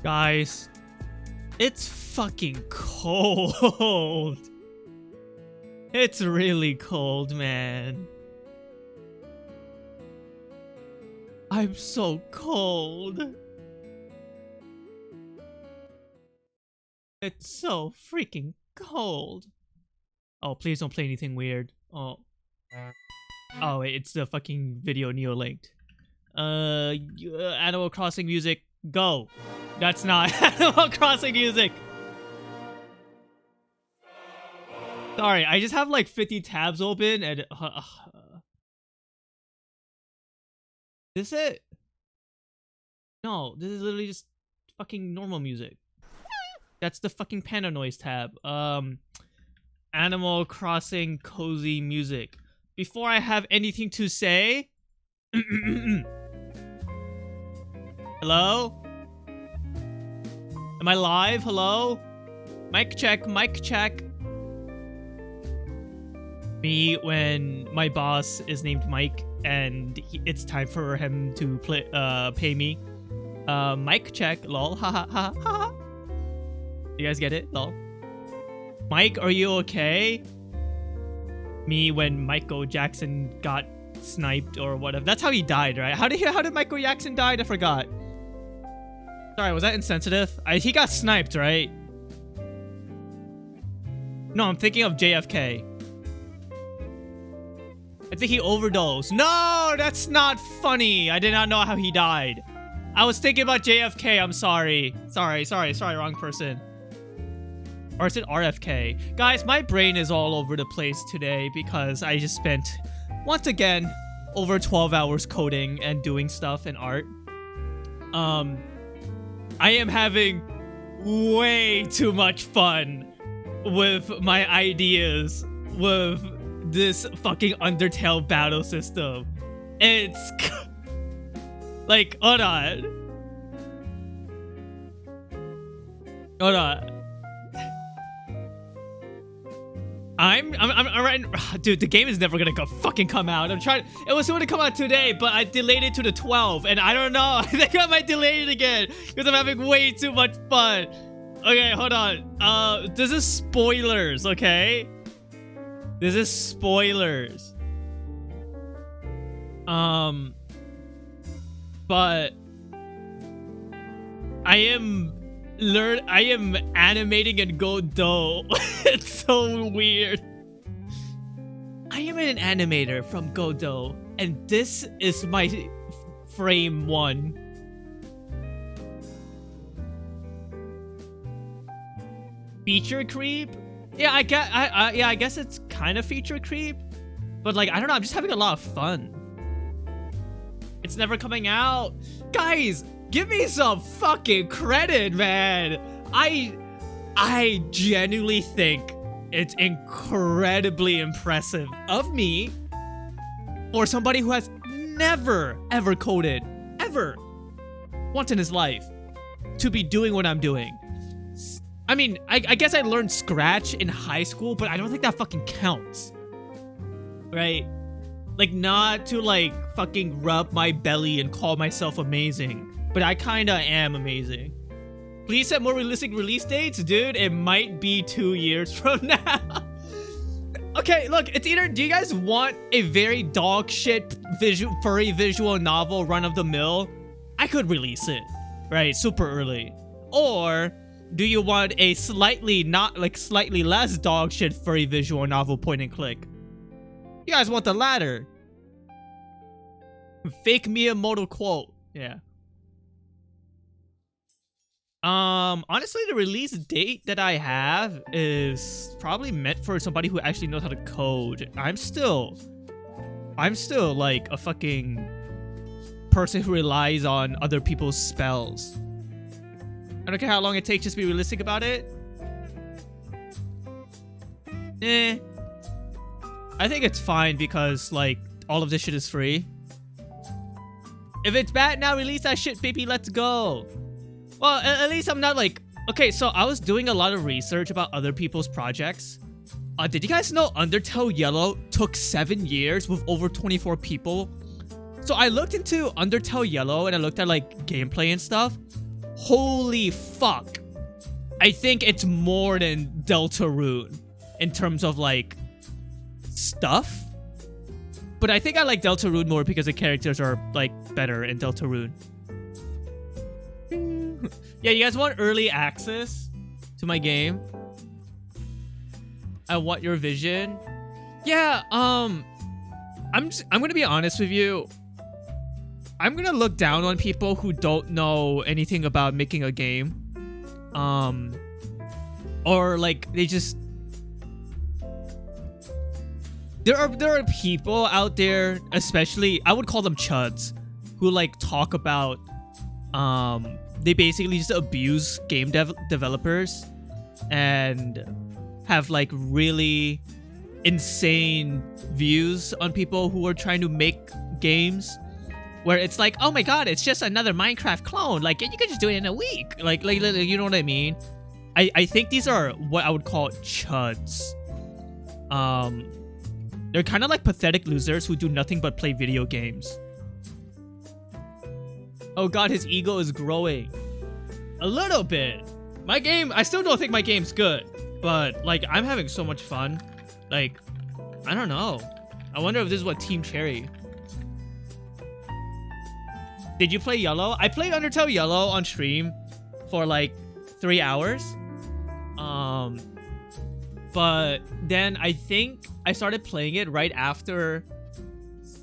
Guys, it's fucking cold. It's really cold, man. I'm so cold. It's so freaking cold. Oh, please don't play anything weird. Oh. Oh, wait, it's the fucking video Neo linked. Animal Crossing music, go. That's not Animal Crossing music. Sorry, I just have like 50 tabs open and this it? No, this is literally just fucking normal music. That's the fucking panda noise tab. Animal Crossing cozy music. Before I have anything to say, hello? Am I live? Hello? Mic check, mic check. Me when my boss is named Mike and it's time for him to pay me. Mic check, lol, haha ha ha. You guys get it? Lol. Mike, are you okay? Me when Michael Jackson got sniped or whatever. That's how he died, right? How did Michael Jackson die? I forgot. Sorry, was that insensitive? He got sniped, right? No, I'm thinking of JFK. I think he overdosed. No, that's not funny. I did not know how he died. I was thinking about JFK. I'm sorry. Sorry, wrong person. Or is it RFK? Guys, my brain is all over the place today because I just spent, once again, over 12 hours coding and doing stuff in art. I am having way too much fun with my ideas with this fucking Undertale battle system. It's like, hold on. Hold on. I'm right. Dude, the game is never gonna fucking come out. I'm trying. It was going to come out today, but I delayed it to the 12th, and I don't know. I think I might delay it again because I'm having way too much fun. Okay, hold on. This is spoilers, okay? This is spoilers. But I am animating in Godot. It's so weird. I am an animator from Godot, and this is my frame 1. Feature creep? Yeah, I guess it's kind of feature creep, but like I don't know. I'm just having a lot of fun. It's never coming out, guys. Give me some fucking credit, man. I genuinely think it's incredibly impressive of me for somebody who has never ever coded ever once in his life to be doing what I'm doing. I mean, I guess I learned Scratch in high school, but I don't think that fucking counts, right? Like, not to like fucking rub my belly and call myself amazing, but I kinda am amazing. Please set more realistic release dates, dude. It might be 2 years from now. Okay, look, it's either, do you guys want a very dog shit furry visual novel run of the mill? I could release it, right, super early. Or do you want a slightly less dog shit furry visual novel point and click? You guys want the latter. Fake Miyamoto quote. Yeah. Honestly, the release date that I have is probably meant for somebody who actually knows how to code. I'm still like a fucking person who relies on other people's spells. I don't care how long it takes, just be realistic about it. I think it's fine because like all of this shit is free. If it's bad now, release that shit, baby. Let's go. Well, at least I'm not like... Okay, so I was doing a lot of research about other people's projects. Did you guys know Undertale Yellow took 7 years with over 24 people? So I looked into Undertale Yellow and I looked at like gameplay and stuff. holy fuck. I think it's more than Deltarune in terms of like stuff. But I think I like Deltarune more because the characters are like better in Deltarune. Yeah, you guys want early access to my game? I want your vision. Yeah, I'm gonna be honest with you. I'm gonna look down on people who don't know anything about making a game. Or like they just there are people out there, especially I would call them chuds, who like talk about they basically just abuse game developers and have like really insane views on people who are trying to make games, where it's like, oh my god, it's just another Minecraft clone, like you could just do it in a week, like you know what I mean. I think these are what I would call chuds. They're kind of like pathetic losers who do nothing but play video games. Oh god, his ego is growing a little bit. My game, I still don't think my game's good, but like I'm having so much fun. Like, I don't know. I wonder if this is what Team Cherry. Did you play Yellow? I played Undertale Yellow on stream for like 3 hours. But then I think I started playing it right after,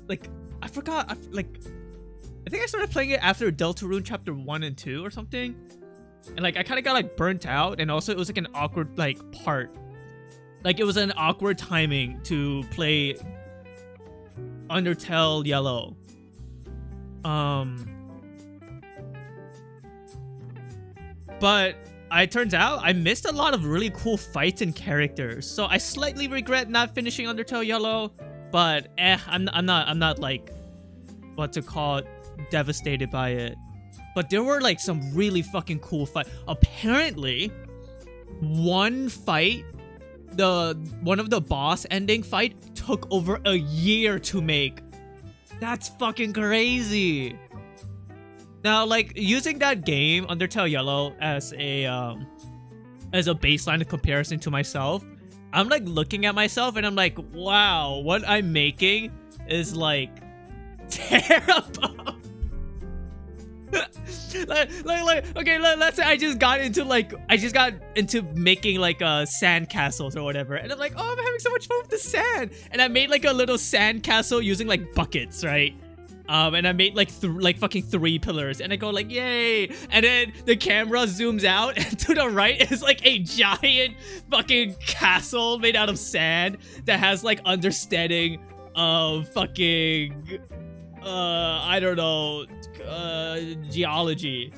like, I forgot, I think I started playing it after Deltarune Chapter 1 and 2 or something. And like, I kind of got like burnt out, and also it was like an awkward like part. Like it was an awkward timing to play Undertale Yellow. But it turns out I missed a lot of really cool fights and characters, so I slightly regret not finishing Undertale Yellow. But I'm not like what to call it, devastated by it. But there were like some really fucking cool fights. Apparently, one fight, one of the boss ending fight, took over a year to make. That's fucking crazy. Now, like, using that game, Undertale Yellow, as a baseline of comparison to myself, I'm like looking at myself and I'm like, wow, what I'm making is like terrible. Okay, let's say I just got into making like sand castles or whatever, and I'm like, oh, I'm having so much fun with the sand, and I made like a little sand castle using like buckets, right? And I made like fucking 3 pillars, and I go like, yay, and then the camera zooms out and to the right is like a giant fucking castle made out of sand that has like understanding of fucking I don't know, geology.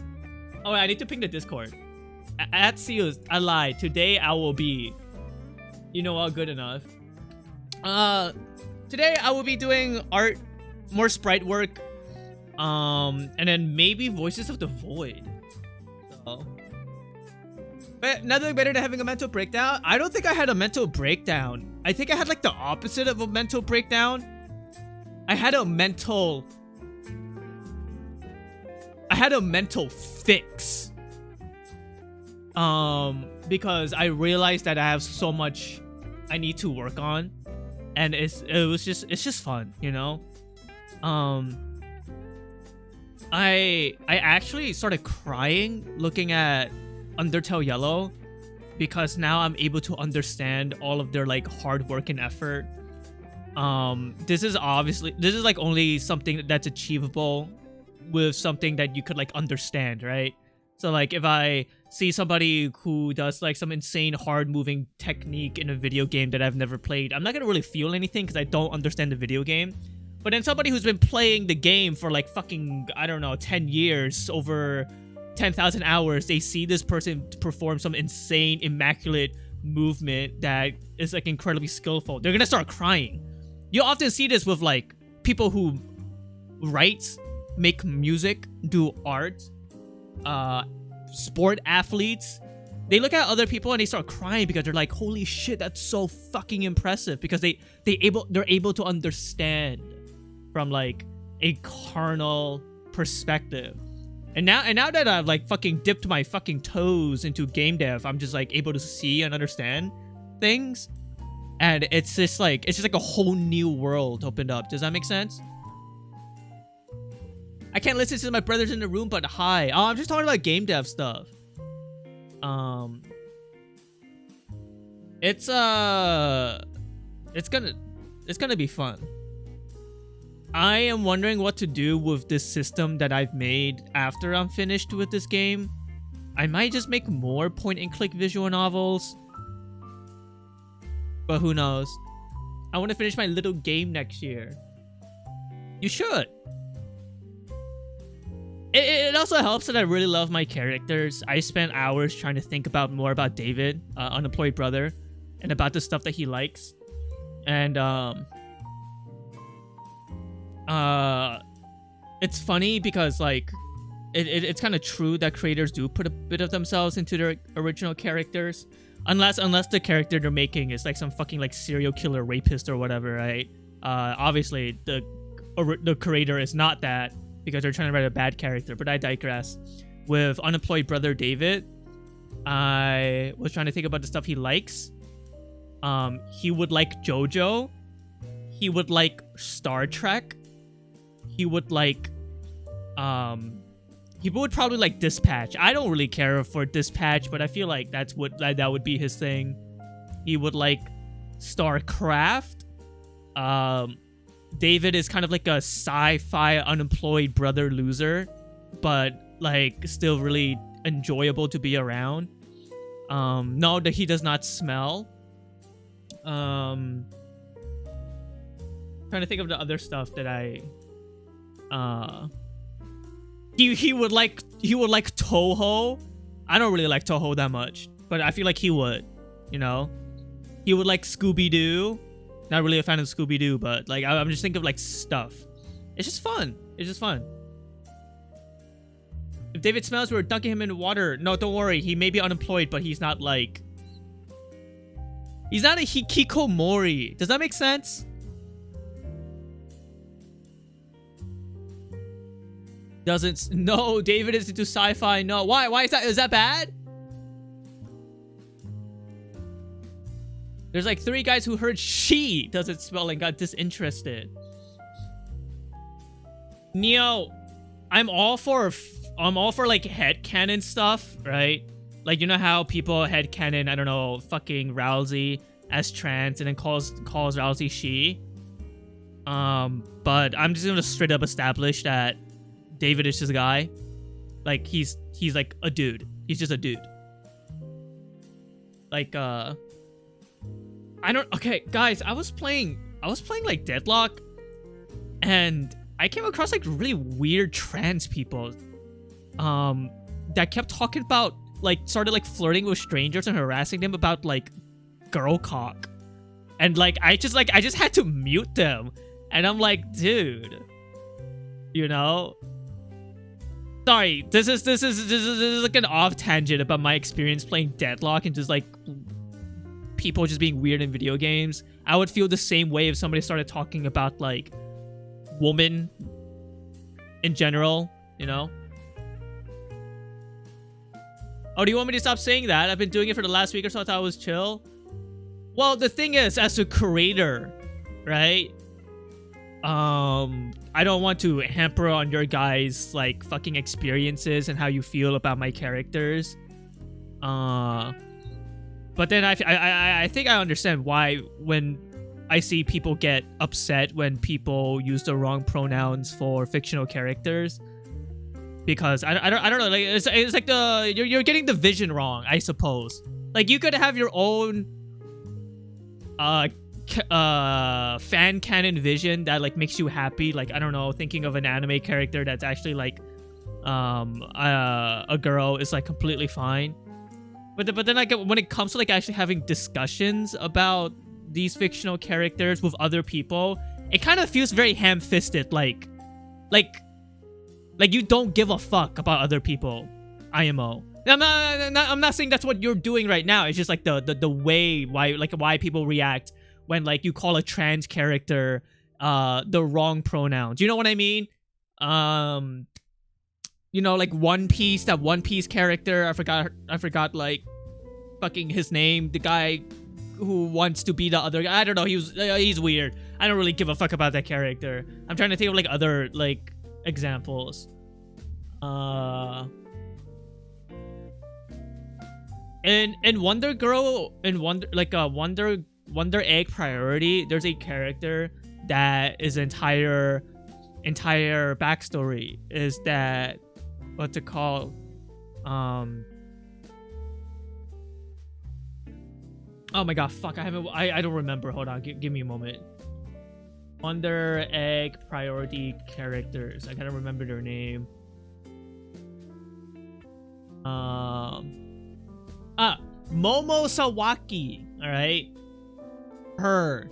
Oh, I need to ping the Discord. At Seals, I lied. Today I will be, you know what, good enough. Today I will be doing art, more sprite work, and then maybe Voices of the Void. So. But nothing better than having a mental breakdown. I don't think I had a mental breakdown. I think I had like the opposite of a mental breakdown. I had a mental fix. Because I realized that I have so much I need to work on, and it's just fun, you know. I actually started crying looking at Undertale Yellow, because now I'm able to understand all of their like hard work and effort. This is like only something that's achievable with something that you could like understand, right? So like if I see somebody who does like some insane hard moving technique in a video game that I've never played, I'm not gonna really feel anything because I don't understand the video game. But then somebody who's been playing the game for like fucking, I don't know, 10 years, over 10,000 hours, they see this person perform some insane, immaculate movement that is like incredibly skillful, they're gonna start crying. You often see this with like people who write, make music, do art, sport athletes. They look at other people and they start crying because they're like, holy shit, that's so fucking impressive, because they're able to understand from like a carnal perspective. And now that I've like fucking dipped my fucking toes into game dev, I'm just like able to see and understand things. And it's just like a whole new world opened up. Does that make sense? I can't listen to my brothers in the room, but hi. Oh, I'm just talking about game dev stuff. It's gonna be fun. I am wondering what to do with this system that I've made after I'm finished with this game. I might just make more point-and-click visual novels. But who knows? I want to finish my little game next year. You should. It also helps that I really love my characters. I spent hours trying to think about more about David, unemployed brother, and about the stuff that he likes. And it's funny because like it's kind of true that creators do put a bit of themselves into their original characters, unless the character they're making is like some fucking like serial killer rapist or whatever, right? Obviously the creator is not that because they're trying to write a bad character, but I digress. With unemployed brother David, I was trying to think about the stuff he likes. He would like JoJo. He would like Star Trek. He would like, he would probably like Dispatch. I don't really care for Dispatch, but I feel like that would be his thing. He would like StarCraft. David is kind of like a sci-fi unemployed brother loser, but like still really enjoyable to be around. No, that he does not smell. Trying to think of the other stuff that I he would like Toho. I don't really like Toho that much, but I feel like he would, you know. He would like Scooby-Doo. Not really a fan of Scooby-Doo, but like I'm just thinking of like stuff. It's just fun. It's just fun. If David smells, we're dunking him in water. No, don't worry. He may be unemployed, but he's not like, he's not a hikikomori. Does that make sense? Doesn't. No, David is into sci-fi. No. Why is that? Is that bad? There's like 3 guys who heard she doesn't smell and got disinterested. Neo, I'm all for like headcanon stuff, right? Like, you know how people headcanon, I don't know, fucking Rousey as trans and then calls Rousey she. But I'm just gonna straight up establish that David is just a guy. Like he's like a dude. He's just a dude. Like okay, guys, I was playing like Deadlock, and I came across like really weird trans people that kept talking about, like, started like flirting with strangers and harassing them about like girl cock. And like I just had to mute them. And I'm like, dude, you know? Sorry, this is like an off tangent about my experience playing Deadlock and just like people just being weird in video games. I would feel the same way if somebody started talking about like woman in general, you know? Oh, do you want me to stop saying that? I've been doing it for the last week or so. I thought it was chill. Well, the thing is, as a creator, right? I don't want to hamper on your guys' like fucking experiences and how you feel about my characters. But then I think I understand why when I see people get upset when people use the wrong pronouns for fictional characters, because I don't know, like it's like you're getting the vision wrong, I suppose. Like you could have your own fan canon vision that like makes you happy, like I don't know, thinking of an anime character that's actually like a girl is like completely fine. But then like when it comes to like actually having discussions about these fictional characters with other people, it kind of feels very ham-fisted, like you don't give a fuck about other people, IMO. I'm not saying that's what you're doing right now. It's just like the way why people react when like you call a trans character the wrong pronoun. Do you know what I mean? you know, like One Piece, that One Piece character. I forgot like fucking his name. The guy who wants to be the other guy. I don't know. He's weird. I don't really give a fuck about that character. I'm trying to think of like other like examples. In Wonder Girl, in Wonder Egg Priority, there's a character that is entire backstory is that, what's it called? Oh my god, fuck! I don't remember. Hold on, give me a moment. Wonder Egg Priority characters. I gotta remember their name. Momo Sawaki. All right, her.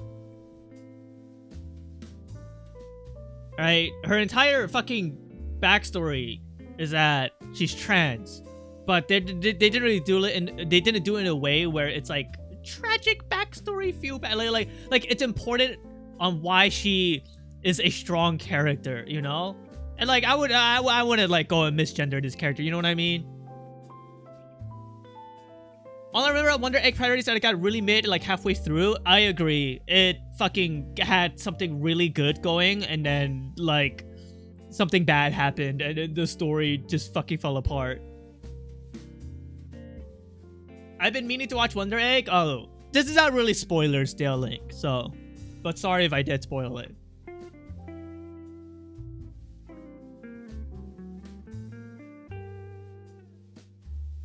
All right, her entire fucking backstory is that she's trans, but they didn't really do it, and they didn't do it in a way where it's like tragic backstory feel bad. Like it's important on why she is a strong character, you know? And like I wouldn't like go and misgender this character, you know what I mean? All I remember at Wonder Egg Priorities that it got really mid like halfway through. I agree. It fucking had something really good going, and then like something bad happened and then the story just fucking fell apart. I've been meaning to watch Wonder Egg. Oh, this is not really spoilers still, Link. So, but sorry if I did spoil it.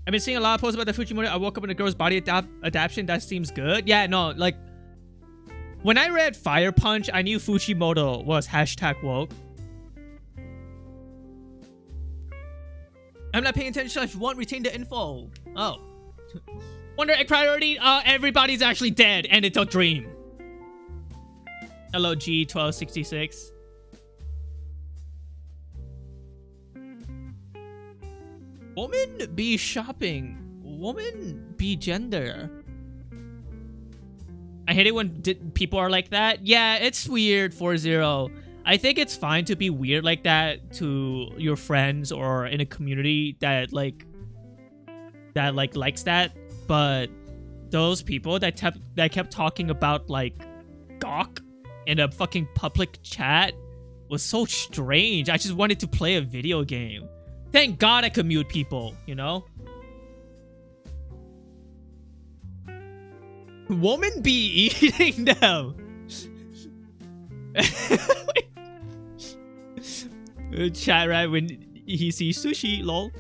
I've been seeing a lot of posts about the Fujimoto I woke up in a girl's body adaptation. That seems good. Yeah, no, like when I read Fire Punch, I knew Fujimoto was #woke. I'm not paying attention. I won't retain the info. Oh. Wonder Egg Priority, everybody's actually dead and it's a dream. LOG 1266. Woman be shopping. Woman be gender. I hate it when people are like that. Yeah, it's weird, 4-0. I think it's fine to be weird like that to your friends or in a community that likes that. But those people that kept talking about like gawk in a fucking public chat was so strange. I just wanted to play a video game. Thank God I could mute people, you know? Woman be eating them. Chat right when he sees sushi, lol.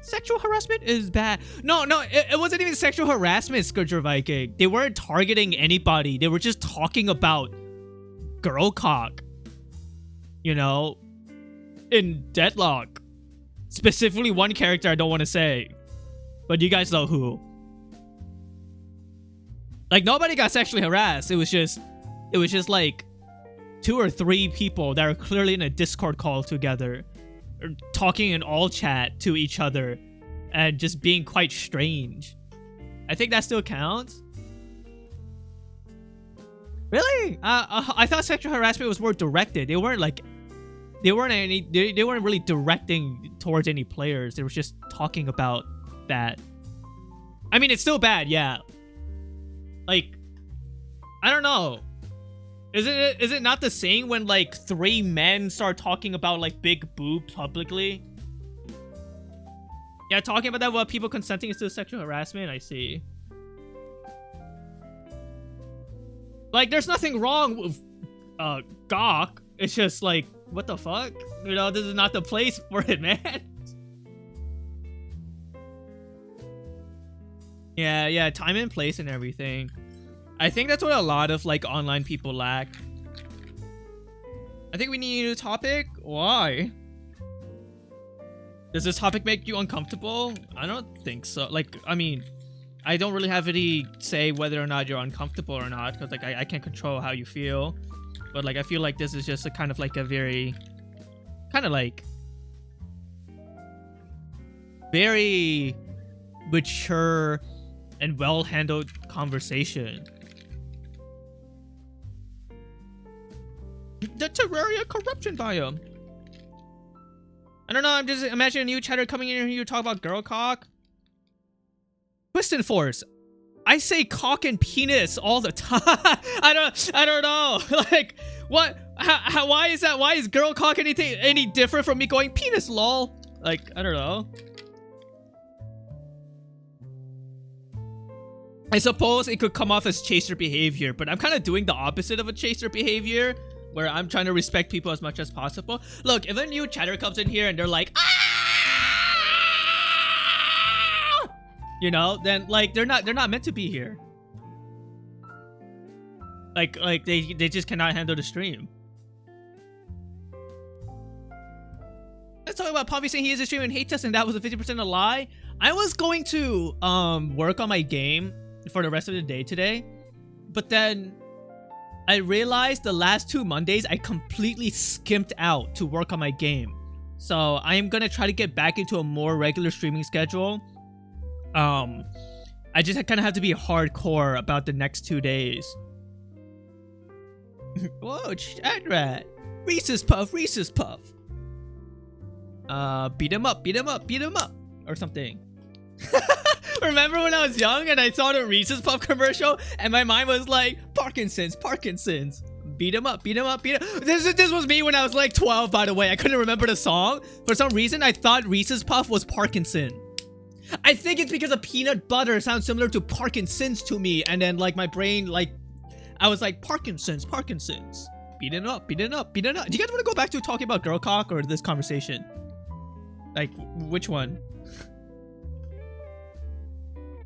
Sexual harassment is bad. No, it wasn't even sexual harassment, Scourger Viking. They weren't targeting anybody. They were just talking about girl cock. You know? In Deadlock. Specifically one character I don't want to say. But you guys know who. Like, nobody got sexually harassed. It was just like 2 or 3 people that are clearly in a Discord call together, talking in all chat to each other and just being quite strange. I think that still counts. Really? I thought sexual harassment was more directed. They weren't really directing towards any players. They were just talking about that. I mean, it's still bad, yeah. Like, I don't know. Is it not the same when like 3 men start talking about like big boobs publicly? Yeah, talking about that while people consenting to sexual harassment. I see. Like, there's nothing wrong with gawk. It's just like, what the fuck? You know, this is not the place for it, man. Yeah, time and place and everything. I think that's what a lot of like online people lack. I think we need a new topic. Why? Does this topic make you uncomfortable? I don't think so. Like, I mean, I don't really have any say whether or not you're uncomfortable or not, because like I can't control how you feel. But like I feel like this is just a kind of like a very very mature and well-handled conversation. The Terraria corruption biome. I don't know, I'm just imagining a new chatter coming in here to talk about girl cock. Twisted Force. I say cock and penis all the time. I don't know. Like, what? Why is that? Why is girl cock any different from me going penis lol? Like, I don't know. I suppose it could come off as chaser behavior, but I'm kind of doing the opposite of a chaser behavior, where I'm trying to respect people as much as possible. Look, if a new chatter comes in here and they're like, ah! You know, then like they're not meant to be here. Like they just cannot handle the stream. Let's talk about Poppy saying he is a streamer and hates us, and that was a 50% a lie. I was going to work on my game for the rest of the day today, but then I realized the last 2 Mondays I completely skimped out to work on my game. So I am gonna try to get back into a more regular streaming schedule. I just kind of have to be hardcore about the next 2 days. Whoa, chat rat. Reese's Puff, Reese's Puff. Beat him up, beat him up, beat him up, or something. Remember when I was young and I saw the Reese's Puff commercial and my mind was like, Parkinson's, Parkinson's. Beat him up, beat him up, beat him up. This was me when I was like 12, by the way. I couldn't remember the song. For some reason, I thought Reese's Puff was Parkinson. I think it's because the peanut butter sounds similar to Parkinson's to me. And then like my brain, like, I was like, Parkinson's, Parkinson's. Beat it up, beat it up, beat it up. Do you guys want to go back to talking about girl cock or this conversation? Like, which one?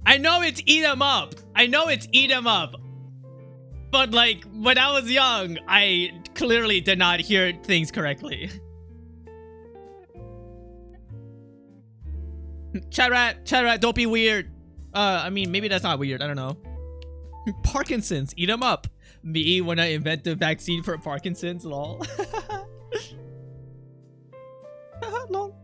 I know it's eat 'em up. I know it's eat 'em up. But like, when I was young, I clearly did not hear things correctly. Chat rat, don't be weird. I mean, maybe that's not weird. I don't know. Parkinson's, eat 'em up. Me when I invent the vaccine for Parkinson's, lol. Lol.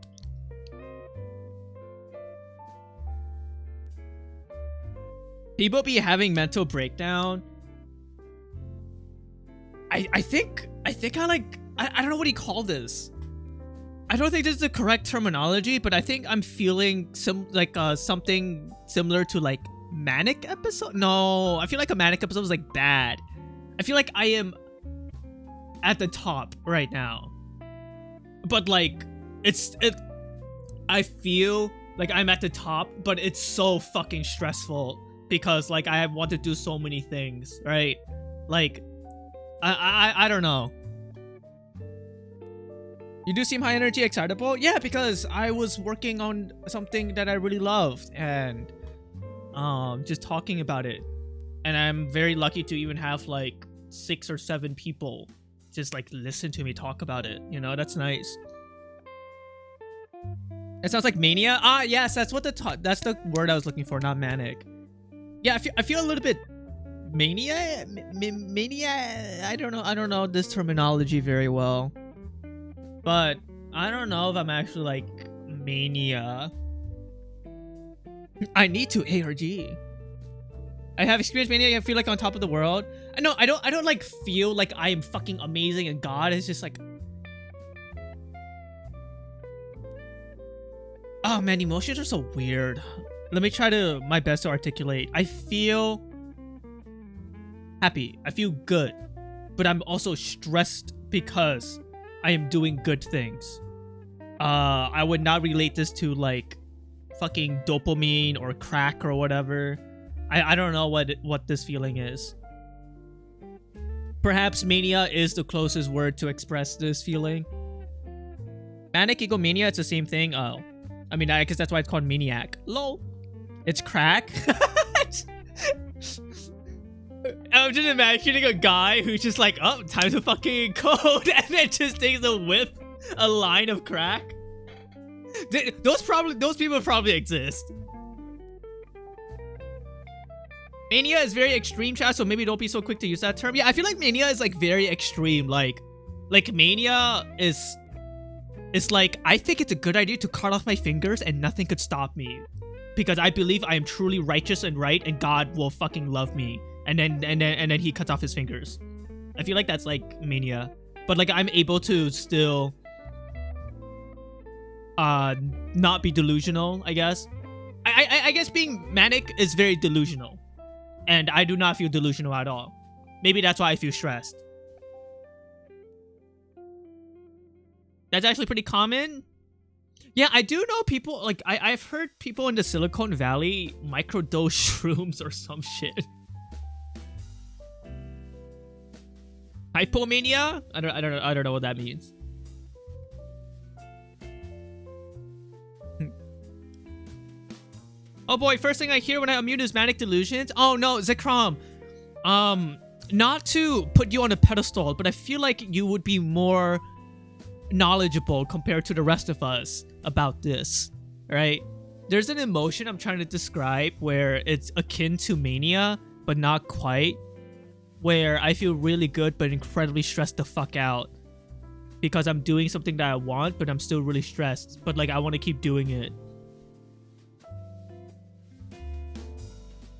People be having mental breakdown. I think I don't know what he called this. I don't think this is the correct terminology, but I think I'm feeling something similar to like manic episode. No, I feel like a manic episode was like bad. I feel like I am at the top right now. But like I feel like I'm at the top, but it's so fucking stressful because like I want to do so many things, right? Like I don't know. You do seem high energy, excitable. Yeah, because I was working on something that I really loved and just talking about it. And I'm very lucky to even have like 6 or 7 people just like listen to me talk about it. You know, that's nice. It sounds like mania. Ah, yes, that's what that's the word I was looking for, not manic. Yeah, I feel a little bit mania. I don't know this terminology very well. But I don't know if I'm actually like mania. I need to ARG. I have experienced mania. I feel like on top of the world. I don't like feel like I am fucking amazing and God is just like. Oh man, emotions are so weird. Let me try to my best to articulate. I feel happy. I feel good, but I'm also stressed because I am doing good things. I would not relate this to like fucking dopamine or crack or whatever. I don't know what this feeling is. Perhaps mania is the closest word to express this feeling. Manic egomania, it's the same thing. Oh, I mean, I guess that's why it's called maniac. Lol. It's crack. I'm just imagining a guy who's just like, oh, time to fucking code, and then just takes a whip, a line of crack. Those people probably exist. Mania is very extreme, chat, so maybe don't be so quick to use that term. Yeah, I feel like mania is like very extreme. Like mania is like, I think it's a good idea to cut off my fingers and nothing could stop me. Because I believe I am truly righteous and right and God will fucking love me. And then he cuts off his fingers. I feel like that's like mania. But like I'm able to still not be delusional, I guess. I guess being manic is very delusional, and I do not feel delusional at all. Maybe that's why I feel stressed. That's actually pretty common. Yeah, I do know people, like, I've heard people in the Silicon Valley microdose shrooms or some shit. Hypomania? I don't know what that means. Oh boy, first thing I hear when I unmute is manic delusions. Oh no, Zekrom. Not to put you on a pedestal, but I feel like you would be more knowledgeable compared to the rest of us about this, right? There's an emotion I'm trying to describe where it's akin to mania, but not quite. Where I feel really good, but incredibly stressed the fuck out. Because I'm doing something that I want, but I'm still really stressed. But like, I want to keep doing it.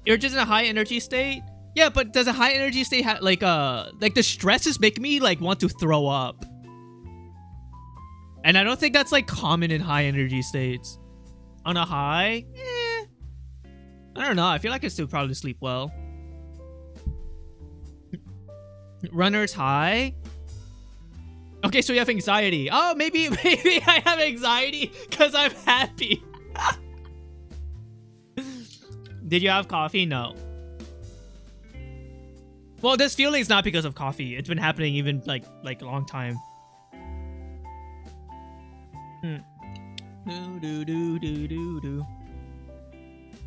You're just in a high energy state? Yeah, but does a high energy state have like the stress is making me like want to throw up. And I don't think that's like common in high energy states. On a high? I don't know. I feel like I still probably sleep well. Runner's high? Okay, so you have anxiety. Oh, maybe I have anxiety because I'm happy. Did you have coffee? No. Well, this feeling is not because of coffee. It's been happening even like a long time.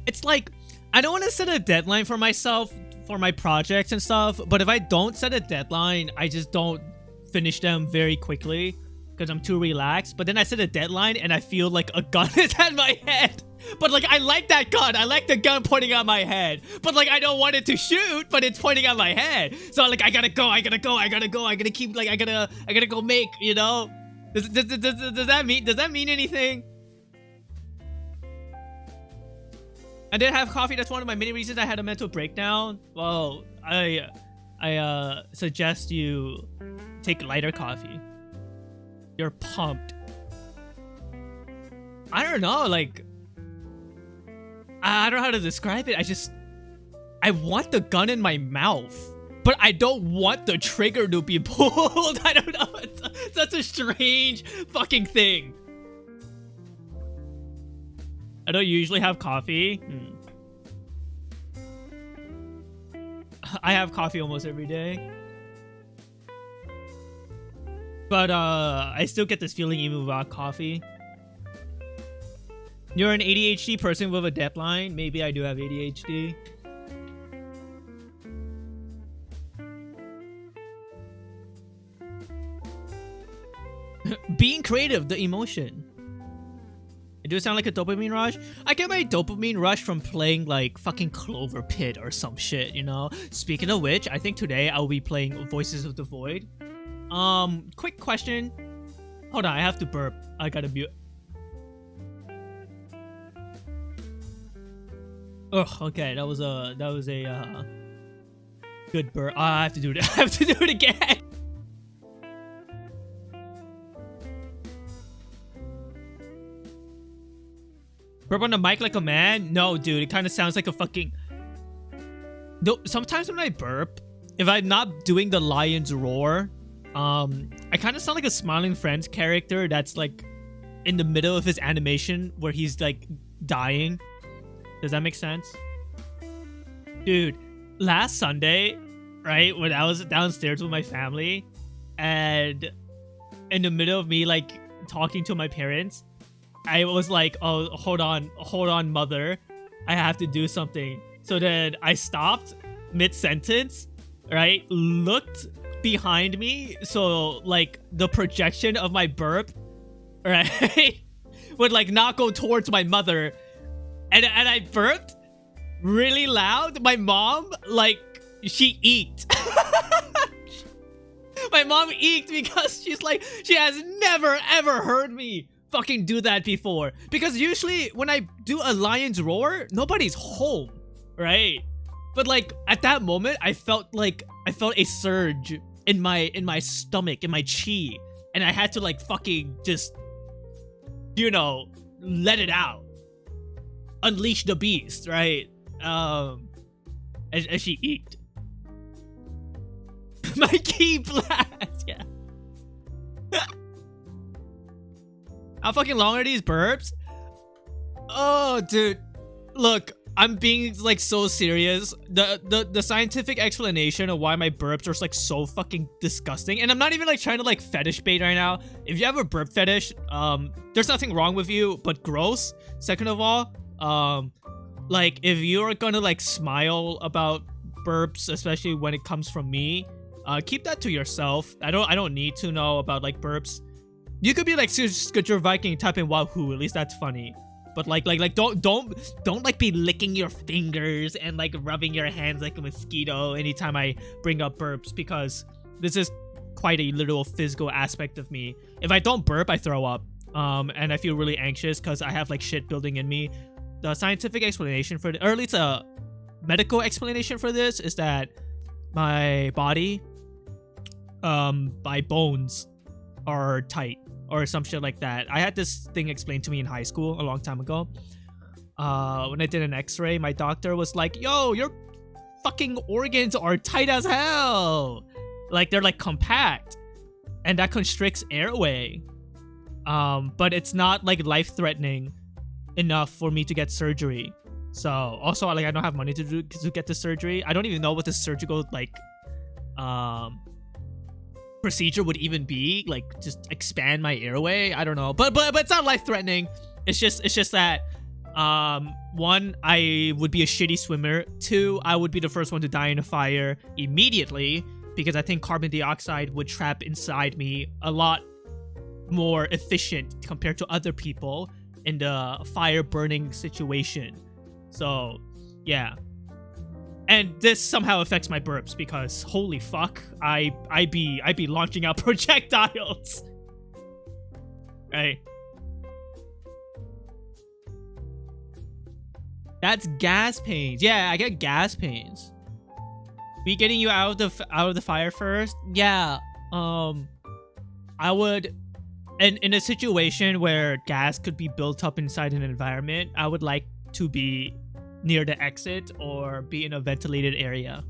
It's like, I don't want to set a deadline for myself for my projects and stuff, but if I don't set a deadline, I just don't finish them very quickly because I'm too relaxed. But then I set a deadline and I feel like a gun is at my head. But like, I like that gun. I like the gun pointing at my head. But like, I don't want it to shoot, but it's pointing at my head. So like, I gotta go. I gotta keep like, I gotta go make, you know? Does that mean anything? I didn't have coffee. That's one of my many reasons I had a mental breakdown. Well, I suggest you take lighter coffee. You're pumped. I don't know, like, I don't know how to describe it. I want the gun in my mouth, but I don't want the trigger to be pulled. I don't know. It's such a strange fucking thing. I don't usually have coffee. I have coffee almost every day. But I still get this feeling even without coffee. You're an ADHD person with a deadline? Maybe I do have ADHD. Being creative, the emotion. It does sound like a dopamine rush. I get my dopamine rush from playing like fucking Clover Pit or some shit, you know? Speaking of which, I think today I'll be playing Voices of the Void. Quick question. Hold on, I have to burp. I gotta mute. Ugh, okay, that was a good burp. I have to do it. I have to do it again. Burp on the mic like a man? No, dude, it kind of sounds like a fucking... No, sometimes when I burp, if I'm not doing the lion's roar, I kind of sound like a Smiling Friends character that's like in the middle of his animation where he's like dying. Does that make sense? Dude, last Sunday, right, when I was downstairs with my family, and in the middle of me like talking to my parents, I was like, oh, hold on, mother. I have to do something. So then I stopped mid-sentence, right? Looked behind me. So like the projection of my burp, right? would like not go towards my mother. And I burped really loud. My mom, like, she eeked. My mom eeked because she's like, she has never ever heard me fucking do that before. Because usually when I do a lion's roar, nobody's home, right? But like at that moment, I felt a surge in my stomach, in my chi, and I had to like fucking just you know, let it out. Unleash the beast, right? As she eat. My key blast, yeah. How fucking long are these burps? Oh, dude. Look, I'm being like so serious. The scientific explanation of why my burps are like so fucking disgusting, and I'm not even like trying to like fetish bait right now. If you have a burp fetish, there's nothing wrong with you, but gross. Second of all, like if you're gonna like smile about burps, especially when it comes from me, keep that to yourself. I don't need to know about like burps. You could be like Skitcher Viking, type in Wahoo, at least that's funny. But like don't like be licking your fingers and like rubbing your hands like a mosquito anytime I bring up burps, because this is quite a literal physical aspect of me. If I don't burp, I throw up. And I feel really anxious because I have like shit building in me. The scientific explanation for or at least a medical explanation for this is that my body, my bones are tight or some shit like that. I had this thing explained to me in high school a long time ago. When I did an x-ray, my doctor was like, yo, your fucking organs are tight as hell. Like they're like compact and that constricts airway. But it's not like life-threatening enough for me to get surgery. So also like I don't have money to get the surgery. I don't even know what the surgical like procedure would even be, like just expand my airway. I don't know, but it's not life-threatening. It's just that one, I would be a shitty swimmer. Two, I would be the first one to die in a fire immediately because I think carbon dioxide would trap inside me a lot more efficient compared to other people in the fire burning situation. So yeah. And this somehow affects my burps because holy fuck, I be launching out projectiles. Right. That's gas pains. Yeah, I get gas pains. Me getting you out of the fire first? Yeah. I would, in a situation where gas could be built up inside an environment, I would like to be near the exit or be in a ventilated area.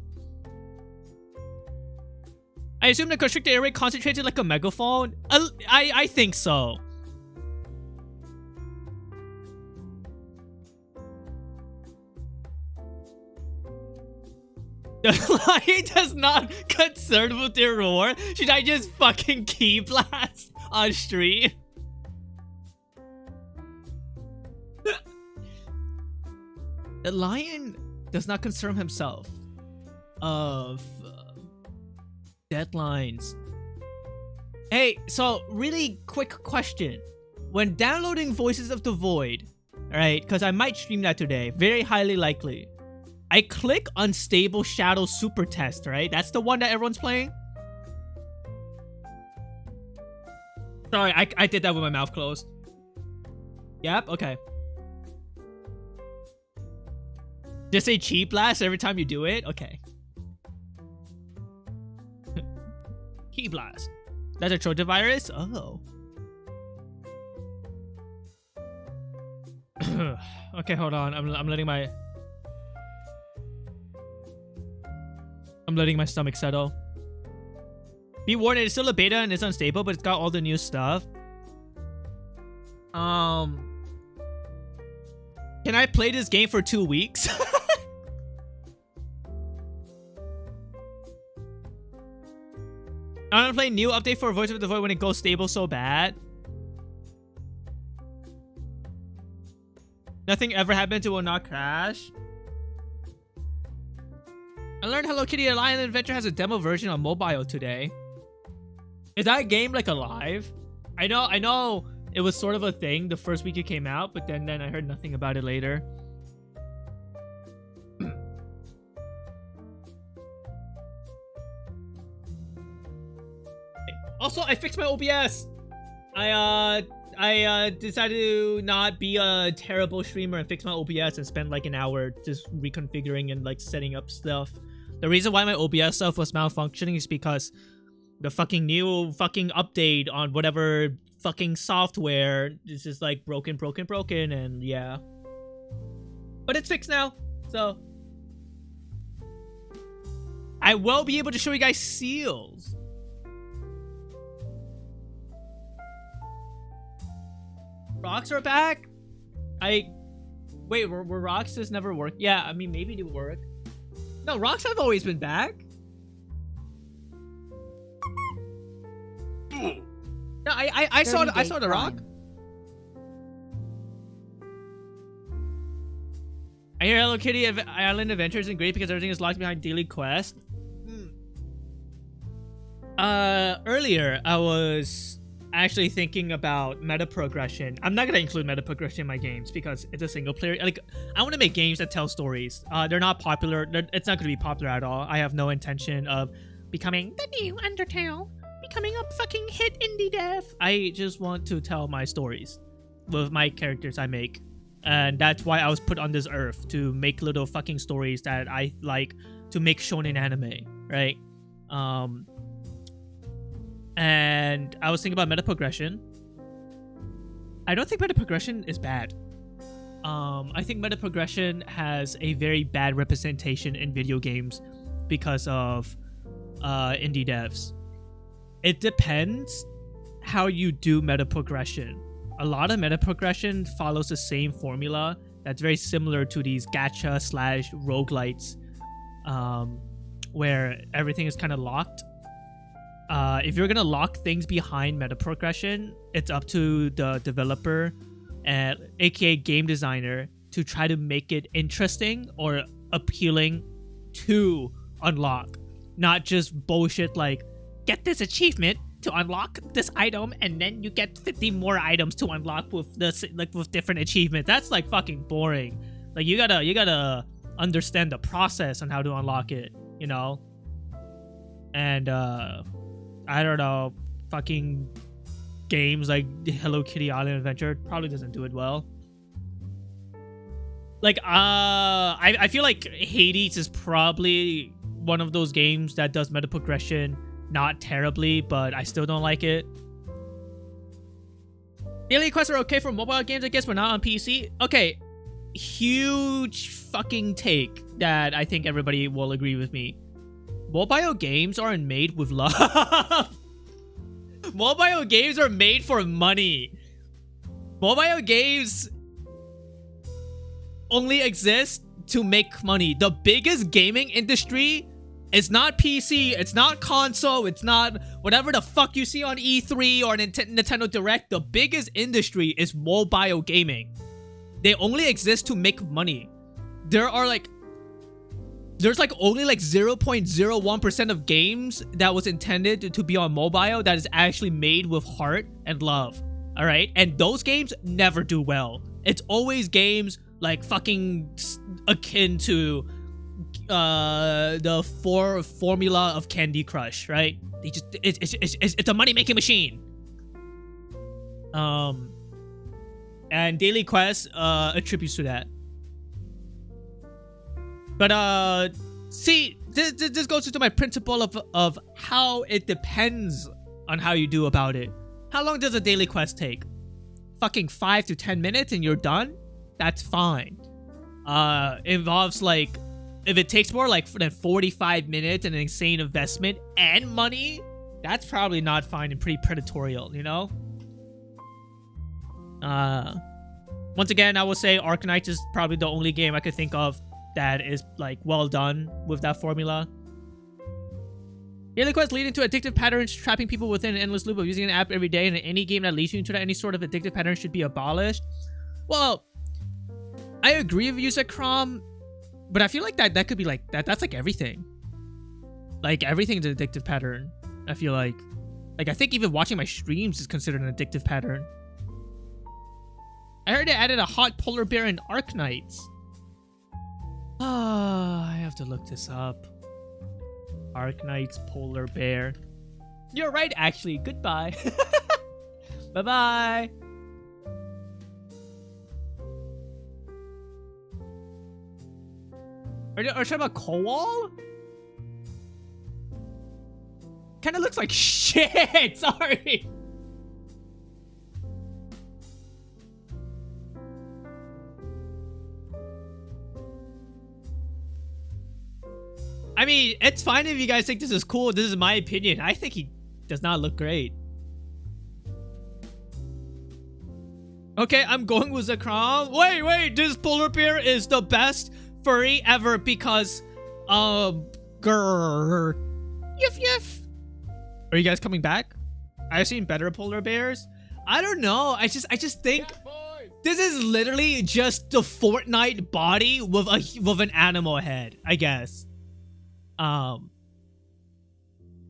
I assume the constricted airway concentrated like a megaphone? I think so. The lion does not concern with their roar. Should I just fucking key blast on stream? The lion does not concern himself of deadlines. Hey, so really quick question. When downloading Voices of the Void, alright, because I might stream that today, very highly likely, I click Unstable Shadow Super Test, right? That's the one that everyone's playing? Sorry, I did that with my mouth closed. Yep, okay. Just say cheap blast every time you do it? Okay. Key blast. That's a Trojan virus? Oh. Okay, hold on. I'm letting my stomach settle. Be warned, it's still a beta and it's unstable, but it's got all the new stuff. Can I play this game for 2 weeks? I want to play new update for Voice of the Void when it goes stable so bad. Nothing ever happened, it will not crash. I learned Hello Kitty A Lion Adventure has a demo version on mobile today. Is that game like alive? I know it was sort of a thing the first week it came out, but then I heard nothing about it later. Also, I fixed my OBS. I decided to not be a terrible streamer and fix my OBS and spend like an hour just reconfiguring and like setting up stuff. The reason why my OBS stuff was malfunctioning is because The fucking new fucking update on whatever fucking software is just like broken, and yeah. But it's fixed now, so I will be able to show you guys seals. Rocks are back? Wait, were rocks just never work? Yeah, I mean, maybe they would work. No, rocks have always been back. No, I saw the rock. I hear Hello Kitty Island Adventure isn't great because everything is locked behind daily quest. Earlier I was actually thinking about meta progression. I'm not gonna include meta progression in my games because it's a single player. Like, I want to make games that tell stories. They're not popular. It's not gonna be popular at all. I have no intention of becoming the new Undertale, becoming a fucking hit indie dev. I just want to tell my stories with my characters I make. And that's why I was put on this earth, to make little fucking stories that I like to make shonen anime, right? And I was thinking about meta progression. I don't think meta progression is bad. I think meta progression has a very bad representation in video games because of indie devs. It depends how you do meta progression. A lot of meta progression follows the same formula that's very similar to these gacha / roguelites, where everything is kind of locked. If you're gonna lock things behind meta progression, it's up to the developer, aka game designer, to try to make it interesting or appealing to unlock, not just bullshit like, get this achievement to unlock this item and then you get 50 more items to unlock with this, like, with different achievements. That's like fucking boring. Like, you gotta understand the process on how to unlock it, you know? And I don't know, fucking games like Hello Kitty Island Adventure probably doesn't do it well. Like, I feel like Hades is probably one of those games that does meta progression not terribly, but I still don't like it. Daily quests are okay for mobile games, I guess, but not on PC. Okay, huge fucking take that I think everybody will agree with me. Mobile games aren't made with love. Mobile games are made for money. Mobile games only exist to make money. The biggest gaming industry is not PC, it's not console, it's not whatever the fuck you see on E3 or Nintendo Direct. The biggest industry is mobile gaming. They only exist to make money. There's like only like 0.01% of games that was intended to be on mobile that is actually made with heart and love. All right, and those games never do well. It's always games like fucking akin to the formula of Candy Crush, right? They just it's a money making machine. And Daily Quest attributes to that. But see, this goes into my principle of how it depends on how you do about it. How long does a daily quest take? Fucking 5 to 10 minutes and you're done? That's fine. Involves like, if it takes more like than 45 minutes and an insane investment and money, that's probably not fine and pretty predatorial, you know? Once again, I will say Arknights is probably the only game I could think of that is like well done with that formula. Daily quests lead into addictive patterns, trapping people within an endless loop of using an app every day, and any game that leads you into any sort of addictive pattern should be abolished. Well, I agree with you, Zekrom, but I feel like that could be like that's like everything. Like everything's an addictive pattern. I feel like I think even watching my streams is considered an addictive pattern. I heard they added a hot polar bear in Arknights. I have to look this up. Arknights polar bear. You're right, actually. Goodbye. Bye-bye. Are you talking about Kowal? kind of looks like shit. Sorry. I mean, it's fine if you guys think this is cool. This is my opinion. I think he does not look great. Okay, I'm going with Zekrom. Wait, this polar bear is the best furry ever because, grrr. Yiff. Are you guys coming back? I've seen better polar bears. I don't know. I just think this is literally just the Fortnite body with an animal head, I guess.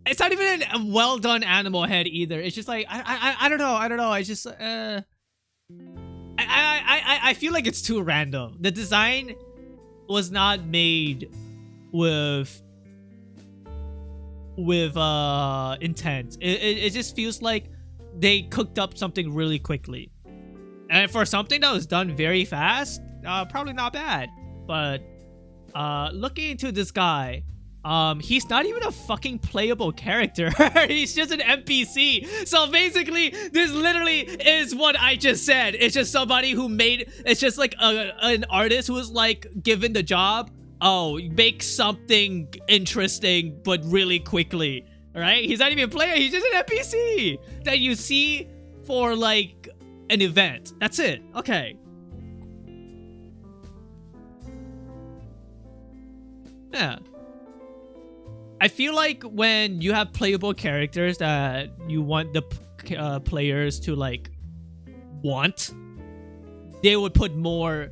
It's not even a well done animal head either. It's just like I don't know. I just I feel like it's too random. The design was not made with intent. It just feels like they cooked up something really quickly, and for something that was done very fast, probably not bad. But looking into this guy, he's not even a fucking playable character. He's just an NPC. So basically, this literally is what I just said. It's just somebody who made, it's just like an artist who was like given the job, oh, make something interesting but really quickly. All right, he's not even a player. He's just an NPC that you see for like an event. That's it. Okay. Yeah. I feel like when you have playable characters that you want the players to like want, they would put more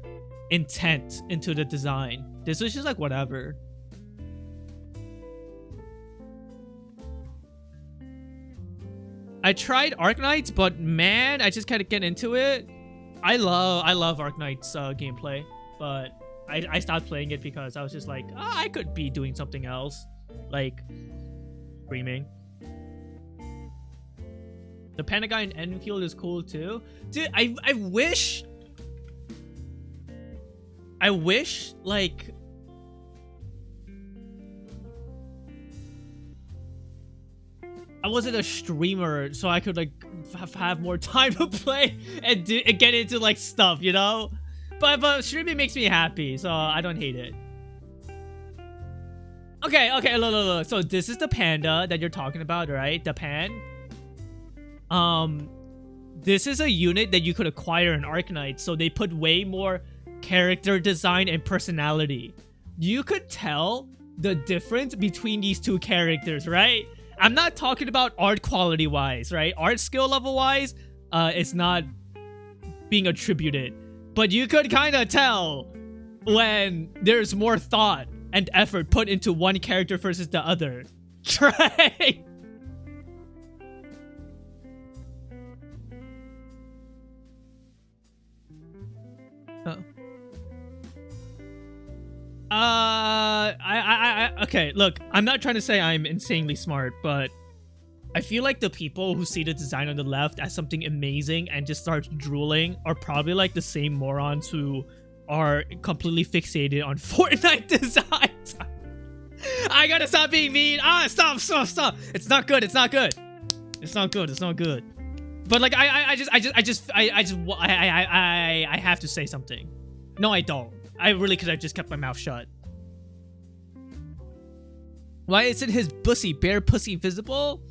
intent into the design. This was just like whatever. I tried Arknights, but man, I just kind of get into it. I love Arknights gameplay, but I stopped playing it because I was just like, oh, I could be doing something else. Like streaming. The panda guy in Enfield is cool too. Dude, I wish like I wasn't a streamer so I could like have more time to play and get into like stuff, you know? But streaming makes me happy, so I don't hate it. Okay, look. So this is the panda that you're talking about, right? The pan. This is a unit that you could acquire in Arknight, so they put way more character design and personality. You could tell the difference between these two characters, right? I'm not talking about art quality wise, right? Art skill level wise, it's not being attributed. But you could kind of tell when there's more thought and effort put into one character versus the other. Right? Okay, look, I'm not trying to say I'm insanely smart, but I feel like the people who see the design on the left as something amazing and just start drooling are probably like the same morons who are completely fixated on Fortnite designs. I gotta stop being mean. Stop. It's not good. It's not good. But like, I have to say something. No, I don't. I really could have just kept my mouth shut. Why isn't his bare pussy visible?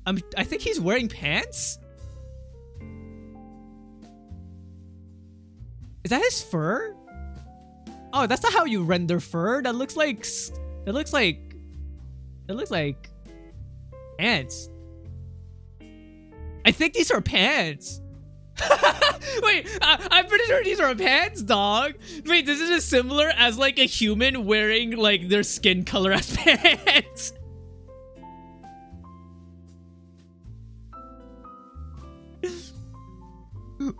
I think he's wearing pants. Is that his fur? Oh, that's not how you render fur. That looks like pants. I think these are pants. Wait, I'm pretty sure these are pants, dog. Wait, this is as similar as like a human wearing like their skin color as pants.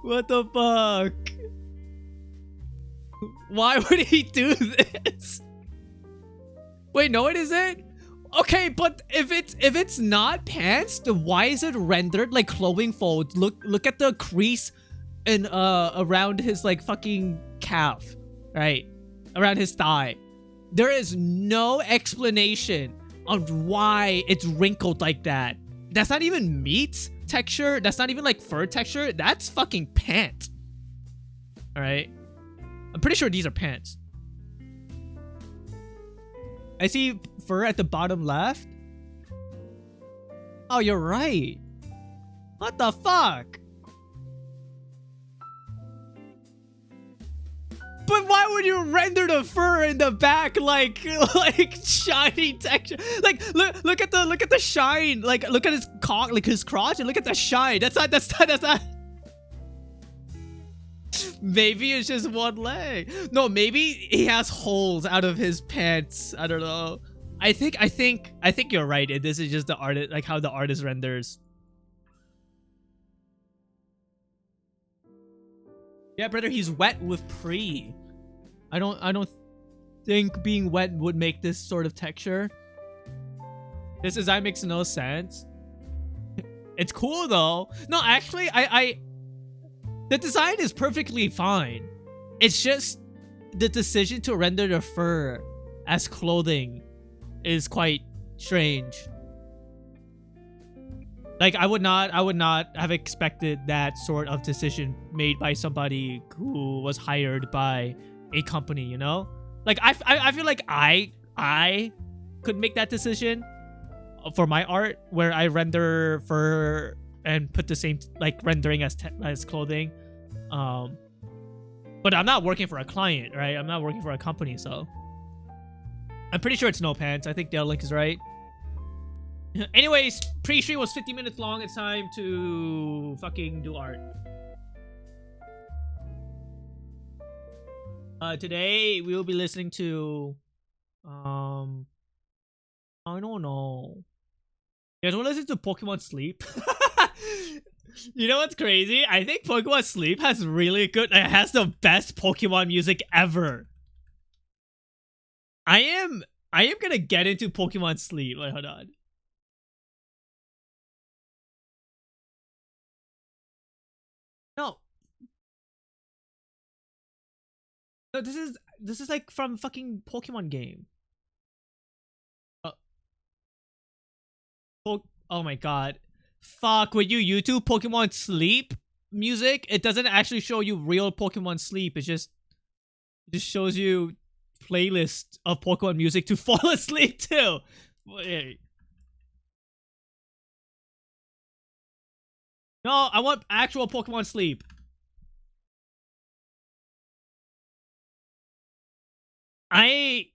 What the fuck? Why would he do this? Wait, no, it isn't. Okay, but if it's not pants, then why is it rendered like clothing folds? Look at the crease in around his like fucking calf, right? Around his thigh. There is no explanation on why it's wrinkled like that. That's not even meat texture. That's not even like fur texture. That's fucking pant. All right. I'm pretty sure these are pants. I see fur at the bottom left. Oh, you're right. What the fuck? But why would you render the fur in the back like shiny texture? Like look at the shine. Like look at his cock, like his crotch, and look at the shine. That's not. Maybe it's just one leg. No, maybe he has holes out of his pants. I don't know. I think you're right. This is just the artist, like how the artist renders. Yeah, brother, he's wet with pre. I don't think being wet would make this sort of texture. This design makes no sense. It's cool though. No, actually, the design is perfectly fine. It's just the decision to render the fur as clothing is quite strange. Like I would not have expected that sort of decision made by somebody who was hired by a company, you know? Like I feel like I could make that decision for my art where I render fur and put the same like rendering as clothing. But I'm not working for a client, right? I'm not working for a company, so I'm pretty sure it's no pants. I think the link is right. Anyways, pre-stream was 50 minutes long. It's time to fucking do art. Today we will be listening to I don't know. You guys want to listen to Pokemon Sleep? You know what's crazy? I think Pokemon Sleep has really good. It has the best Pokemon music ever. I am gonna get into Pokemon Sleep. Wait, hold on. No. No, this is like from fucking Pokemon game. Oh my god. Fuck, when you YouTube Pokemon Sleep music, it doesn't actually show you real Pokemon Sleep. It just shows you playlist of Pokemon music to fall asleep to. Wait. No, I want actual Pokemon Sleep. I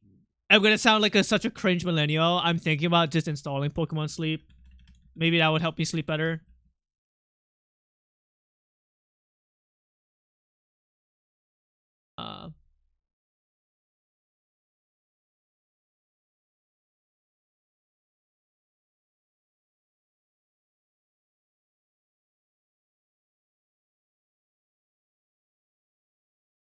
am gonna sound like such a cringe millennial. I'm thinking about just installing Pokemon Sleep. Maybe that would help me sleep better.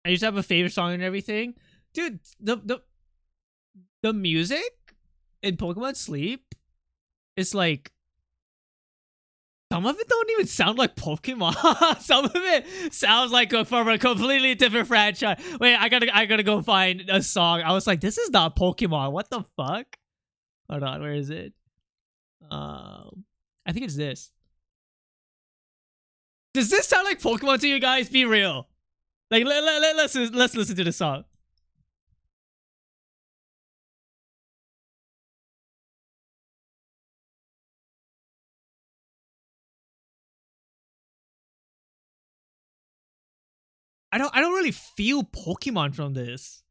I used to have a favorite song and everything. Dude, the music in Pokemon Sleep is like, some of it don't even sound like Pokemon. Some of it sounds like from a completely different franchise. Wait, I gotta go find a song. I was like, this is not Pokemon. What the fuck? Hold on, where is it? I think it's this. Does this sound like Pokemon to you guys? Be real. Like, let's listen to the song. I don't really feel Pokemon from this.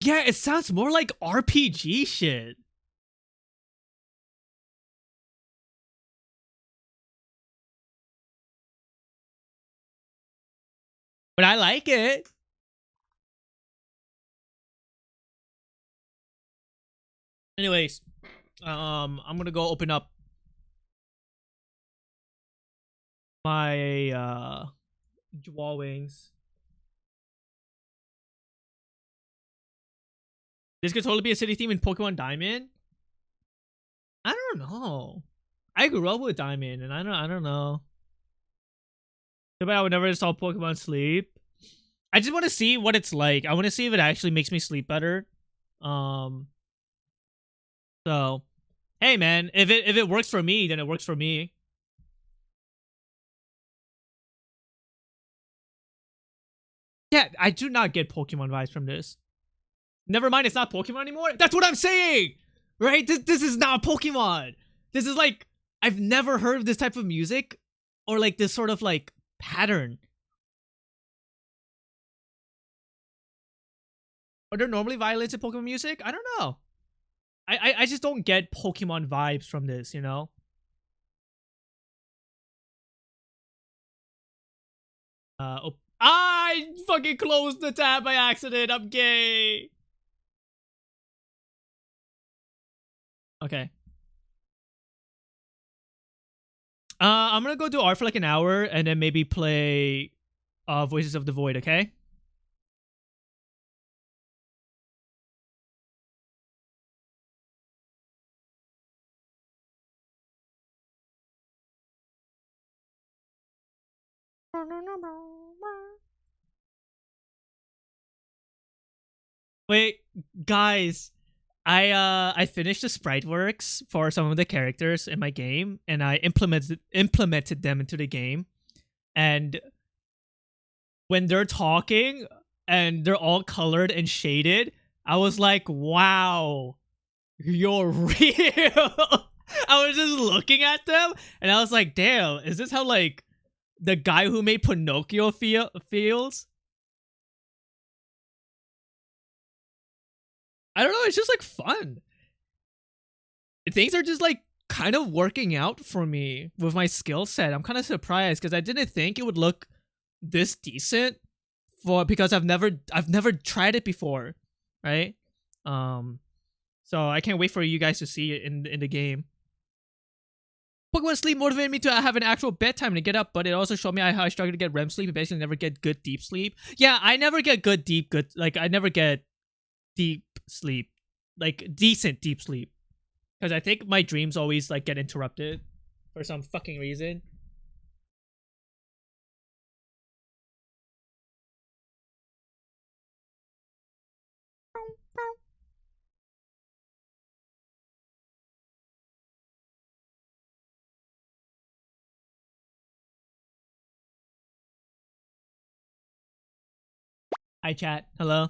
Yeah, it sounds more like RPG shit. But I like it. Anyways, I'm gonna go open up my drawings. This could totally be a city theme in Pokemon Diamond. I don't know. I grew up with Diamond, and I don't know. Too bad I would never install Pokemon Sleep. I just want to see what it's like. I want to see if it actually makes me sleep better. Um. So, hey man, if it works for me, then it works for me. Yeah, I do not get Pokemon vibes from this. Never mind, it's not Pokemon anymore. That's what I'm saying, right? This is not Pokemon. This is like I've never heard of this type of music, or like this sort of like pattern. Are there normally violins in Pokemon music? I don't know. I just don't get Pokemon vibes from this, you know? Oh, I fucking closed the tab by accident. I'm gay. Okay. I'm gonna go do art for like an hour and then maybe play Voices of the Void, okay? Wait, guys, I finished the sprite works for some of the characters in my game, and I implemented them into the game. And when they're talking and they're all colored and shaded, I was like, "Wow, you're real." I was just looking at them, and I was like, "Damn, is this how like the guy who made Pinocchio feels?" I don't know. It's just like fun. Things are just like kind of working out for me with my skill set. I'm kind of surprised because I didn't think it would look this decent for because I've never tried it before, right? Um, so I can't wait for you guys to see it in the game. Pokemon Sleep motivated me to have an actual bedtime to get up, but it also showed me how I struggle to get REM sleep and basically never get good deep sleep. Yeah, I never get good like I never get deep sleep, like decent deep sleep. Because I think my dreams always like get interrupted for some fucking reason. Hi chat. Hello.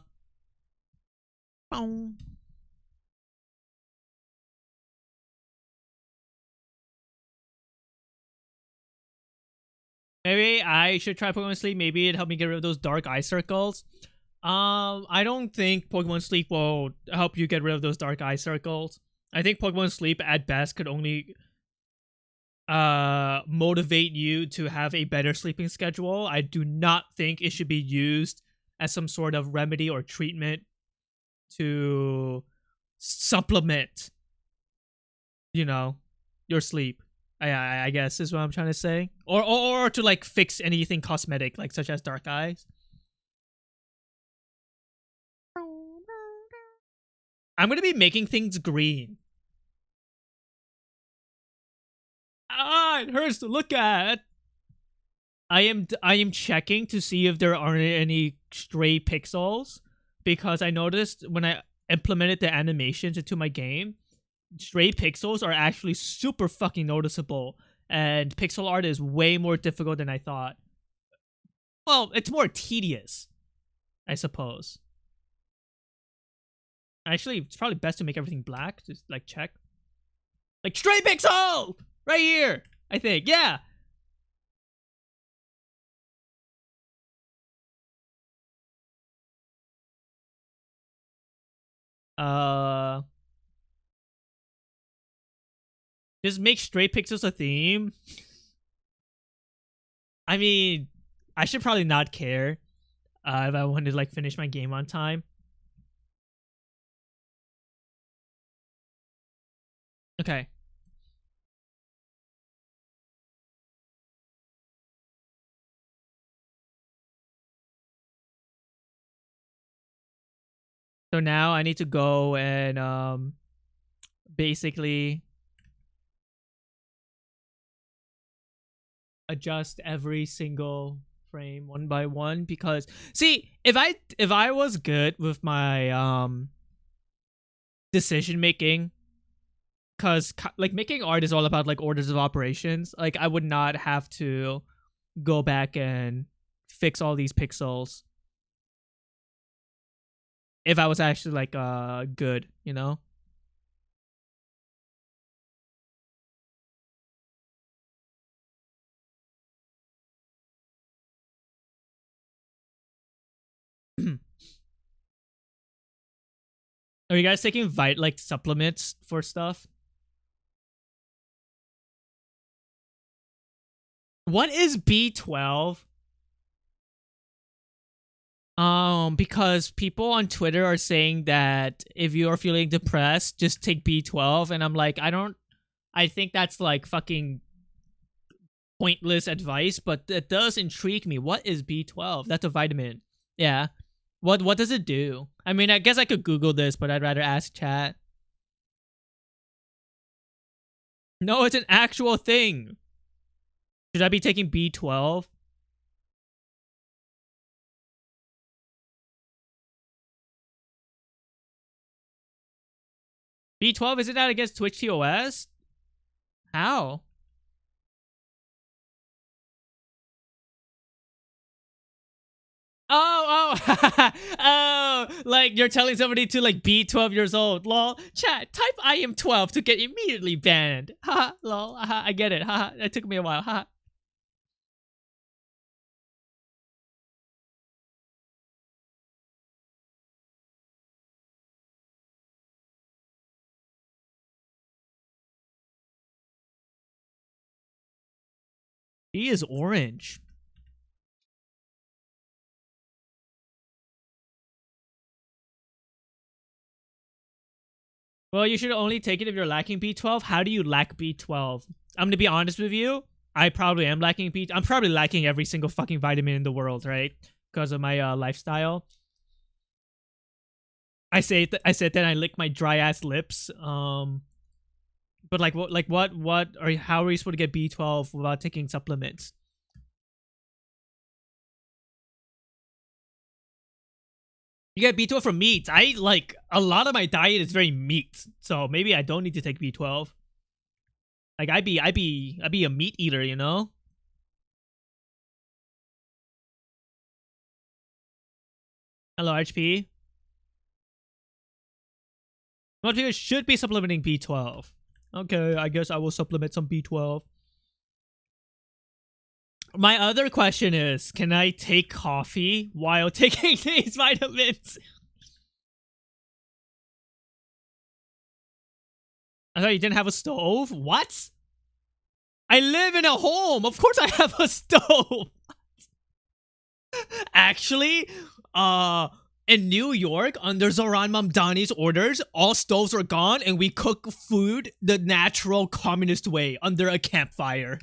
Maybe I should try Pokemon Sleep. Maybe it helped me get rid of those dark eye circles. I don't think Pokemon Sleep will help you get rid of those dark eye circles. I think Pokemon Sleep at best could only motivate you to have a better sleeping schedule. I do not think it should be used as some sort of remedy or treatment to supplement, you know, your sleep. I guess is what I'm trying to say, or to like fix anything cosmetic, like such as dark eyes. I'm gonna be making things green. Ah, it hurts to look at. I am checking to see if there aren't any stray pixels because I noticed when I implemented the animations into my game, stray pixels are actually super fucking noticeable, and pixel art is way more difficult than I thought. Well, it's more tedious, I suppose. Actually, it's probably best to make everything black. Just like check, like stray pixel right here. I think, yeah. Uh, just make stray pixels a theme. I mean, I should probably not care if I want to like finish my game on time. Okay. So now I need to go and basically adjust every single frame one by one, because see, if I was good with my decision making, because like making art is all about like orders of operations, like I would not have to go back and fix all these pixels if I was actually like good, you know. Are you guys taking like supplements for stuff? What is B12? Because people on Twitter are saying that if you are feeling depressed, just take B12, and I'm like, I think that's like fucking pointless advice, but it does intrigue me. What is B12? That's a vitamin. Yeah. What does it do? I mean, I guess I could Google this, but I'd rather ask chat. No, it's an actual thing. Should I be taking B12? B12, isn't that against Twitch TOS? How? Oh, oh, like you're telling somebody to like be 12 years old. Lol. Chat, type I am 12 to get immediately banned. Haha, lol. Haha, I get it. Haha, that took me a while. Haha. He is orange. Well, you should only take it if you're lacking B12. How do you lack B12? I'm gonna be honest with you. I probably am lacking B. I'm probably lacking every single fucking vitamin in the world, right? Because of my lifestyle. I say that I lick my dry ass lips. But like what, or how are you supposed to get B12 without taking supplements? You get B12 from meat. I like a lot of my diet is very meat, so maybe I don't need to take B12. Like I be a meat eater, you know. Hello, HP. Most people should be supplementing B12. Okay, I guess I will supplement some B12. My other question is, can I take coffee while taking these vitamins? I thought you didn't have a stove? What? I live in a home. Of course I have a stove. Actually, in New York, under Zoran Mamdani's orders, all stoves are gone and we cook food the natural communist way under a campfire.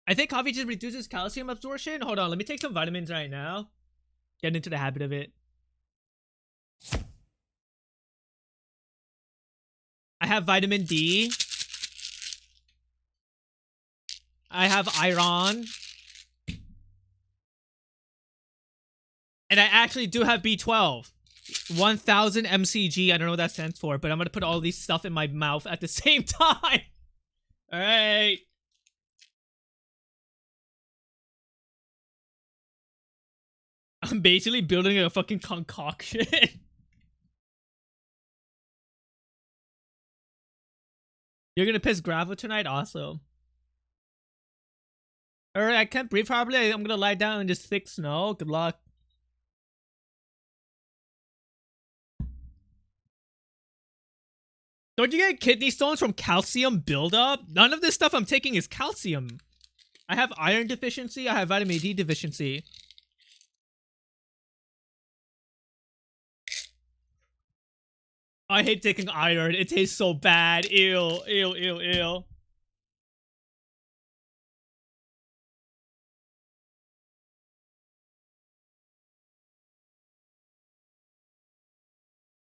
I think coffee just reduces calcium absorption. Hold on, let me take some vitamins right now. Get into the habit of it. I have vitamin D. I have iron. And I actually do have B12. 1000 mcg. I don't know what that stands for, but I'm gonna put all these stuff in my mouth at the same time. Alright. I'm basically building a fucking concoction. You're gonna piss gravel tonight? Awesome. Alright, I can't breathe properly. I'm gonna lie down in just thick snow. Good luck. Don't you get kidney stones from calcium buildup? None of this stuff I'm taking is calcium. I have iron deficiency. I have vitamin D deficiency. I hate taking iron. It tastes so bad. Ew, ew, ew, ew.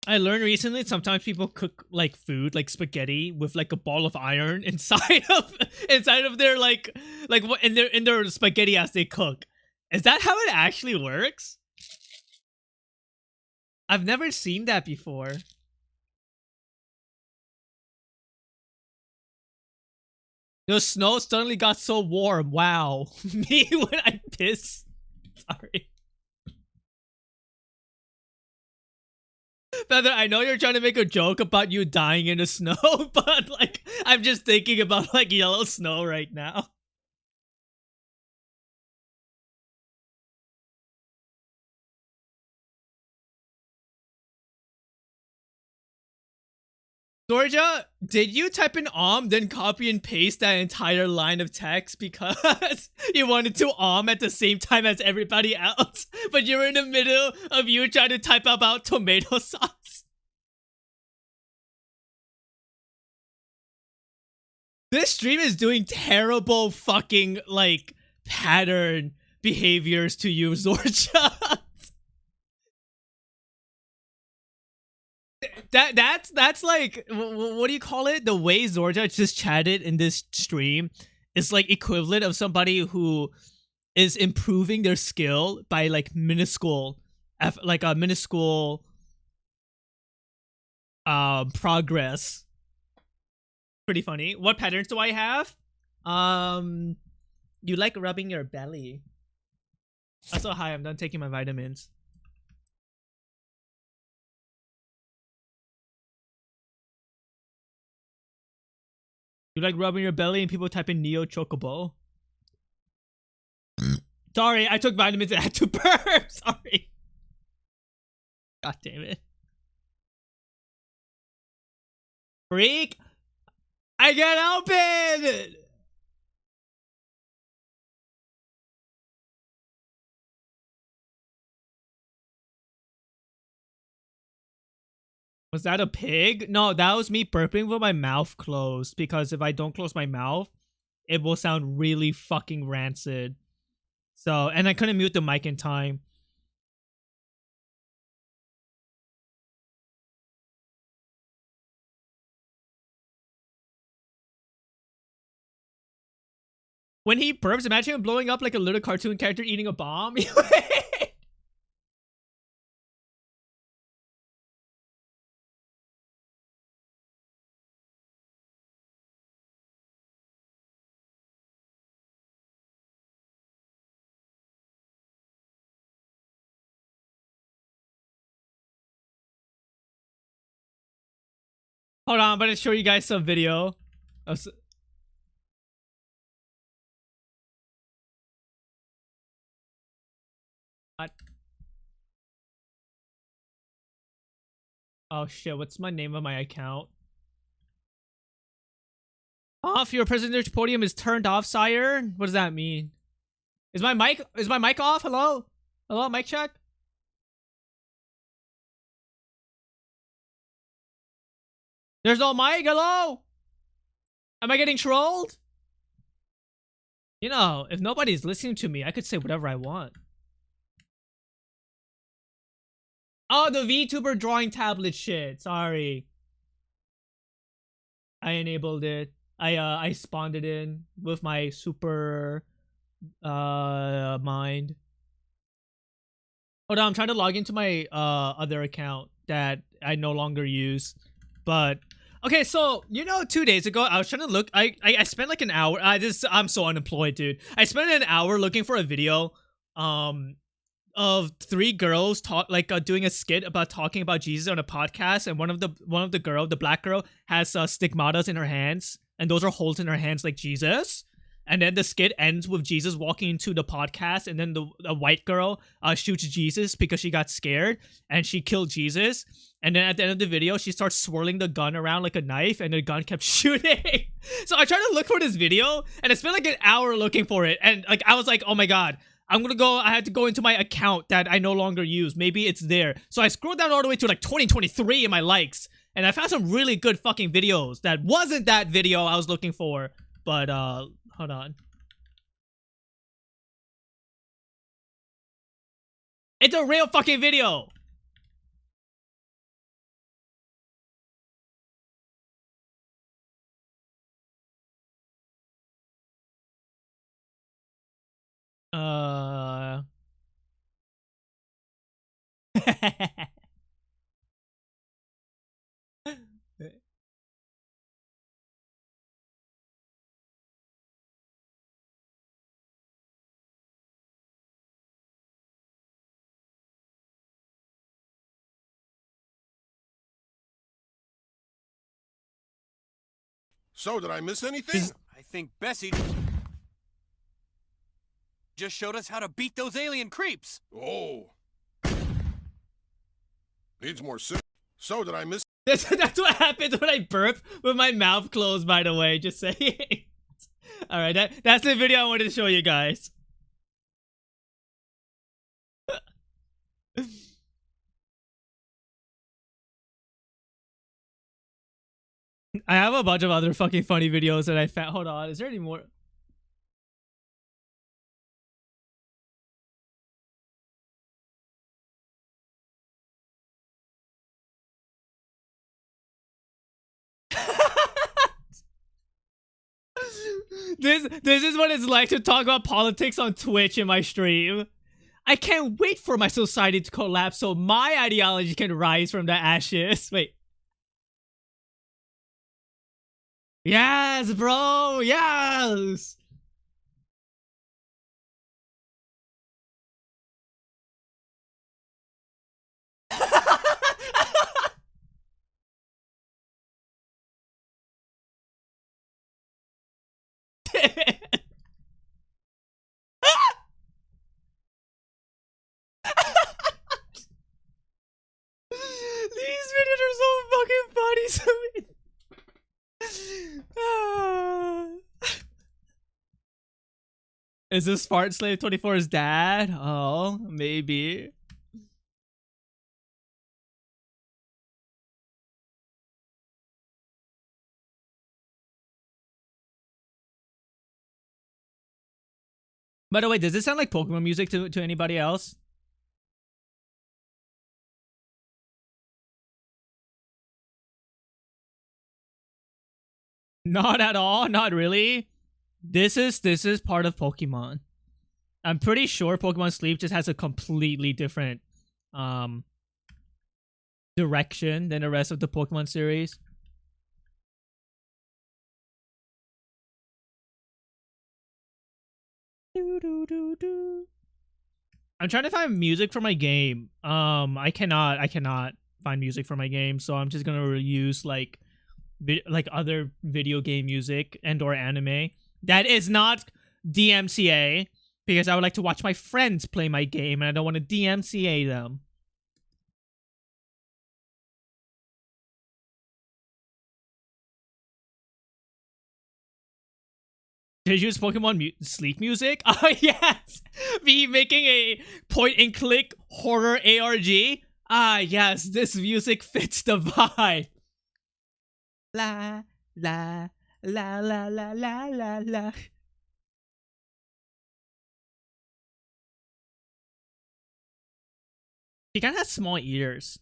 I learned recently sometimes people cook like food like spaghetti with like a ball of iron inside of their like what in their spaghetti as they cook. Is that how it actually works? I've never seen that before. The snow suddenly got so warm. Wow. Me when I piss. Sorry. Feather, I know you're trying to make a joke about you dying in the snow, but like I'm just thinking about like yellow snow right now. Georgia, did you type in then copy and paste that entire line of text because you wanted to at the same time as everybody else, but you were in the middle of you trying to type about tomato sauce? This stream is doing terrible fucking like pattern behaviors to you, Georgia. That's like what do you call it? The way Zorja just chatted in this stream is like equivalent of somebody who is improving their skill by like minuscule, like a minuscule progress. Pretty funny. What patterns do I have? You like rubbing your belly. Also, hi, I'm done taking my vitamins. You like rubbing your belly and people type in Neo Chocobo. Sorry, I took vitamins and I had to burp. Sorry. God damn it. Freak. I can't help it. Was that a pig? No, that was me burping with my mouth closed, because if I don't close my mouth, it will sound really fucking rancid. So, and I couldn't mute the mic in time. When he burps, imagine him blowing up like a little cartoon character eating a bomb. Hold on, I'm gonna show you guys some video. What? Oh shit, what's my name of my account? Off, your presenter's podium is turned off, sire. What does that mean? Is my mic off? Hello? Hello, mic check? There's no mic, hello? Am I getting trolled? You know, if nobody's listening to me, I could say whatever I want. Oh, the VTuber drawing tablet shit. Sorry. I enabled it. I spawned it in with my super mind. Hold on, I'm trying to log into my other account that I no longer use. But okay, so you know, 2 days ago I was trying to look. I spent like an hour. I'm so unemployed, dude. I spent an hour looking for a video of 3 girls doing a skit about talking about Jesus on a podcast, and one of the black girl has stigmatas in her hands, and those are holes in her hands like Jesus. And then the skit ends with Jesus walking into the podcast, and then the white girl shoots Jesus because she got scared and she killed Jesus. And then at the end of the video, she starts swirling the gun around like a knife, and the gun kept shooting. So I tried to look for this video, and I spent like an hour looking for it. And like I was like, oh my god, I had to go into my account that I no longer use. Maybe it's there. So I scrolled down all the way to like 2023 in my likes, and I found some really good fucking videos that wasn't that video I was looking for. But hold on. It's a real fucking video. So, did I miss anything? I think Bessie just showed us how to beat those alien creeps. Oh. Needs more So, did I miss? That's what happens when I burp with my mouth closed, by the way, just saying. Alright, that's the video I wanted to show you guys. I have a bunch of other fucking funny videos that I found. Hold on, is there any more? This is what it's like to talk about politics on Twitch in my stream. I can't wait for my society to collapse so my ideology can rise from the ashes. Wait. Yes, bro. Yes. These videos are so fucking funny to me. Is this Fart Slave 24's dad? Oh, maybe. By the way, does this sound like Pokemon music to anybody else? Not at all. Not really. This is part of Pokemon. I'm pretty sure Pokemon Sleep just has a completely different direction than the rest of the Pokemon series. I'm trying to find music for my game. I cannot find music for my game, so I'm just gonna use like other video game music and or anime that is not DMCA, because I would like to watch my friends play my game and I don't want to DMCA them. Did you use Pokemon Sleep music? Oh yes! Me making a point-and-click horror ARG? Ah yes, this music fits the vibe. La la la la la la la la. She kind of has small ears.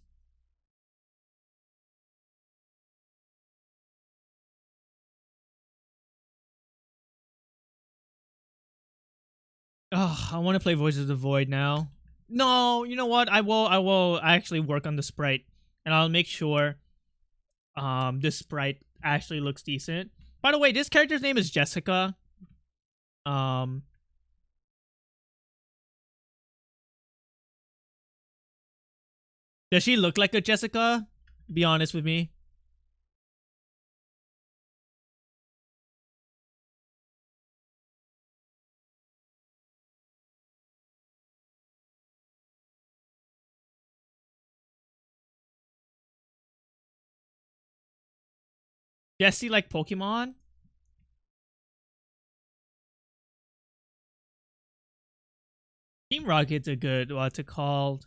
Oh, I want to play Voices of the Void now. No, you know what? I will actually work on the sprite, and I'll make sure this sprite actually looks decent. By the way, this character's name is Jessica. Does she look like a Jessica? Be honest with me. Jessie like Pokemon? Team Rocket's a good, what's it called?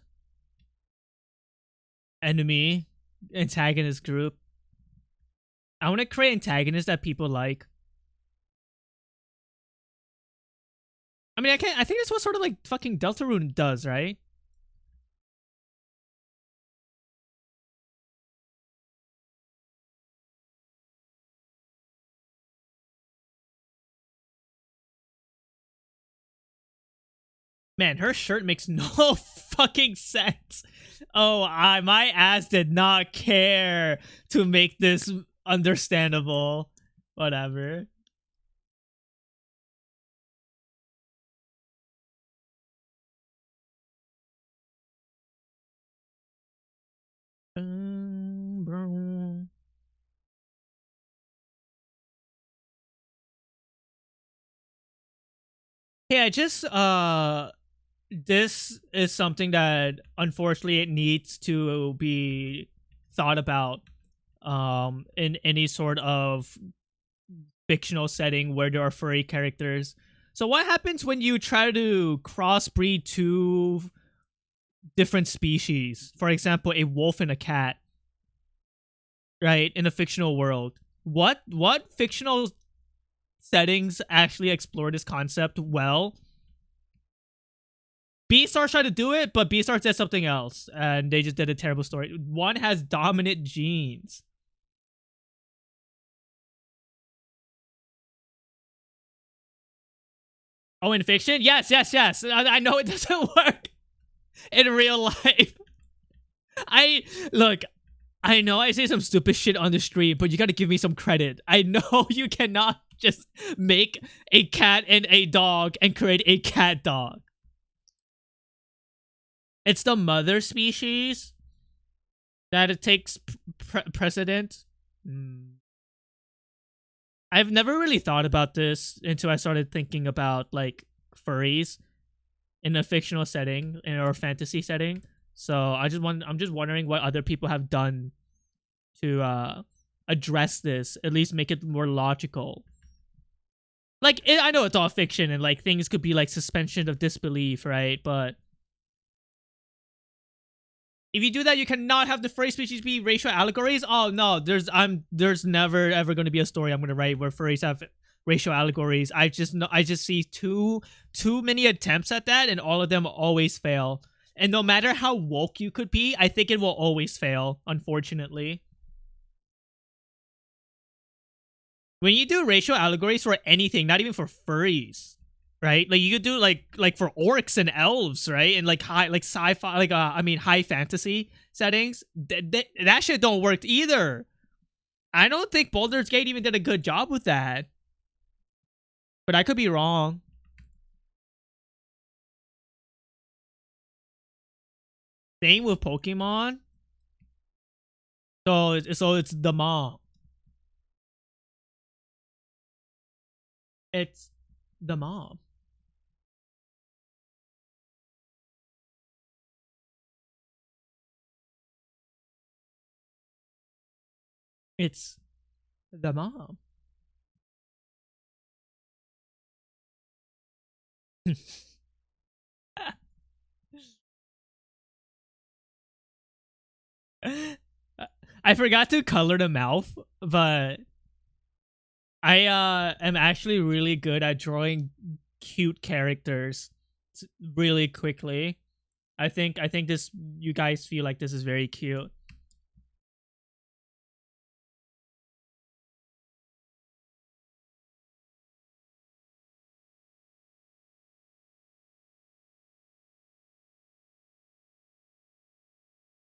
Enemy. Antagonist group. I want to create antagonists that people like. I mean, I think that's what sort of like fucking Deltarune does, right? Man, her shirt makes no fucking sense. Oh, my ass did not care to make this understandable. Whatever. Hey, I just this is something that unfortunately it needs to be thought about in any sort of fictional setting where there are furry characters. So what happens when you try to crossbreed two different species? For example, a wolf and a cat, right? In a fictional world. What fictional settings actually explore this concept well? Beastars tried to do it, but Beastars did something else, and they just did a terrible story. One has dominant genes. Oh, in fiction? Yes. I know it doesn't work in real life. Look, I know I say some stupid shit on the stream, but you gotta give me some credit. I know you cannot just make a cat and a dog and create a cat dog. It's the mother species that it takes precedent. I've never really thought about this until I started thinking about like furries in a fictional setting or a fantasy setting. So I'm just wondering what other people have done to address this, at least make it more logical. Like I know it's all fiction and like things could be like suspension of disbelief, right? But if you do that, you cannot have the furry species be racial allegories. Oh no, there's never ever going to be a story I'm going to write where furries have racial allegories. I just see too many attempts at that, and all of them always fail. And no matter how woke you could be, I think it will always fail, unfortunately. When you do racial allegories for anything, not even for furries, right? Like you could do like for orcs and elves, right? And like high like sci-fi high fantasy settings. That shit don't work either. I don't think Baldur's Gate even did a good job with that. But I could be wrong. Same with Pokemon. So it's the mom. It's the mom. It's the mom. I forgot to color the mouth, but I am actually really good at drawing cute characters really quickly. I think this you guys feel like this is very cute.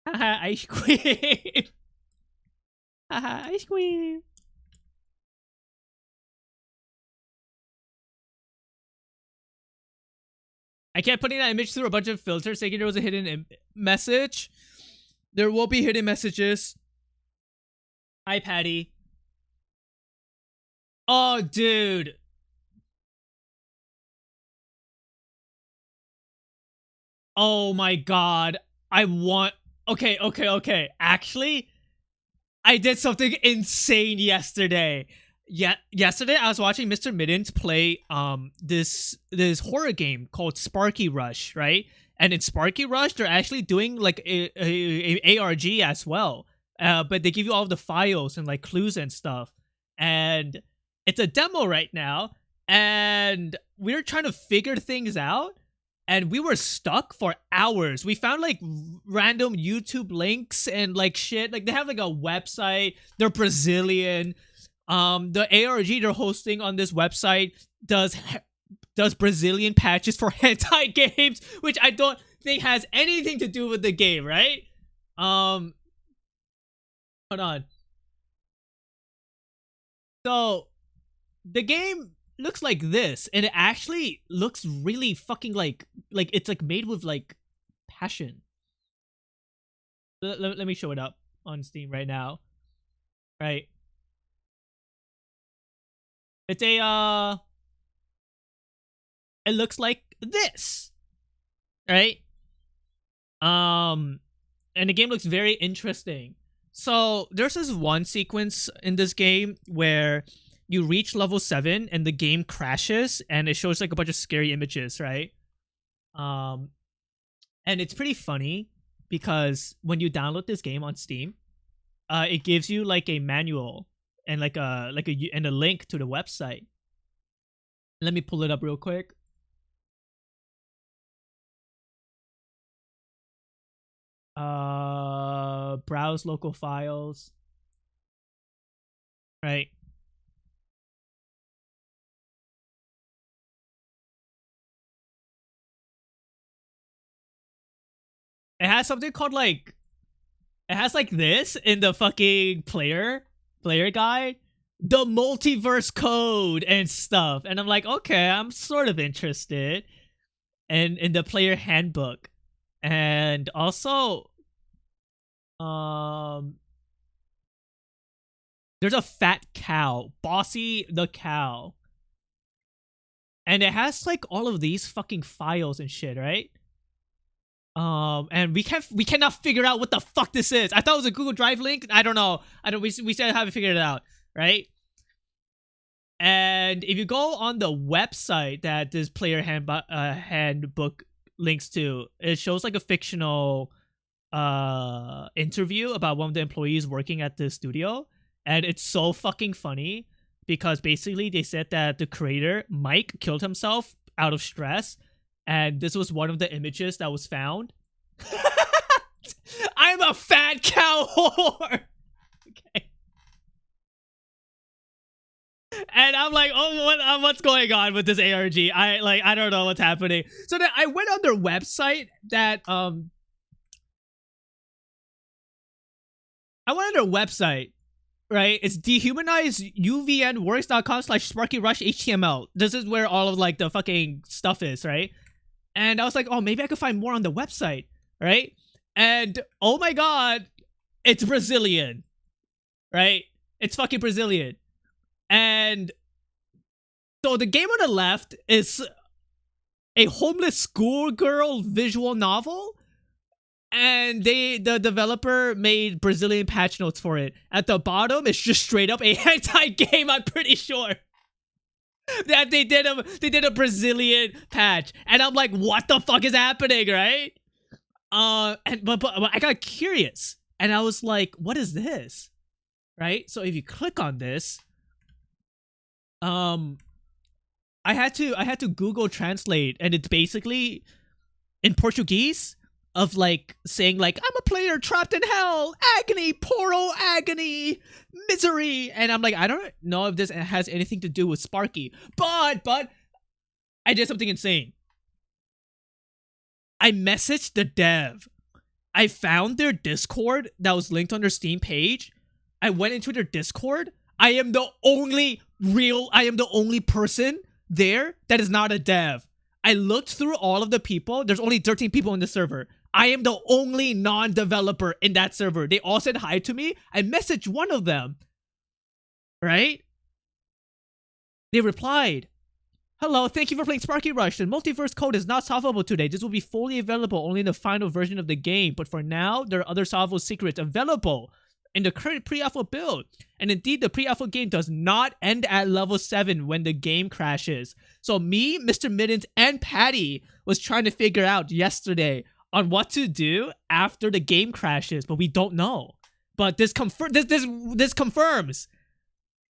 Haha, ice cream. Haha, ice cream. I kept putting that image through a bunch of filters thinking there was a hidden message. There will be hidden messages. Hi, Patty. Oh, dude. Oh my god. I want... Okay. Actually, I did something insane yesterday. Yeah, yesterday I was watching Mr. Middens play this horror game called Sparky Rush, right? And in Sparky Rush, they're actually doing like a ARG as well. But they give you all the files and like clues and stuff. And it's a demo right now, and we're trying to figure things out. And we were stuck for hours. We found like random YouTube links and like shit. Like they have like a website. They're Brazilian. The ARG they're hosting on this website does Brazilian patches for hentai games, which I don't thing has anything to do with the game, right? Hold on. So the game looks like this, and it actually looks really fucking like it's like made with like passion. Let me show it up on Steam right now. Right. It's a it looks like this. Right? And the game looks very interesting. So there's this one sequence in this game where you reach level 7 and the game crashes and it shows like a bunch of scary images, right? And it's pretty funny because when you download this game on Steam, it gives you like a manual and like a link to the website. Let me pull it up real quick. Browse local files. Right. It has something called like, it has like this in the fucking player guide, the multiverse code and stuff. And I'm like, okay, I'm sort of interested. And in the player handbook. And also, there's a fat cow, Bossy the cow. And it has like all of these fucking files and shit, right? And we cannot figure out what the fuck this is. I thought it was a Google Drive link. I don't know. We still haven't figured it out, right? And if you go on the website that this player handbook links to, it shows like a fictional interview about one of the employees working at the studio, and it's so fucking funny because basically they said that the creator Mike killed himself out of stress, and this was one of the images that was found. I'm a fat cow whore. Okay. And I'm like, oh, what's going on with this ARG? I don't know what's happening. So then I went on their website that right? It's dehumanizeuvnworks.com/sparkyrushhtml. This is where all of like the fucking stuff is, right? And I was like, oh, maybe I could find more on the website, right? And oh my god, it's Brazilian, right? It's fucking Brazilian. And so the game on the left is a homeless schoolgirl visual novel, and the developer made Brazilian patch notes for it. At the bottom, it's just straight up a hentai game. I'm pretty sure that they did a Brazilian patch, and I'm like, what the fuck is happening, right? But I got curious, and I was like, what is this, right? So if you click on this, I had to Google Translate, and it's basically in Portuguese of like saying like, I'm a player trapped in hell, agony, poro agony, misery. And I'm like, I don't know if this has anything to do with Sparky, but I did something insane. I messaged the dev. I found their Discord that was linked on their Steam page. I went into their Discord. I am the only person there that is not a dev. I looked through all of the people. There's only 13 people in the server. I am the only non-developer in that server. They all said hi to me. I messaged one of them, right? They replied, hello, thank you for playing Sparky Rush. The multiverse code is not solvable today. This will be fully available only in the final version of the game. But for now, there are other solvable secrets available in the current pre-alpha build. And indeed, the pre-alpha game does not end at level 7 when the game crashes. So me, Mr. Middens, and Patty was trying to figure out yesterday on what to do after the game crashes, but we don't know. But this confirms.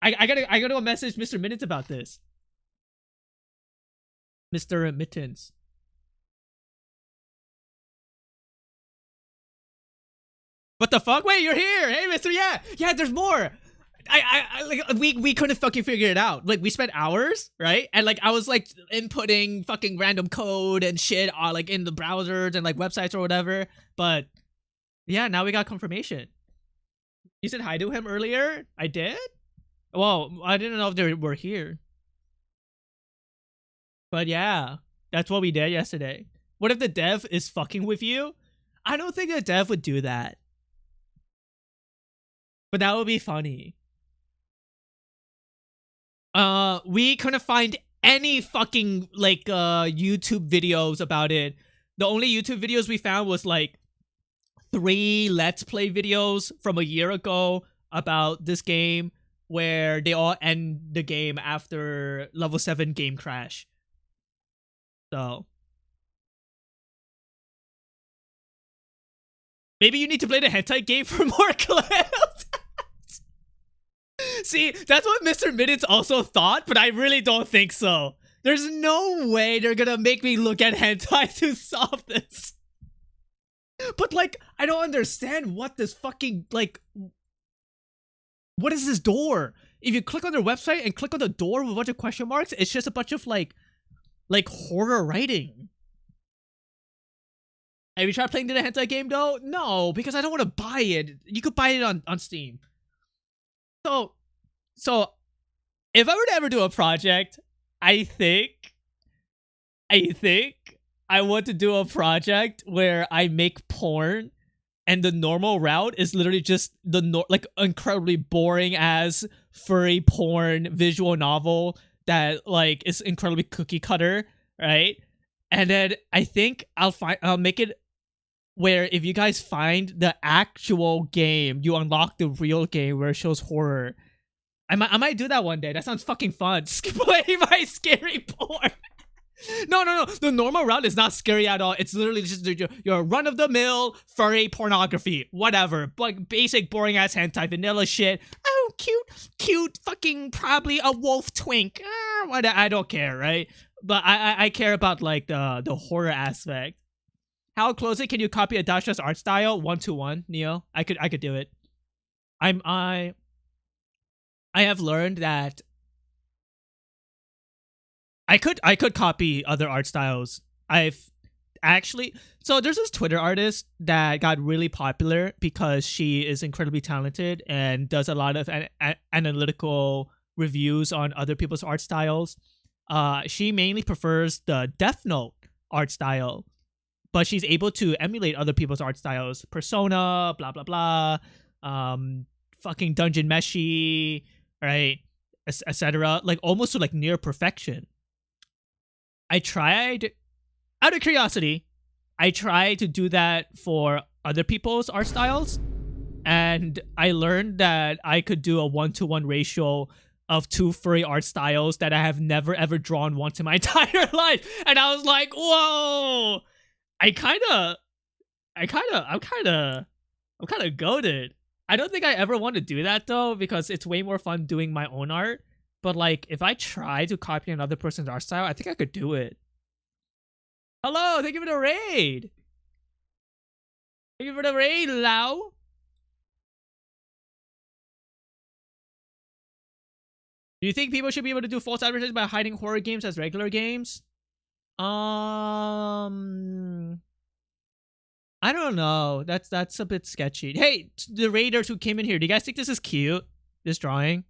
I gotta message Mr. Middens about this. Mr. Mittens. What the fuck? Wait, you're here! Hey, Mister, yeah, there's more! like we couldn't fucking figure it out. Like we spent hours, right? And like I was like inputting fucking random code and shit like in the browsers and like websites or whatever. But yeah, now we got confirmation. You said hi to him earlier? I did? Well, I didn't know if they were here. But yeah, that's what we did yesterday. What if the dev is fucking with you? I don't think the dev would do that. But that would be funny. We couldn't find any fucking like YouTube videos about it. The only YouTube videos we found was like 3 Let's Play videos from a year ago about this game where they all end the game after level 7 game crash. So maybe you need to play the hentai game for more clips. See, that's what Mr. Minutes also thought, but I really don't think so. There's no way they're gonna make me look at hentai to solve this. But like, I don't understand what this fucking, like, what is this door? If you click on their website and click on the door with a bunch of question marks, it's just a bunch of like horror writing. Have you tried playing the hentai game though? No, because I don't want to buy it. You could buy it on Steam. So if I were to ever do a project, I think I want to do a project where I make porn and the normal route is literally just the like incredibly boring as furry porn visual novel that like is incredibly cookie cutter, right? And then I think I'll make it where if you guys find the actual game, you unlock the real game where it shows horror. I might do that one day. That sounds fucking fun. Play my scary porn. No. The normal route is not scary at all. It's literally just your run-of-the-mill furry pornography. Whatever. Like basic boring ass hentai vanilla shit. Oh, cute fucking probably a wolf twink. I don't care, right? But I care about like the horror aspect. How closely can you copy Adasha's art style? 1-to-1, Neo. I could do it. I have learned that I could copy other art styles. I've actually, so there's this Twitter artist that got really popular because she is incredibly talented and does a lot of analytical reviews on other people's art styles. She mainly prefers the Death Note art style, but she's able to emulate other people's art styles. Persona, blah blah blah, fucking Dungeon Meshi, right, etc. Like almost to like near perfection. I tried, out of curiosity, I tried to do that for other people's art styles, and I learned that I could do a 1-to-1 ratio of 2 furry art styles that I have never ever drawn once in my entire life, and I was like, whoa! I'm kind of goated. I don't think I ever want to do that though, because it's way more fun doing my own art. But like, if I try to copy another person's art style, I think I could do it. Hello, thank you for the raid. Thank you for the raid, Lau. Do you think people should be able to do false advertising by hiding horror games as regular games? I don't know. That's a bit sketchy. Hey, the raiders who came in here, do you guys think this is cute? This drawing?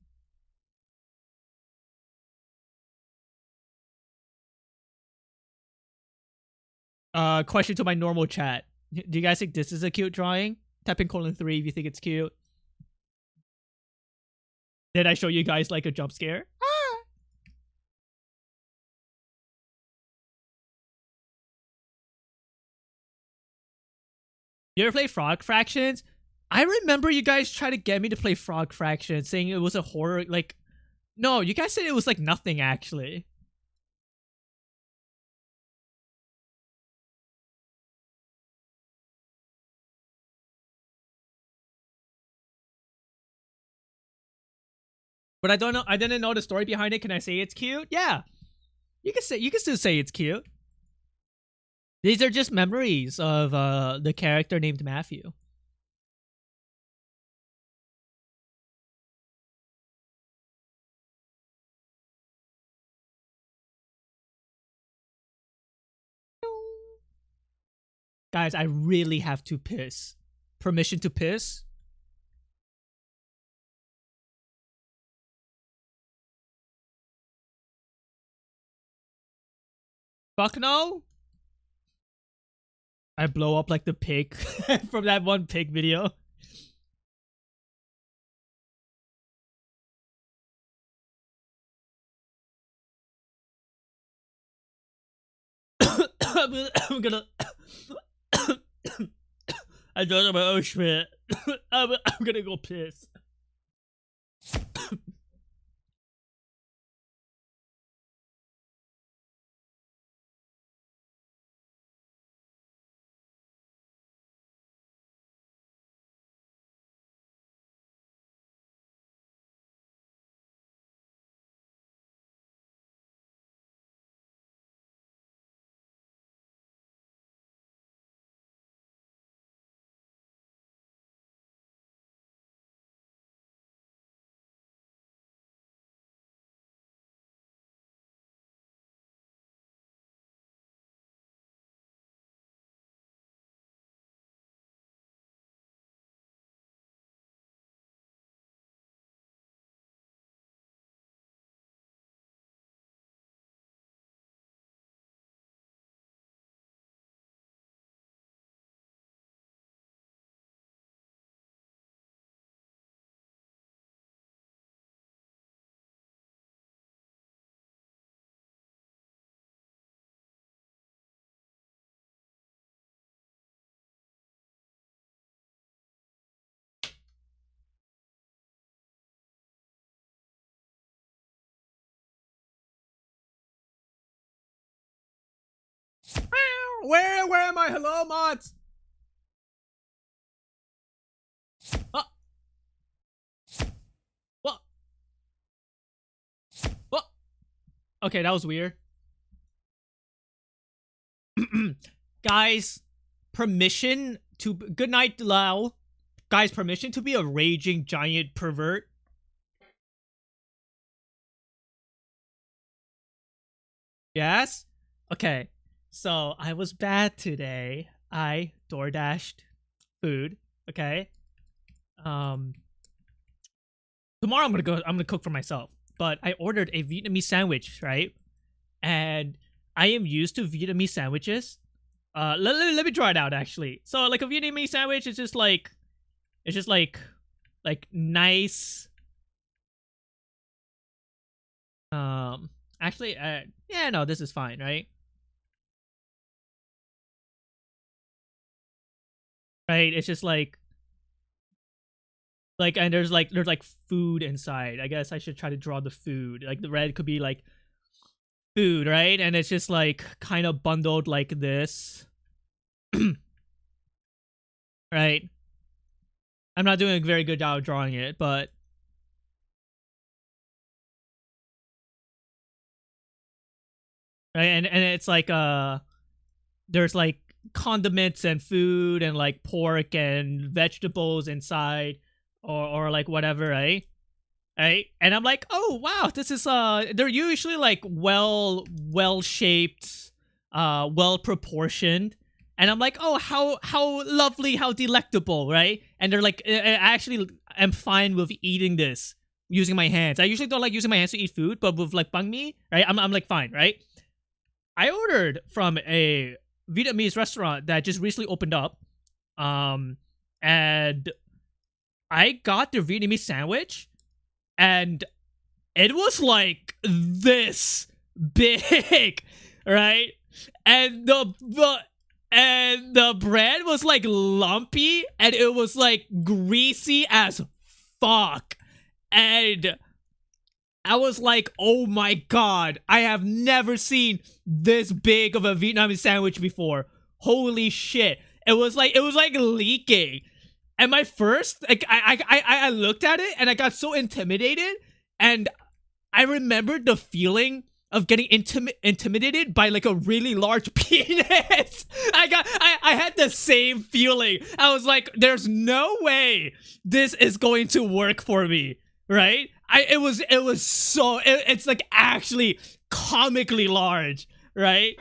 Question to my normal chat. Do you guys think this is a cute drawing? Type in :3 if you think it's cute. Did I show you guys like a jump scare? You ever play Frog Fractions? I remember you guys tried to get me to play Frog Fractions, saying it was a horror, like... No, you guys said it was like nothing, actually. But I don't know, I didn't know the story behind it. Can I say it's cute? Yeah. You can still say it's cute. These are just memories of the character named Matthew. Guys, I really have to piss. Permission to piss? Fuck no. I blow up like the pig from that one pig video. I'm gonna I don't know about Auschwitz. I'm gonna go piss. Where am I? Hello, mods. Oh. What? What? Okay, that was weird. Guys, permission to good night, Lau. Guys, permission to be a raging giant pervert. Yes? Okay. So, I was bad today. I DoorDashed food, okay? Tomorrow I'm gonna cook for myself. But I ordered a Vietnamese sandwich, right? And I am used to Vietnamese sandwiches. Let me draw it out actually. So like a Vietnamese sandwich is just like nice. Actually, yeah, no, this is fine, right? Right, it's just and there's like food inside. I guess I should try to draw the food. Like the red could be like food, right? And it's just like kind of bundled like this. Right? I'm not doing a very good job of drawing it, but right, and it's like there's like condiments and food and like pork and vegetables inside or like whatever, right? Right? And I'm like, oh wow, this is they're usually like well shaped, well proportioned. And I'm like, oh, how lovely, how delectable, right? And they're like, I actually am fine with eating this using my hands. I usually don't like using my hands to eat food, but with like banh mi, right? I'm like fine, right? I ordered from a Vietnamese restaurant that just recently opened up, and I got the Vietnamese sandwich, and it was like this big, right? And the bread was like lumpy, and it was like greasy as fuck, and I was like, oh my god, I have never seen this big of a Vietnamese sandwich before. Holy shit. It was like leaking. And my first, like, I looked at it and I got so intimidated, and I remembered the feeling of getting intimidated by like a really large penis. I had the same feeling. I was like, there's no way this is going to work for me, right? It's like actually comically large, right?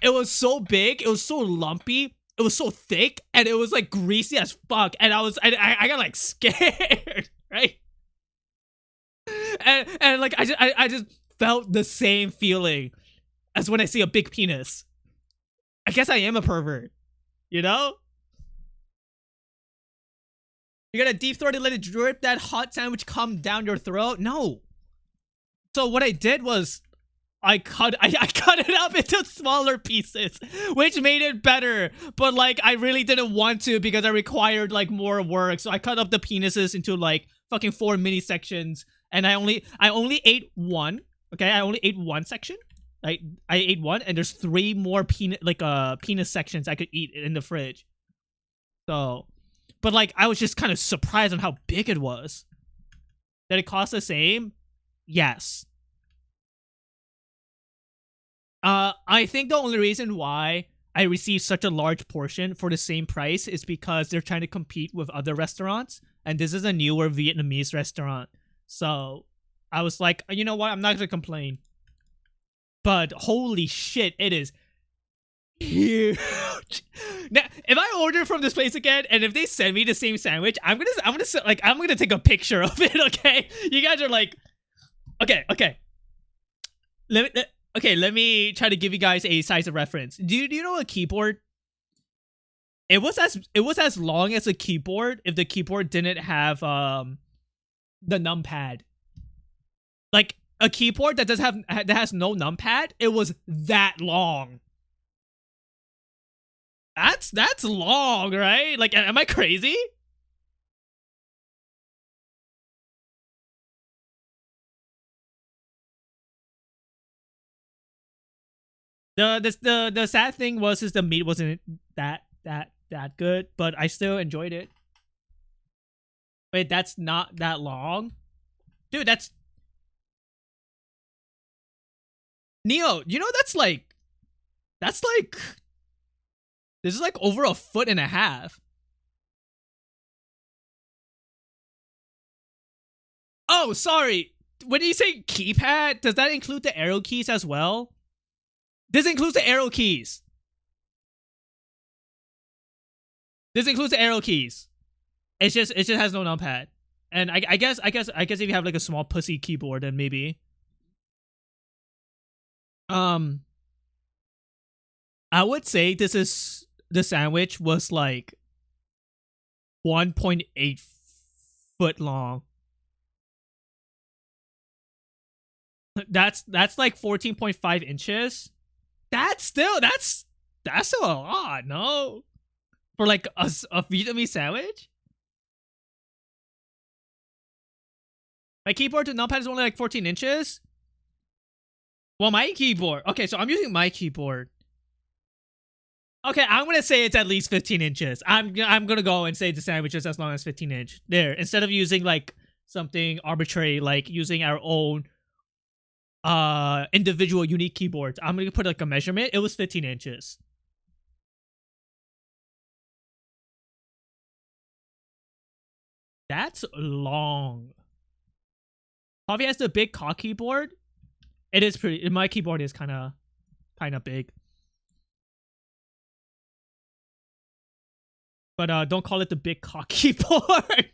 It was so big, it was so lumpy, it was so thick and it was like greasy as fuck, and I got like scared, right? And like I just felt the same feeling as when I see a big penis. I guess I am a pervert, you know? You're gonna deep throat and let it drip that hot sandwich come down your throat? No. So what I did was I cut it up into smaller pieces, which made it better. But like I really didn't want to because I required like more work. So I cut up the penises into like fucking 4 mini sections, and I only ate one. Okay, I only ate one section. I ate one, and there's 3 more penis sections I could eat in the fridge. So, but like I was just kind of surprised on how big it was. Did it cost the same? Yes. I think the only reason why I received such a large portion for the same price is because they're trying to compete with other restaurants, and this is a newer Vietnamese restaurant. So I was like, you know what? I'm not gonna complain. But holy shit, it is huge. Now, if I order from this place again, and if they send me the same sandwich, I'm gonna take a picture of it. Okay, you guys are like, okay. Let me try to give you guys a size of reference. Do you know a keyboard? It was as long as a keyboard if the keyboard didn't have the numpad. Like a keyboard that has no numpad, it was that long. That's long, right? Like, am I crazy? The sad thing was the meat wasn't that good, but I still enjoyed it. Wait, that's not that long? Dude, that's Neo, you know that's like this is like over 1.5 feet. Oh, sorry. When you say keypad, does that include the arrow keys as well? This includes the arrow keys. This includes the arrow keys. It just has no numpad. And I guess if you have like a small pussy keyboard, then maybe. I would say the sandwich was like 1.8 foot long. That's like 14.5 inches. That's still a lot, no? For like a Vietnamese sandwich? My keyboard to numpad is only like 14 inches? Well, my keyboard. Okay, so I'm using my keyboard. Okay, I'm gonna say it's at least 15 inches. I'm gonna go and say the sandwich is as long as 15 inch. There, instead of using like something arbitrary, like using our own individual unique keyboards, I'm gonna put like a measurement. It was 15 inches. That's long. Coffee has the big cock keyboard. It is pretty. My keyboard is kind of big. But don't call it the big cock keyboard.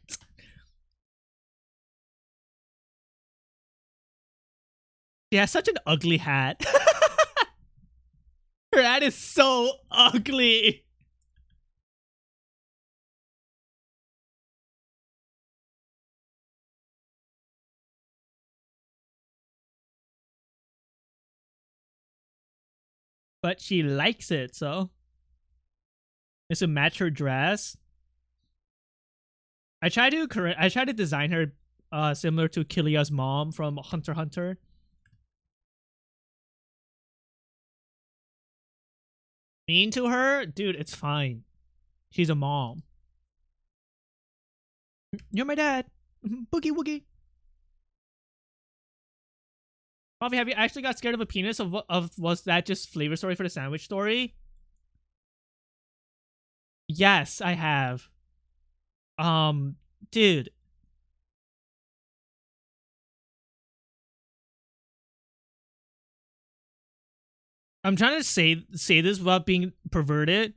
She has such an ugly hat. Her hat is so ugly. But she likes it, so it's to match her dress. I try to design her similar to Kilia's mom from Hunter x Hunter. Mean to her? Dude, it's fine. She's a mom. You're my dad. Boogie woogie. Bobby, have you actually got scared of a penis? Was that just flavor story for the sandwich story? Yes, I have. Dude. I'm trying to say this without being perverted.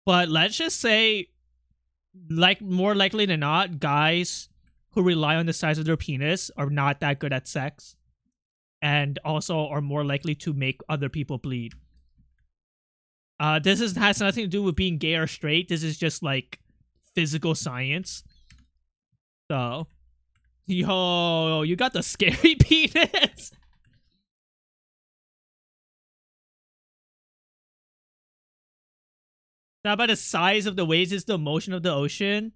But let's just say, like, more likely than not, guys who rely on the size of their penis are not that good at sex, and also are more likely to make other people bleed. Has nothing to do with being gay or straight. This is just like physical science. So, yo, you got the scary penis. How about the size of the waves is the motion of the ocean?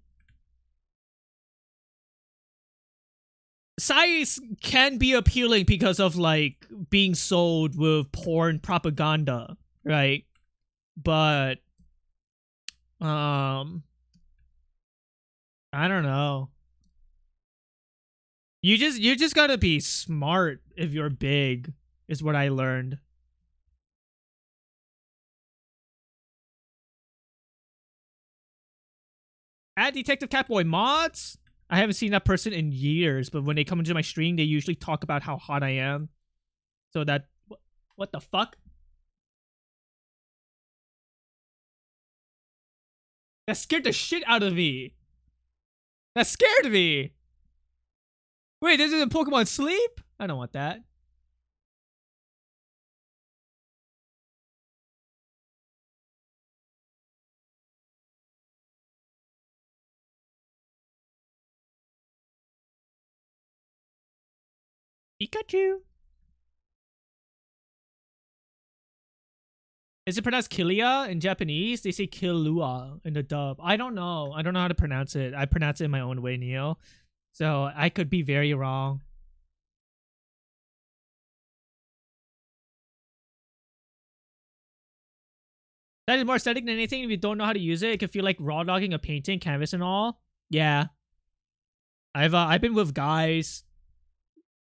Size can be appealing because of like being sold with porn propaganda, right? But I don't know. You just gotta be smart if you're big, is what I learned. At Detective Catboy mods, I haven't seen that person in years, but when they come into my stream, they usually talk about how hot I am. So that, what the fuck? That scared the shit out of me. That scared me. Wait, this isn't Pokemon Sleep? I don't want that. Pikachu. Is it pronounced Kilia in Japanese? They say Killua in the dub. I don't know. I don't know how to pronounce it. I pronounce it in my own way, Neo. So I could be very wrong. That is more aesthetic than anything. If you don't know how to use it, it can feel like raw dogging a painting, canvas and all. Yeah. I've been with guys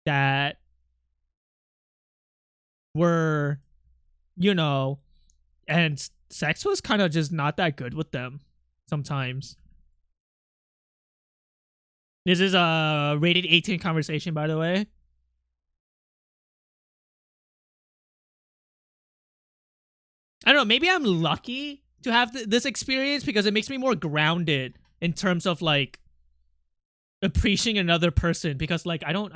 that were, you know, and sex was kind of just not that good with them sometimes. This is a rated 18 conversation, by the way. I don't know, maybe I'm lucky to have this experience because it makes me more grounded in terms of like appreciating another person, because like I don't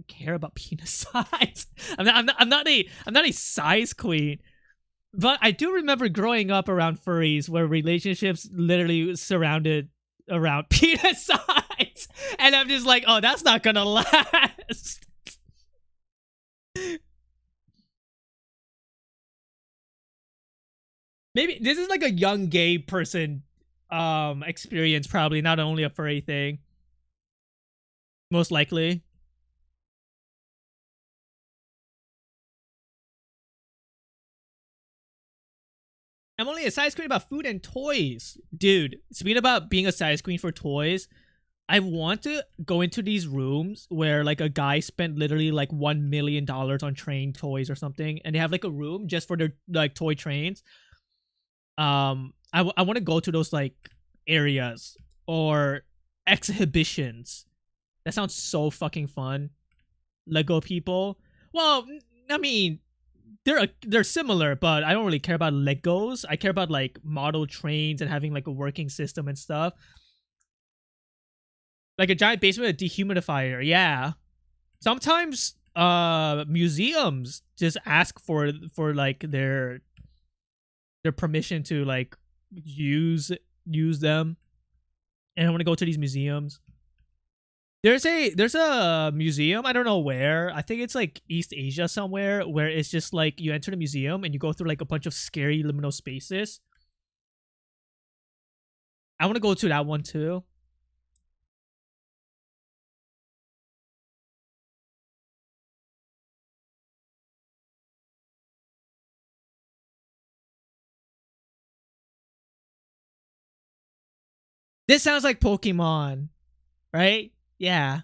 care about penis size. I'm not a size queen. But I do remember growing up around furries where relationships literally surrounded around penis size. And I'm just like, oh, that's not gonna last. Maybe this is like a young gay person experience, probably not only a furry thing. Most likely. I'm only a size queen about food and toys. Dude, speaking about being a size queen for toys, I want to go into these rooms where like a guy spent literally like $1 million on train toys or something, and they have like a room just for their like toy trains. I want to go to those like areas or exhibitions. That sounds so fucking fun. Lego people. Well, I mean, they're similar, but I don't really care about Legos. I care about like model trains and having like a working system and stuff. Like a giant basement with a dehumidifier. Yeah. Sometimes museums just ask for like their permission to like use them. And I want to go to these museums. There's a museum, I don't know where. I think it's like East Asia somewhere, where it's just like you enter the museum and you go through like a bunch of scary liminal spaces. I want to go to that one too. This sounds like Pokemon, right? Yeah.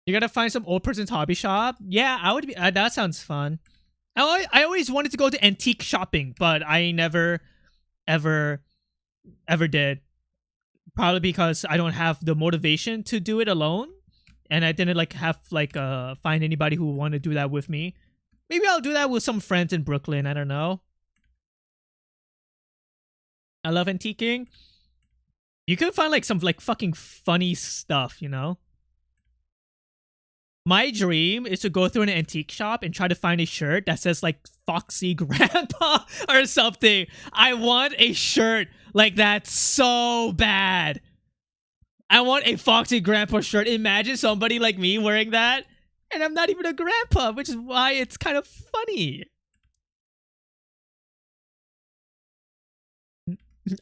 You gotta find some old person's hobby shop. Yeah, I would be. That sounds fun. I always wanted to go to antique shopping, but I never, ever, ever did. Probably because I don't have the motivation to do it alone, and I didn't like have like find anybody who want to do that with me. Maybe I'll do that with some friends in Brooklyn. I don't know. I love antiquing. You could find like some like fucking funny stuff, you know? My dream is to go through an antique shop and try to find a shirt that says like Foxy Grandpa or something. I want a shirt like that so bad. I want a Foxy Grandpa shirt. Imagine somebody like me wearing that. And I'm not even a grandpa, which is why it's kind of funny.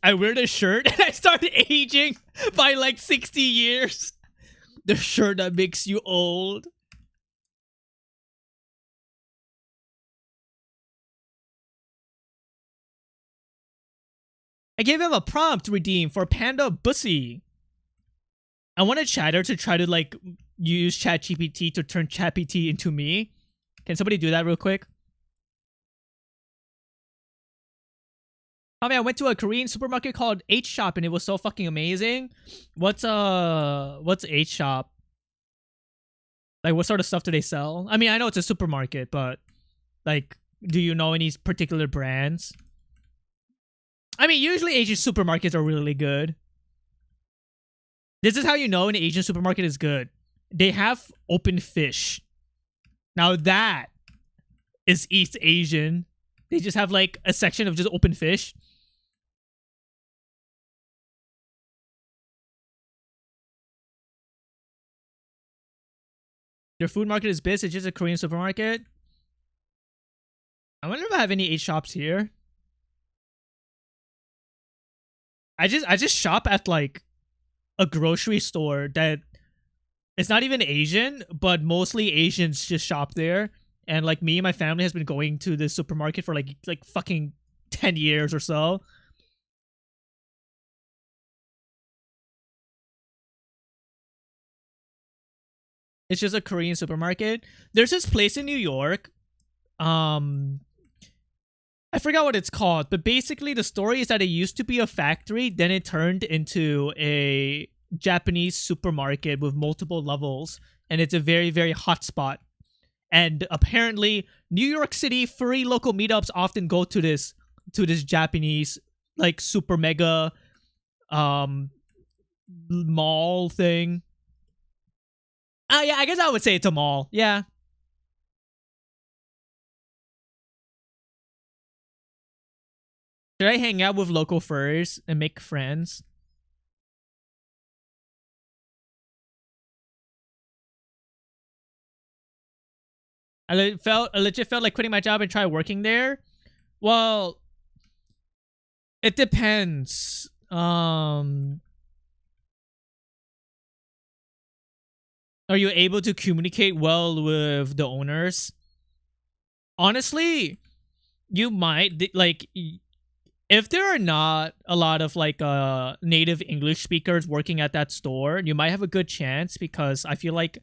I wear the shirt and I start aging by like 60 years. The shirt that makes you old. I gave him a prompt to redeem for Panda Bussy. I want a chatter to try to like use ChatGPT to turn ChatGPT into me. Can somebody do that real quick? I mean, I went to a Korean supermarket called H Shop and it was so fucking amazing. What's H Shop? Like, what sort of stuff do they sell? I mean, I know it's a supermarket, but like, do you know any particular brands? I mean, usually Asian supermarkets are really good. This is how you know an Asian supermarket is good. They have open fish. Now that is East Asian. They just have like a section of just open fish. Their food market is biz. It's just a Korean supermarket. I wonder if I have any H shops here. I just shop at like a grocery store that it's not even Asian, but mostly Asians just shop there. And like me and my family has been going to this supermarket for like fucking 10 years or so. It's just a Korean supermarket. There's this place in New York. I forgot what it's called, but basically the story is that it used to be a factory, then it turned into a Japanese supermarket with multiple levels, and it's a very, very hot spot. And apparently, New York City furry local meetups often go to this Japanese like super mega mall thing. Yeah, I guess I would say it's a mall. Yeah. Should I hang out with local furries and make friends? I legit felt like quitting my job and try working there. Well, it depends. Are you able to communicate well with the owners? Honestly, you might like if there are not a lot of like native English speakers working at that store, you might have a good chance because I feel like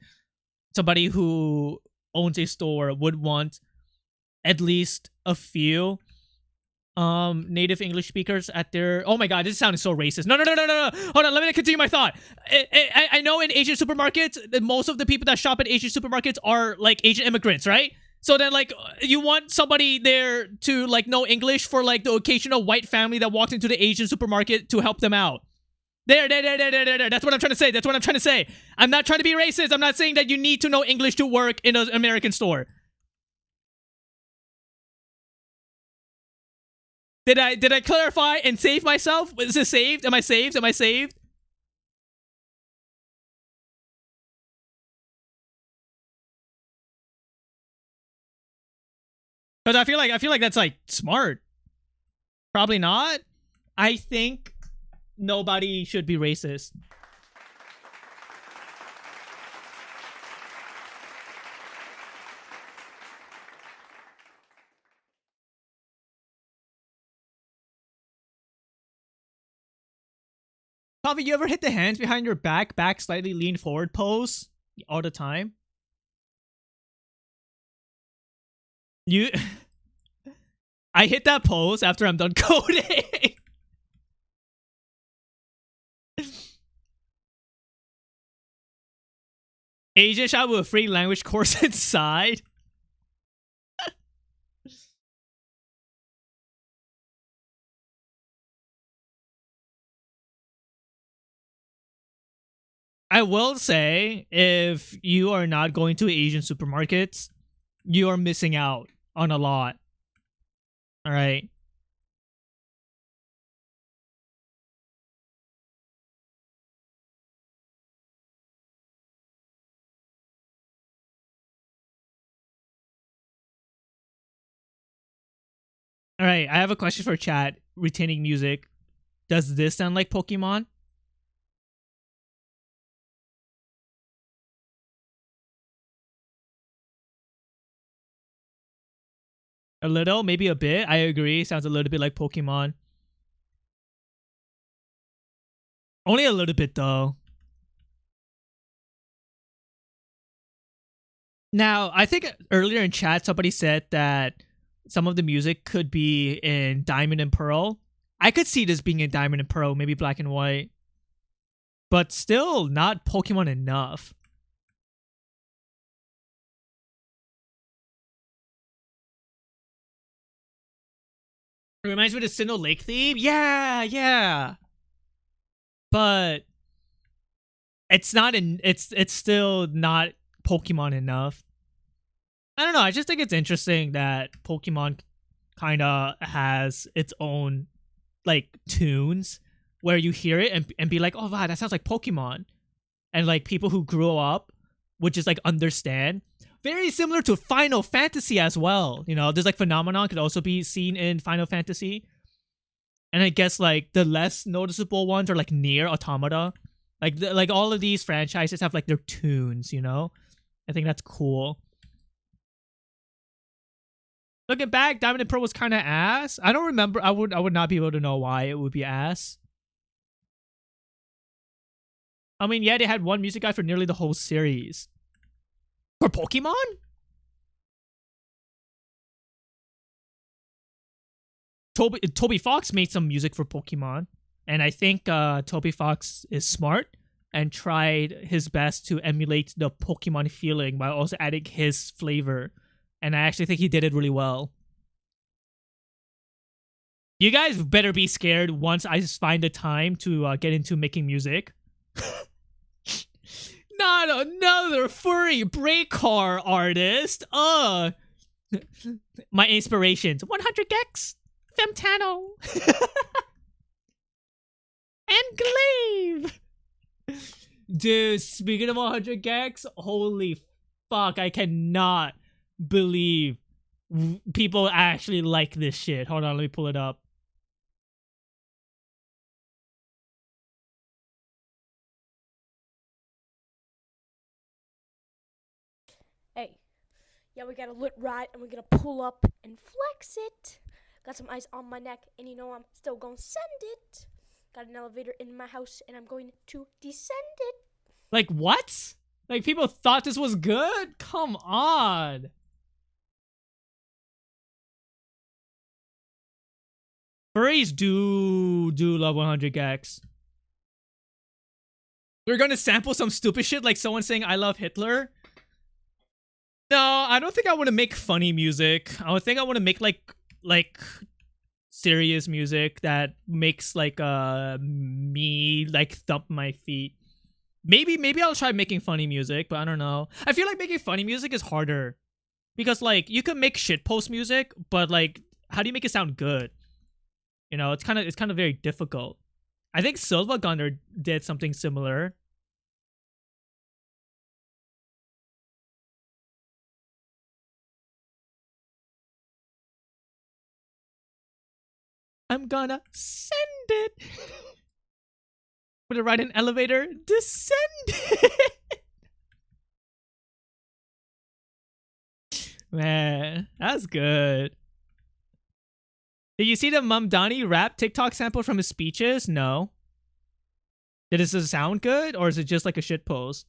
somebody who owns a store would want at least a few native English speakers at their. Oh my god, this sounded so racist. No. Hold on, let me continue my thought. I know in Asian supermarkets, most of the people that shop at Asian supermarkets are like Asian immigrants, right? So then, like, you want somebody there to, like, know English for, like, the occasional white family that walked into the Asian supermarket to help them out. There. That's what I'm trying to say. That's what I'm trying to say. I'm not trying to be racist. I'm not saying that you need to know English to work in an American store. Did I clarify and save myself? Is it saved? Am I saved? Am I saved? Because I feel like that's like smart. Probably not. I think nobody should be racist. Coffee, you ever hit the hands behind your back, slightly lean forward pose? all the time. You I hit that pose after I'm done coding. Asian shop with a free language course inside. I will say, if you are not going to Asian supermarkets, you are missing out on a lot. All right. All right. I have a question for chat. Retaining music. Does this sound like Pokemon? A little, maybe a bit. I agree. Sounds a little bit like Pokemon. Only a little bit, though. Now, I think earlier in chat, somebody said that some of the music could be in Diamond and Pearl. I could see this being in Diamond and Pearl, maybe Black and White. But still not Pokemon enough. It reminds me of the Sinnoh Lake theme. Yeah, yeah. But it's not in. It's still not Pokemon enough. I don't know. I just think it's interesting that Pokemon kind of has its own like tunes where you hear it and be like, oh wow, that sounds like Pokemon, and like people who grew up would just like understand. Very similar to Final Fantasy as well. You know, there's like Phenomenon could also be seen in Final Fantasy. And I guess like the less noticeable ones are like Nier Automata. Like all of these franchises have like their tunes, you know? I think that's cool. Looking back, Diamond and Pearl was kind of ass. I don't remember. I would not be able to know why it would be ass. I mean, yeah, they had one music guide for nearly the whole series. For Pokemon? Toby Fox made some music for Pokemon. And I think Toby Fox is smart and tried his best to emulate the Pokemon feeling while also adding his flavor. And I actually think he did it really well. You guys better be scared once I find the time to get into making music. Not another furry break car artist. My inspirations: 100 Gex, Femtano, and Glaive. Dude, speaking of 100 Gex, holy fuck, I cannot believe people actually like this shit. Hold on, let me pull it up. Hey, yeah, we got a lit ride and we're gonna pull up and flex it. Got some ice on my neck and you know I'm still gonna send it. Got an elevator in my house and I'm going to descend it. Like what? Like people thought this was good? Come on. Furries do love 100 Gex. We're gonna sample some stupid shit like someone saying I love Hitler. No, I don't think I want to make funny music. I would think I want to make like serious music that makes like me like thump my feet. Maybe I'll try making funny music, but I don't know. I feel like making funny music is harder because like you can make shitpost music, but like how do you make it sound good? You know, it's kind of very difficult. I think Silva Gunner did something similar. I'm gonna send it. Would it ride an elevator? Descend it. Man, that's good. Did you see the Mumdani rap TikTok sample from his speeches? No. Did it sound good, or is it just like a shit post?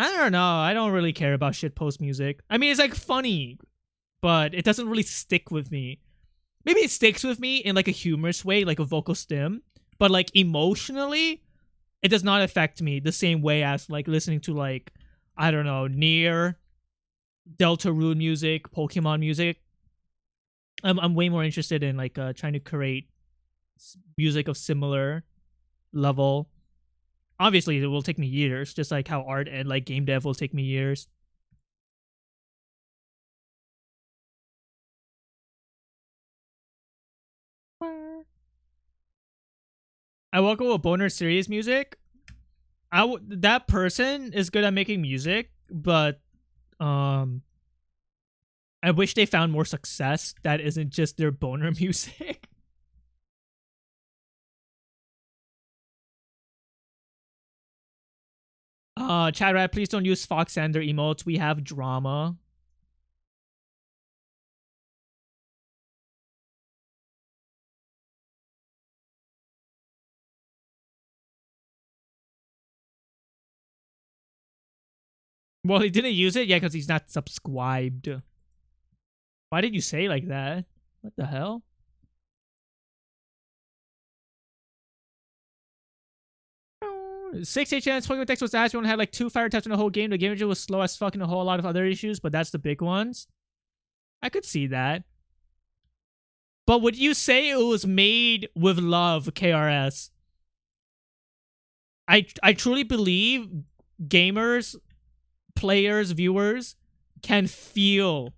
I don't know. I don't really care about shitpost music. I mean, it's like funny, but it doesn't really stick with me. Maybe it sticks with me in like a humorous way, like a vocal stim, but like emotionally, it does not affect me the same way as like listening to like, I don't know, Nier, Deltarune music, Pokemon music. I'm way more interested in like trying to create music of similar level. Obviously, it will take me years, just like how art and like game dev will take me years. I welcome with Boner Series music. That person is good at making music, but I wish they found more success that isn't just their boner music. Chat rat, please don't use Foxander emotes. We have drama. Well, he didn't use it, yeah, because he's not subscribed. Why did you say like that? What the hell? Six HN's Pokemon Dex was asked. We only had like 2 fire types in the whole game. The game engine was slow as fuck and a whole lot of other issues, but that's the big ones. I could see that. But would you say it was made with love, KRS? I truly believe gamers, players, viewers can feel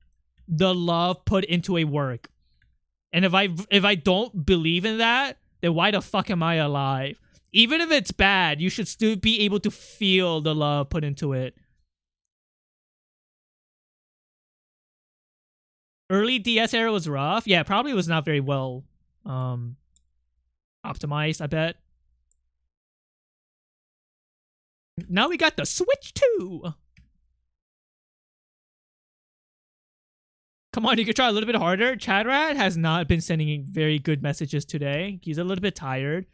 the love put into a work. And if I don't believe in that, then why the fuck am I alive? Even if it's bad, you should still be able to feel the love put into it. Early DS era was rough. Yeah, probably was not very well optimized, I bet. Now we got the Switch 2. Come on, you can try a little bit harder. Chadrat has not been sending very good messages today. He's a little bit tired.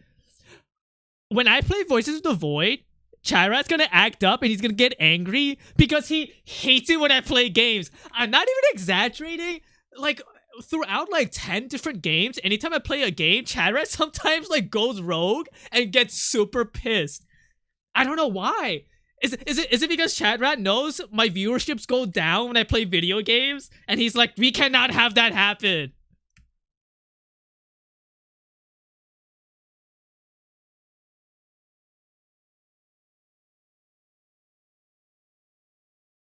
When I play Voices of the Void, Chadrat's gonna act up and he's gonna get angry because he hates it when I play games. I'm not even exaggerating. Like, throughout like 10 different games, anytime I play a game, Chadrat sometimes like goes rogue and gets super pissed. I don't know why. Is it because Chadrat knows my viewerships go down when I play video games? And he's like, we cannot have that happen.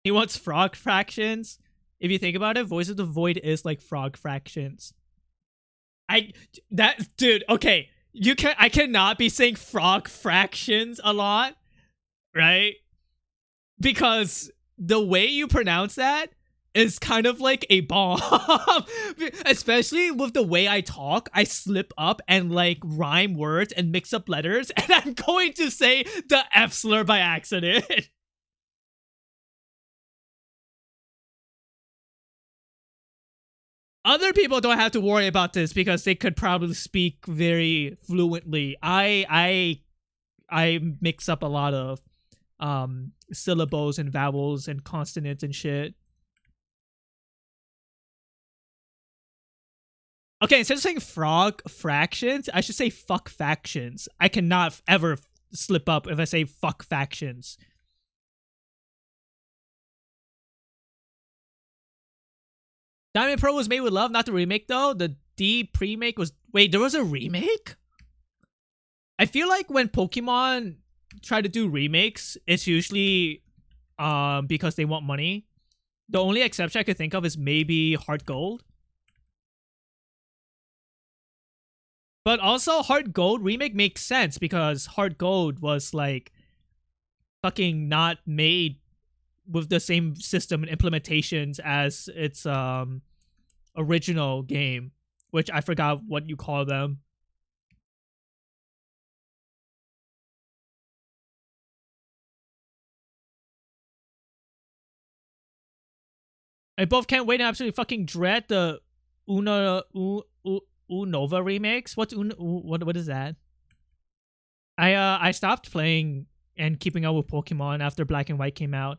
He wants frog fractions. If you think about it, Voice of the Void is like frog fractions. Dude, okay. I cannot be saying frog fractions a lot, right? Because the way you pronounce that is kind of like a bomb. Especially with the way I talk, I slip up and like rhyme words and mix up letters, and I'm going to say the F slur by accident. Other people don't have to worry about this because they could probably speak very fluently. I mix up a lot of syllables and vowels and consonants and shit. Okay, instead of saying frog fractions, I should say fuck factions. I cannot ever slip up if I say fuck factions. Diamond Pro was made with love, not the remake though. The D pre-make was... Wait, there was a remake? I feel like when Pokemon try to do remakes, it's usually because they want money. The only exception I could think of is maybe Heart Gold. But also Heart Gold remake makes sense because Heart Gold was like fucking not made with the same system and implementations as its original game, which I forgot what you call them. I both can't wait and absolutely fucking dread the Unova remakes. What's what is that? I stopped playing and keeping up with Pokemon after Black and White came out.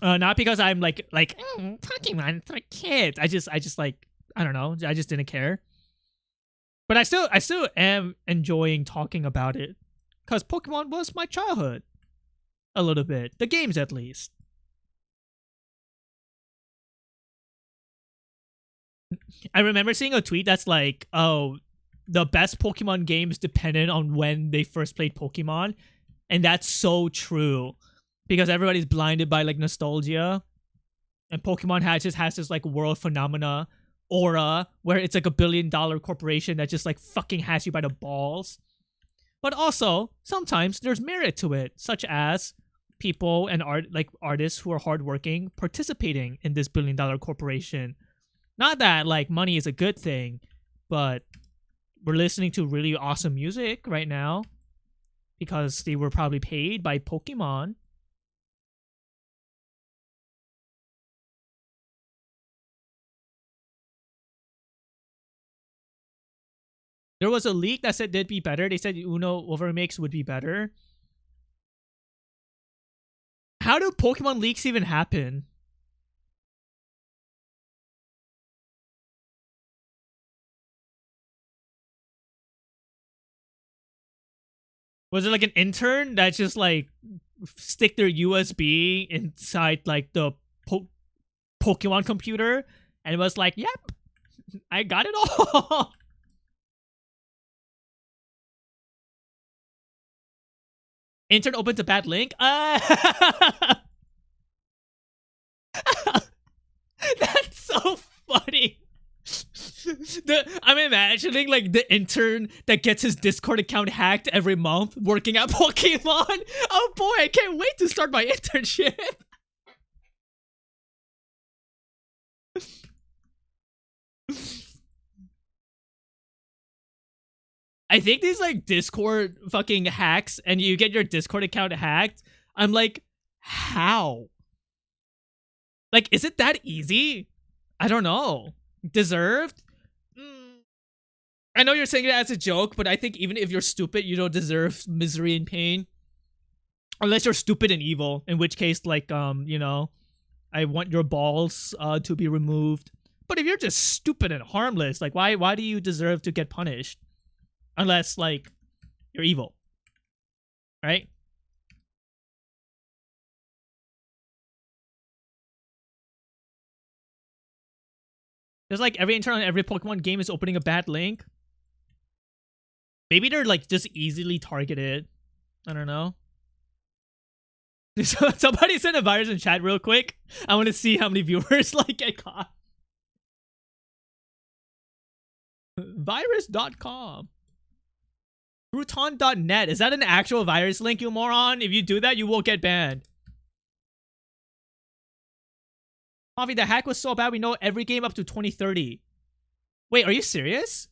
Not because I'm like Pokemon for kids. I just like, I don't know. I just didn't care. But I still am enjoying talking about it because Pokemon was my childhood. A little bit. The games, at least. I remember seeing a tweet that's like, oh, the best Pokemon games depended on when they first played Pokemon. And that's so true. Because everybody's blinded by like nostalgia. And Pokemon just has this like world phenomena aura where it's like $1 billion corporation that just like fucking has you by the balls. But also, sometimes there's merit to it, such as people and artists who are hardworking participating in this $1 billion corporation. Not that like money is a good thing, but we're listening to really awesome music right now because they were probably paid by Pokemon. There was a leak that said they'd be better. They said Uno Overmix would be better. How do Pokemon leaks even happen? Was it like an intern that just like stick their USB inside like the Pokemon computer and it was like, yep, I got it all. Intern opens a bad link. That's so funny. I'm imagining like the intern that gets his Discord account hacked every month working at Pokemon. Oh boy, I can't wait to start my internship. I think these like Discord fucking hacks and you get your Discord account hacked. I'm like, how? Like, is it that easy? I don't know. Deserved? I know you're saying it as a joke, but I think even if you're stupid, you don't deserve misery and pain. Unless you're stupid and evil, in which case, like, you know, I want your balls to be removed. But if you're just stupid and harmless, like, why do you deserve to get punished? Unless, like, you're evil. Right? There's like every intern on every Pokemon game is opening a bad link. Maybe they're like just easily targeted. I don't know. Somebody send a virus in chat real quick. I want to see how many viewers like get caught. Virus.com. Crouton.net. Is that an actual virus link, you moron? If you do that, you will get banned. Coffee, the hack was so bad we know every game up to 2030. Wait, are you serious?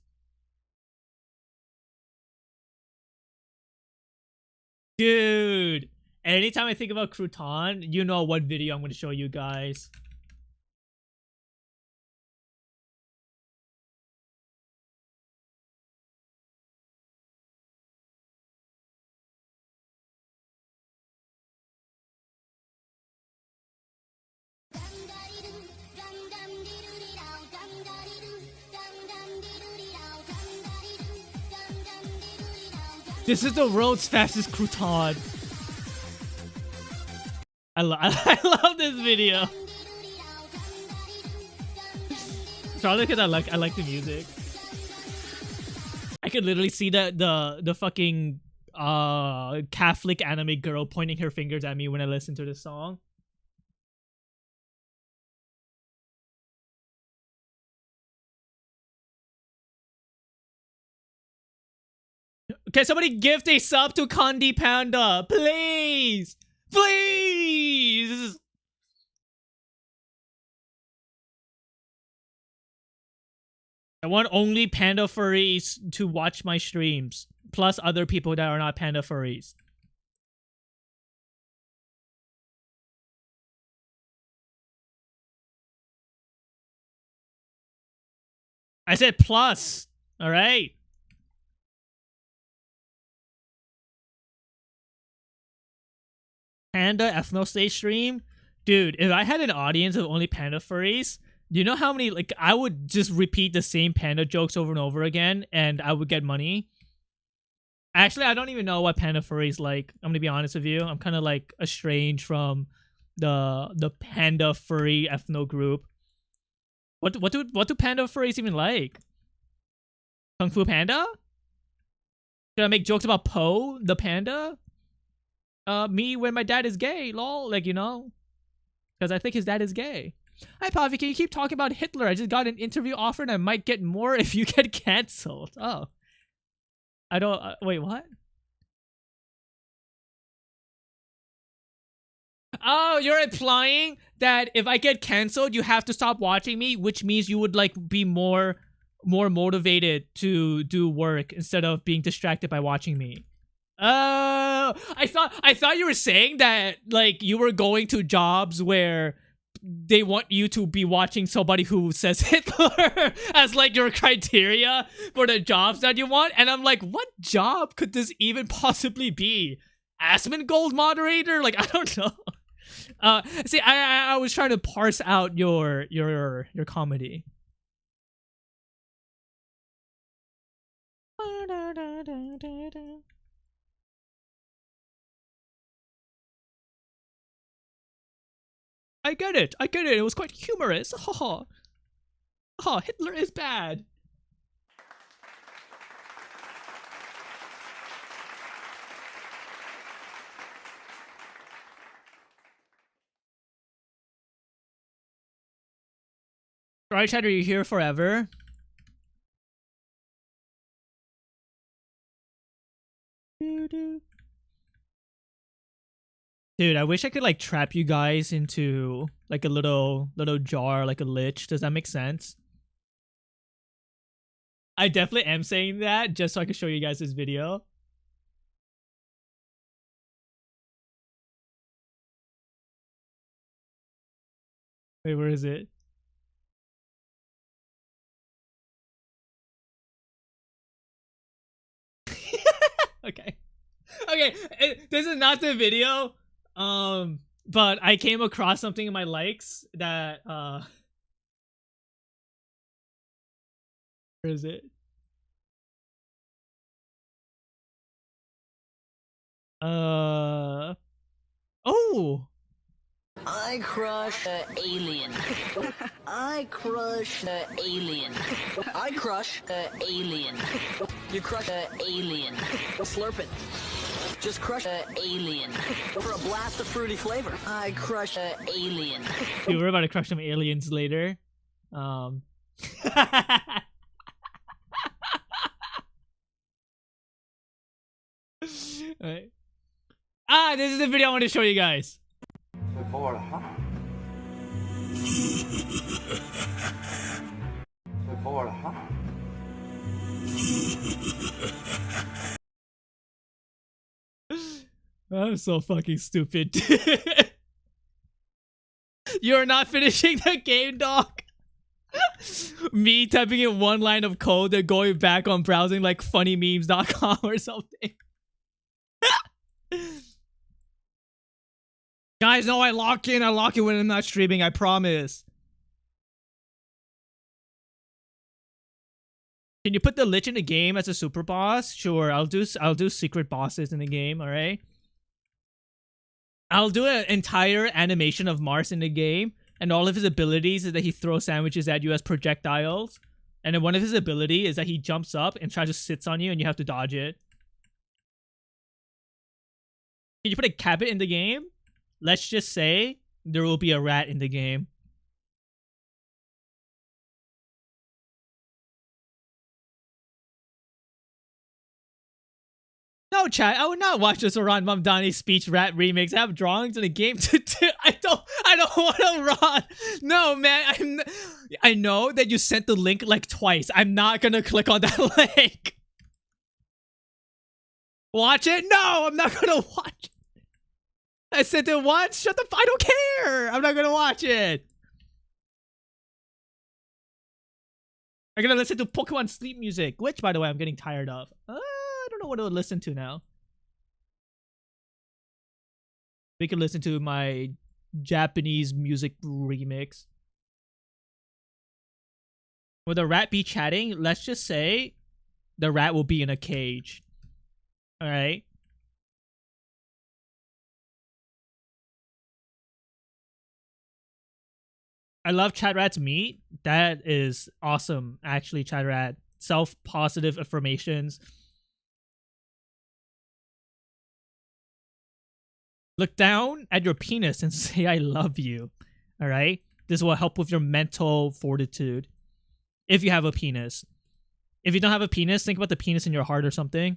Dude, anytime I think about Crouton, you know what video I'm going to show you guys. This is the world's fastest crouton. I love this video. It's probably because I like the music. I could literally see the fucking Catholic anime girl pointing her fingers at me when I listen to this song. Can somebody gift a sub to Condi Panda? Please! Please! I want only panda furries to watch my streams. Plus other people that are not panda furries. I said plus. Alright? Panda ethno stage stream, dude, if I had an audience of only panda furries, do you know how many, like, I would just repeat the same panda jokes over and over again and I would get money. Actually, I don't even know what panda furries like. I'm gonna be honest with you. I'm kind of like estranged from the panda furry ethno group. What do panda furries even like? Kung Fu Panda? Should I make jokes about Poe the panda? Me when my dad is gay, lol. Like, you know, because I think his dad is gay. Hi, Pavi. Can you keep talking about Hitler? I just got an interview offer and I might get more if you get cancelled. Oh. I don't... wait, what? Oh, you're implying that if I get cancelled, you have to stop watching me, which means you would, like, be more motivated to do work instead of being distracted by watching me. Oh, I thought you were saying that, like, you were going to jobs where they want you to be watching somebody who says Hitler as, like, your criteria for the jobs that you want. And I'm like, what job could this even possibly be? Asmongold moderator? Like, I don't know. See, I was trying to parse out your comedy. I get it. It was quite humorous. Haha. Ha, Hitler is bad. Right, Chad, are you here forever? Dude, I wish I could, like, trap you guys into, like, a little jar, like a lich. Does that make sense? I definitely am saying that just so I can show you guys this video. Wait, where is it? Okay. Okay, this is not the video. But I came across something in my likes that where is it? Oh. I crush alien. I crush alien. I crush alien. You crush alien. Slurp it. Just crush alien. For a blast of fruity flavor. I crush alien. Dude, we're about to crush some aliens later. Right. Ah, this is the video I want to show you guys. Florida, huh? Florida, huh? I'm so fucking stupid. You're not finishing the game, dog. Me typing in one line of code and going back on browsing like funnymemes.com or something. Guys, no, I lock in when I'm not streaming, I promise. Can you put the Lich in the game as a super boss? Sure, I'll do secret bosses in the game, alright? I'll do an entire animation of Mars in the game, and all of his abilities is that he throws sandwiches at you as projectiles. And then one of his ability is that he jumps up and tries to sits on you and you have to dodge it. Can you put a cabin in the game? Let's just say there will be a rat in the game. No, chat. I would not watch this Aran Mamdani speech rat remix. I have drawings in the game to do. I don't want to run. No, man. I know that you sent the link like twice. I'm not gonna click on that link. Watch it? No, I'm not gonna watch it. I sent it once. Shut the I don't care. I'm not gonna watch it. I'm gonna listen to Pokemon sleep music, which, by the way, I'm getting tired of. I don't know what to listen to now. We can listen to my Japanese music remix. Will the rat be chatting? Let's just say the rat will be in a cage. Alright? I love Chat Rat's meat. That is awesome, actually, Chat Rat. Self-positive affirmations. Look down at your penis and say, I love you. Alright? This will help with your mental fortitude. If you have a penis. If you don't have a penis, think about the penis in your heart or something.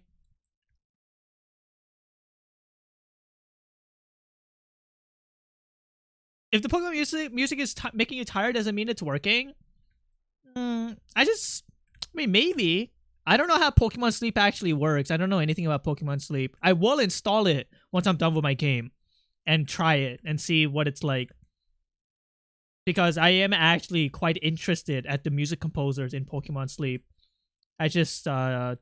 If the Pokemon music is making you tired, doesn't mean it's working. I mean, maybe. I don't know how Pokemon Sleep actually works. I don't know anything about Pokemon Sleep. I will install it once I'm done with my game and try it and see what it's like. Because I am actually quite interested at the music composers in Pokemon Sleep. I just, I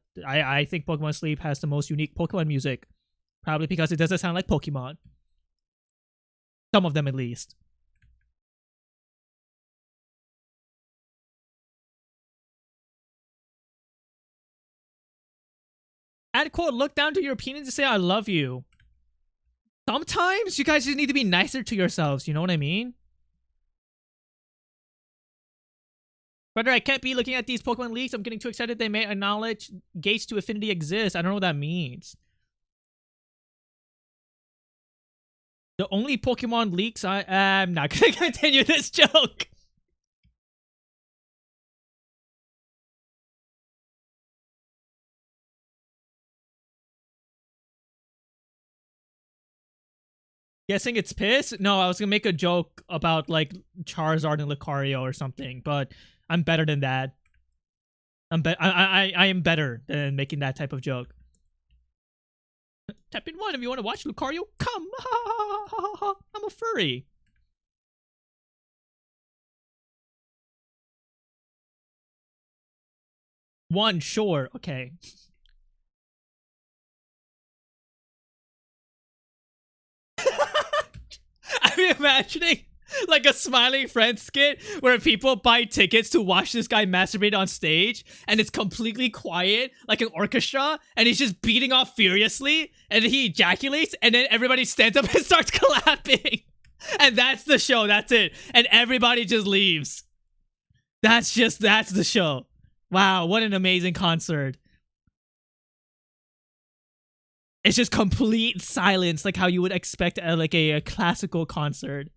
think Pokemon Sleep has the most unique Pokemon music. Probably because it doesn't sound like Pokemon. Some of them at least. Add quote, look down to your penis and say I love you. Sometimes you guys just need to be nicer to yourselves, you know what I mean? Brother, I can't be looking at these Pokemon leaks. I'm getting too excited they may acknowledge gates to affinity exist. I don't know what that means. The only Pokemon leaks I'm not gonna continue this joke. Guessing it's piss? No, I was gonna make a joke about like Charizard and Lucario or something, but I'm better than that. I am better than making that type of joke. Tap in 1 if you want to watch Lucario. Come, I'm a furry. One, sure, okay. I'm imagining like a smiling friend skit where people buy tickets to watch this guy masturbate on stage and it's completely quiet like an orchestra and he's just beating off furiously and he ejaculates and then everybody stands up and starts clapping and that's the show, that's it, and everybody just leaves. That's the show. Wow, what an amazing concert. It's just complete silence, like how you would expect like a classical concert.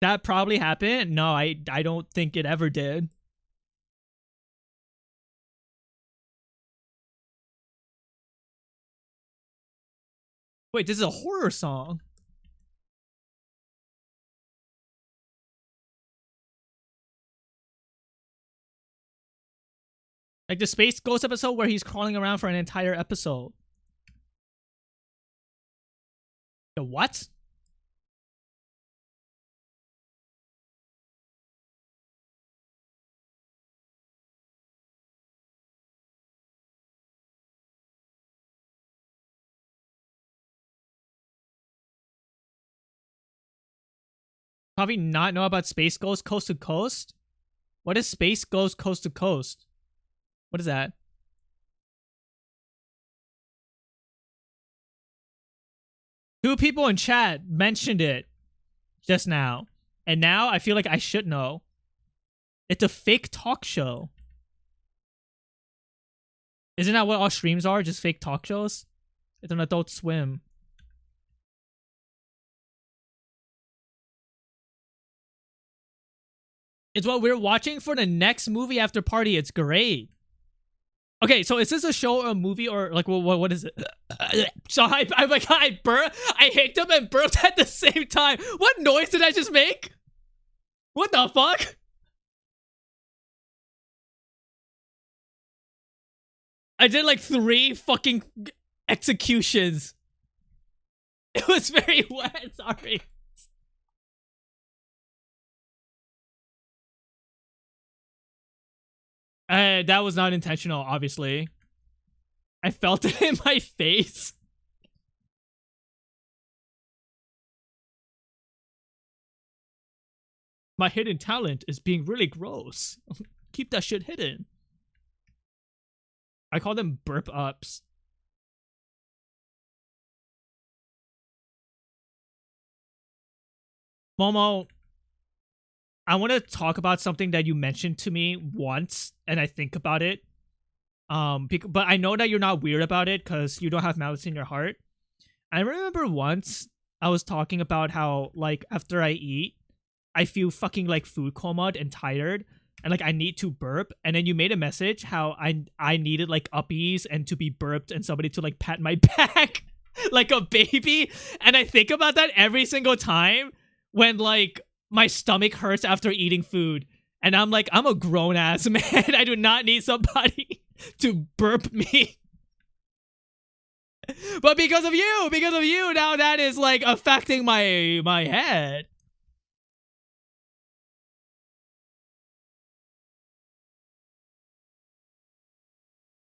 That probably happened. No, I don't think it ever did. Wait, this is a horror song. Like the Space Ghost episode where he's crawling around for an entire episode. The what? Probably not know about Space Ghost Coast to Coast? What is Space Ghost Coast to Coast? What is that? Two people in chat mentioned it just now. And now I feel like I should know. It's a fake talk show. Isn't that what all streams are? Just fake talk shows? It's an Adult Swim. It's what we're watching for the next movie after party. It's great. Okay, so is this a show or a movie or like what is it? So I hiccuped and burped at the same time. What noise did I just make? What the fuck? I did like 3 fucking executions. It was very wet, sorry. That was not intentional, obviously. I felt it in my face. My hidden talent is being really gross. Keep that shit hidden. I call them burp ups. Momo, I want to talk about something that you mentioned to me once, and I think about it. But I know that you're not weird about it because you don't have malice in your heart. I remember once I was talking about how, like, after I eat, I feel fucking like food coma and tired, and like I need to burp. And then you made a message how I needed like uppies and to be burped and somebody to like pat my back like a baby. And I think about that every single time when like my stomach hurts after eating food, and I'm like, I'm a grown ass man. I do not need somebody to burp me. But because of you, now that is like affecting my head.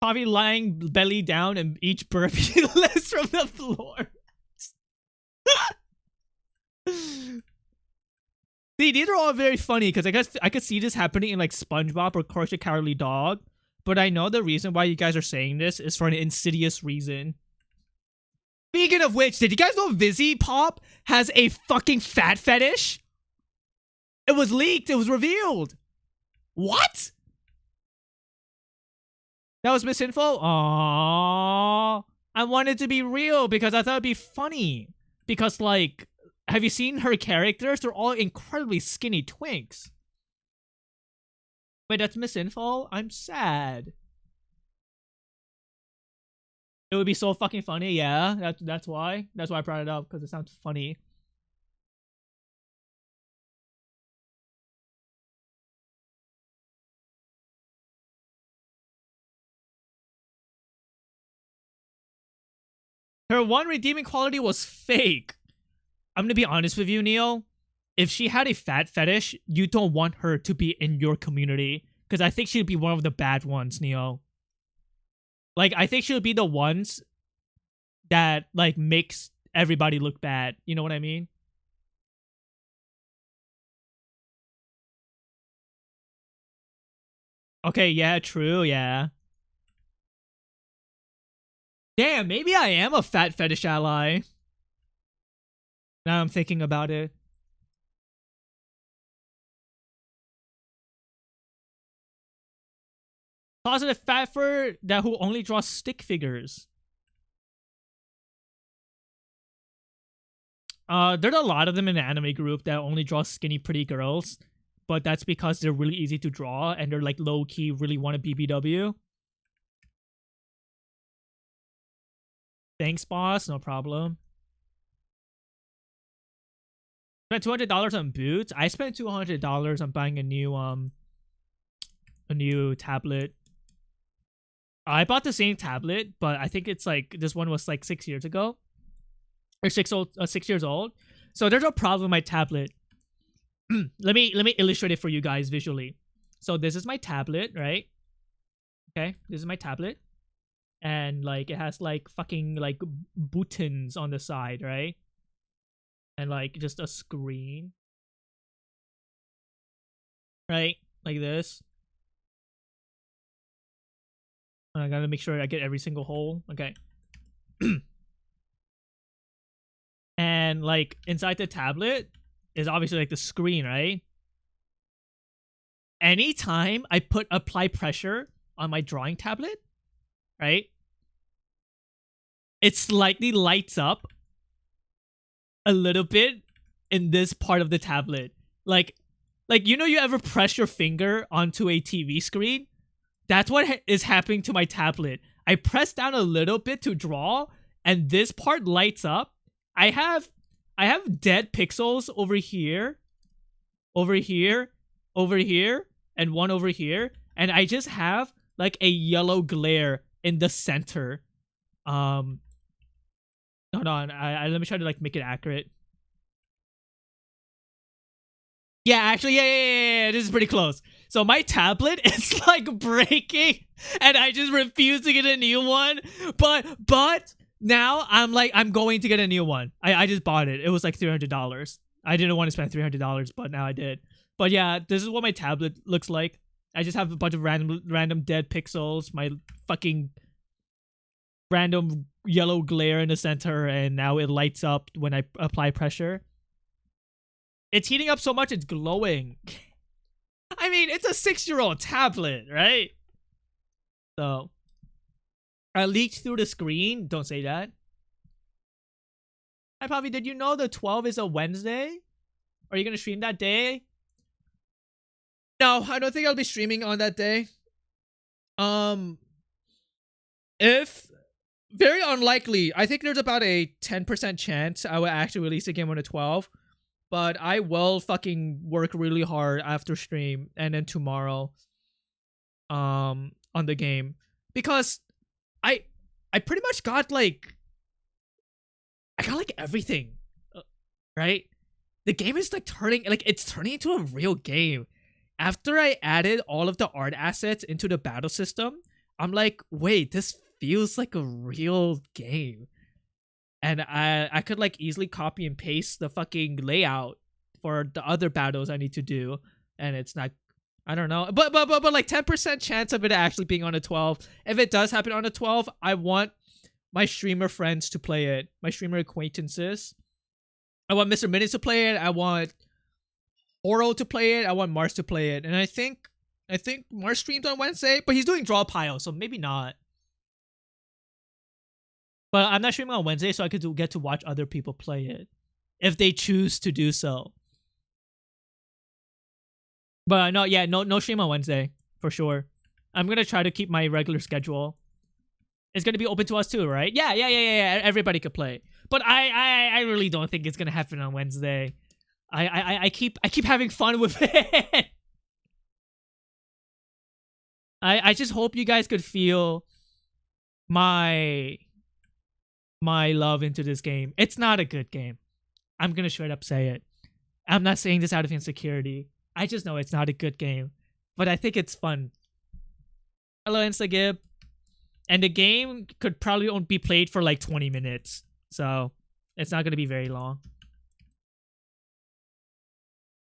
Probably lying belly down and each burp he lifts from the floor. See, these are all very funny because I guess I could see this happening in like SpongeBob or Courage the Cowardly Dog. But I know the reason why you guys are saying this is for an insidious reason. Speaking of which, did you guys know Vizzy Pop has a fucking fat fetish? It was leaked. It was revealed. What? That was misinfo? Aww. I wanted to be real because I thought it'd be funny. Because, like, have you seen her characters? They're all incredibly skinny twinks. Wait, that's misinfo? I'm sad. It would be so fucking funny, yeah. That's why. That's why I brought it up, because it sounds funny. Her one redeeming quality was fake. I'm gonna be honest with you, Neil. If she had a fat fetish, you don't want her to be in your community. Because I think she'd be one of the bad ones, Neil. Like, I think she'll be the ones that, like, makes everybody look bad. You know what I mean? Okay, yeah, true, yeah. Damn, maybe I am a fat fetish ally. Now I'm thinking about it. Positive fat fur that who only draws stick figures. There's a lot of them in the anime group that only draw skinny pretty girls, but that's because they're really easy to draw and they're like low key really want a BBW. Thanks, boss. No problem. Spent $200 on boots. I spent $200 on buying a new tablet. I bought the same tablet, but I think it's like this one was like 6 years ago, or 6 years old. So there's a problem with my tablet. let me illustrate it for you guys visually. So this is my tablet, right? Okay, this is my tablet, and like it has like fucking like buttons on the side, right? And like just a screen, right? Like this. I gotta make sure I get every single hole. Okay. And like inside the tablet is obviously like the screen, right? Anytime I apply pressure on my drawing tablet, right? It slightly lights up a little bit in this part of the tablet. Like you know, you ever press your finger onto a TV screen? That's what is happening to my tablet. I press down a little bit to draw, and this part lights up. I have dead pixels over here, over here, over here, and one over here, and I just have like a yellow glare in the center. Hold on, let me try to like make it accurate. Yeah, actually, yeah, this is pretty close. So my tablet is like breaking and I just refuse to get a new one. But now I'm going to get a new one. I just bought it. It was like $300. I didn't want to spend $300, but now I did. But yeah, this is what my tablet looks like. I just have a bunch of random dead pixels, my fucking random yellow glare in the center, and now it lights up when I apply pressure. It's heating up so much it's glowing. I mean, it's a 6-year-old tablet, right? So, I leaked through the screen. Don't say that. Hi, Pavi. Did you know the 12 is a Wednesday? Are you going to stream that day? No, I don't think I'll be streaming on that day. If... Very unlikely. I think there's about a 10% chance I will actually release a game on the 12th. But I will fucking work really hard after stream and then tomorrow on the game. Because I pretty much got like... I got like everything. Right? The game is like turning... Like it's turning into a real game. After I added all of the art assets into the battle system, I'm like, wait, this feels like a real game. And I could like easily copy and paste the fucking layout for the other battles I need to do. And it's not, I don't know. But like 10% chance of it actually being on a 12. If it does happen on a 12, I want my streamer friends to play it. My streamer acquaintances. I want Mr. Minutes to play it. I want Oro to play it. I want Mars to play it. And I think Mars streamed on Wednesday, but he's doing draw pile, so maybe not. But I'm not streaming on Wednesday, so I could get to watch other people play it if they choose to do so. But no stream on Wednesday for sure. I'm gonna try to keep my regular schedule. It's gonna be open to us too, right? Yeah. Everybody could play. But I really don't think it's gonna happen on Wednesday. I keep having fun with it. I just hope you guys could feel my love into this game. It's not a good game. I'm gonna straight up say it. I'm not saying this out of insecurity. I just know it's not a good game. But I think it's fun. Hello, Instagib. And the game could probably only be played for like 20 minutes. So, it's not gonna be very long.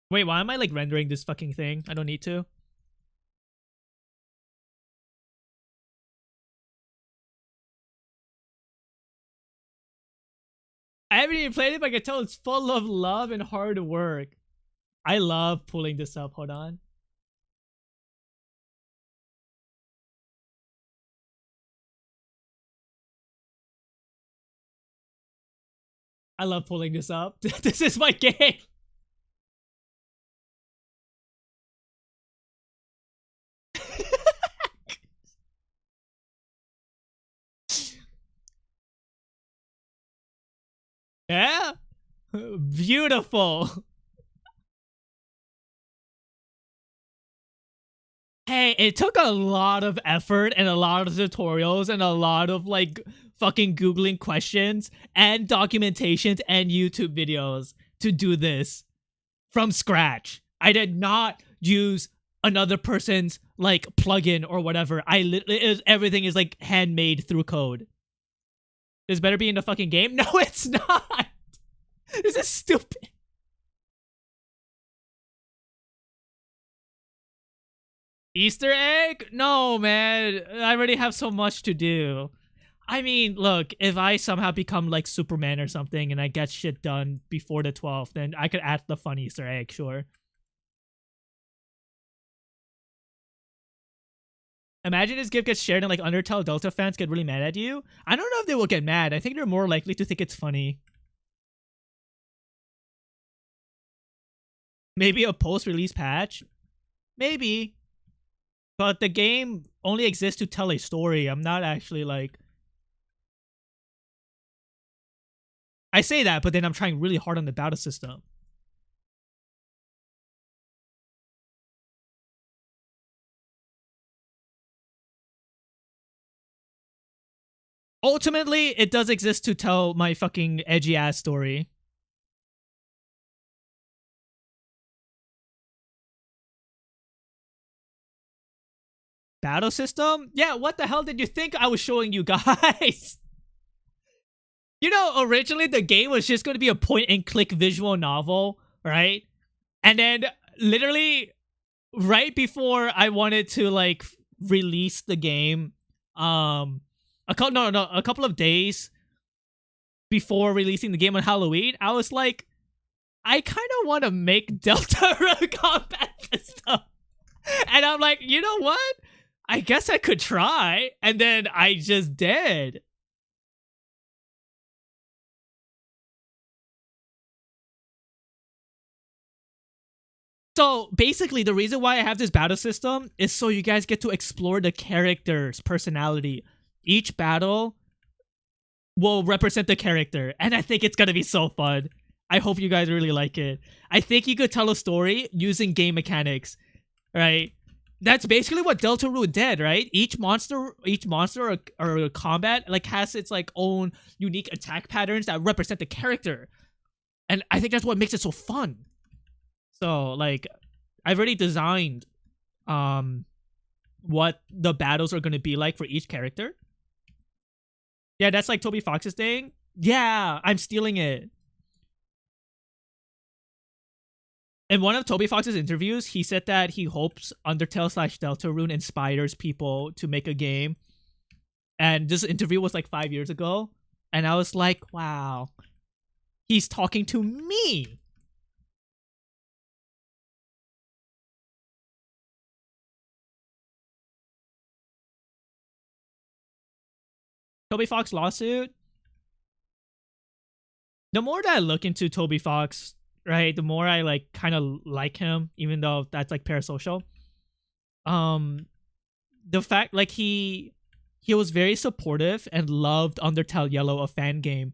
Wait, why am I like rendering this fucking thing? I don't need to. I haven't even played it, but I can tell it's full of love and hard work. I love pulling this up. Hold on. I love pulling this up. This is my game. Yeah? Beautiful. Hey, it took a lot of effort and a lot of tutorials and a lot of like fucking Googling questions and documentations and YouTube videos to do this from scratch. I did not use another person's like plugin or whatever. Everything is like handmade through code. This better be in the fucking game. No, it's not. This is stupid. Easter egg? No, man. I already have so much to do. I mean, look, if I somehow become like Superman or something and I get shit done before the 12th, then I could add the fun Easter egg, sure. Imagine this gift gets shared and like Undertale Delta fans get really mad at you. I don't know if they will get mad. I think they're more likely to think it's funny. Maybe a post-release patch? Maybe. But the game only exists to tell a story. I'm not actually like... I say that, but then I'm trying really hard on the battle system. Ultimately, it does exist to tell my fucking edgy-ass story. battle system. Yeah, what the hell did you think I was showing you guys? You know, originally the game was just going to be a point-and-click visual novel, right? And then literally right before I wanted to like release the game, a couple of days before releasing the game on Halloween, I was like, I kind of want to make Deltarune combat system. And I'm like, you know what? I guess I could try. And then I just did. So basically, the reason why I have this battle system is so you guys get to explore the character's personality. Each battle will represent the character, and I think it's gonna be so fun. I hope you guys really like it. I think you could tell a story using game mechanics, right? That's basically what Deltarune did, right? Each monster or combat like has its like own unique attack patterns that represent the character, and I think that's what makes it so fun. So like, I've already designed what the battles are gonna be like for each character. Yeah, that's like Toby Fox's thing. Yeah, I'm stealing it. In one of Toby Fox's interviews, he said that he hopes Undertale / Deltarune inspires people to make a game. And this interview was like 5 years ago. And I was like, wow, he's talking to me. Toby Fox lawsuit. The more that I look into Toby Fox, right, the more I like kind of like him, even though that's like parasocial. The fact like he was very supportive and loved Undertale Yellow, a fan game,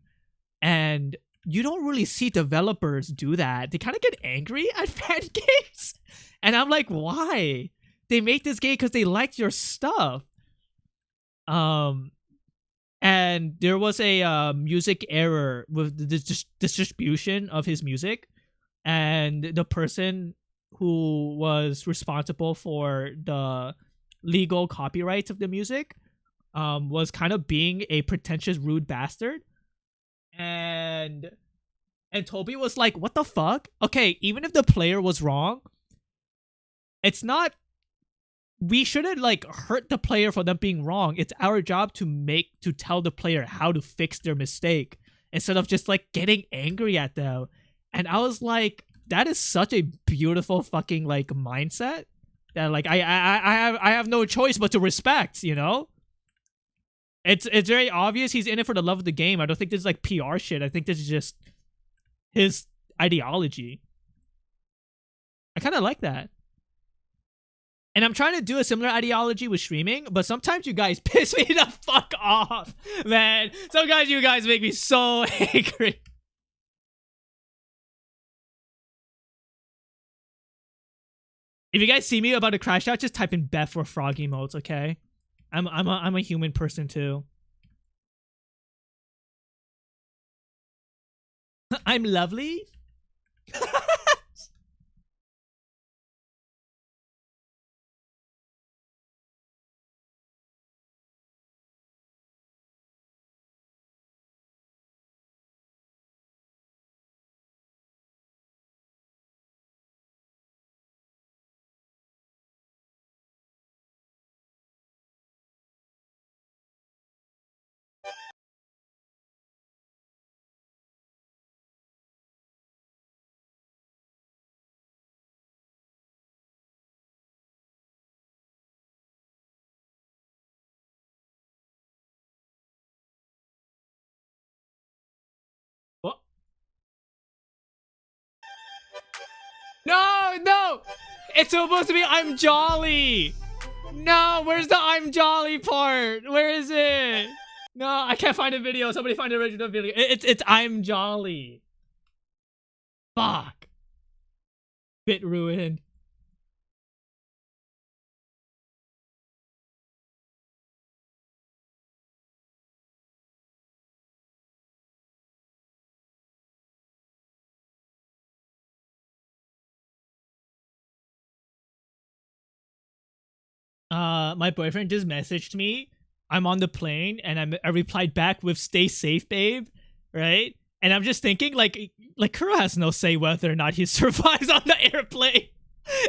and you don't really see developers do that. They kind of get angry at fan games, and I'm like, why? They make this game because they liked your stuff. And there was a music error with the distribution of his music, and the person who was responsible for the legal copyrights of the music was kind of being a pretentious, rude bastard. And Toby was like, what the fuck? Okay, even if the player was wrong, it's not, we shouldn't like hurt the player for them being wrong. It's our job to tell the player how to fix their mistake instead of just like getting angry at them. And I was like, that is such a beautiful fucking like mindset that like I have no choice but to respect, you know? It's very obvious he's in it for the love of the game. I don't think this is like PR shit. I think this is just his ideology. I kind of like that. And I'm trying to do a similar ideology with streaming, but sometimes you guys piss me the fuck off, man. Sometimes you guys make me so angry. If you guys see me about to crash out, just type in Beth or frog emotes, okay? I'm a human person too. I'm lovely. What? No, no! It's supposed to be I'm jolly! No, where's the I'm jolly part? Where is it? No, I can't find a video. Somebody find the original video. It's I'm jolly. Fuck. Bit ruined. my boyfriend just messaged me. I'm on the plane, and I replied back with "Stay safe, babe." Right? And I'm just thinking, like Kuro has no say whether or not he survives on the airplane.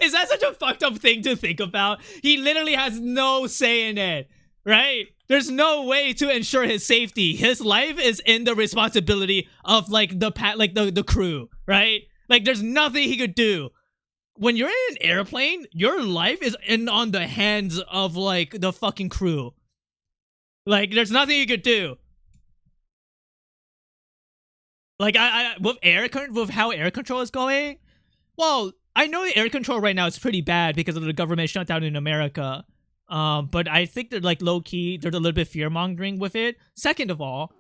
Is that such a fucked up thing to think about? He literally has no say in it, right? There's no way to ensure his safety. His life is in the responsibility of like the crew, right? Like there's nothing he could do. When you're in an airplane, your life is on the hands of like the fucking crew. Like there's nothing you could do. Like I with how air control is going, well, I know the air control right now is pretty bad because of the government shutdown in America. But I think they're like low key. They're a little bit fear mongering with it. Second of all,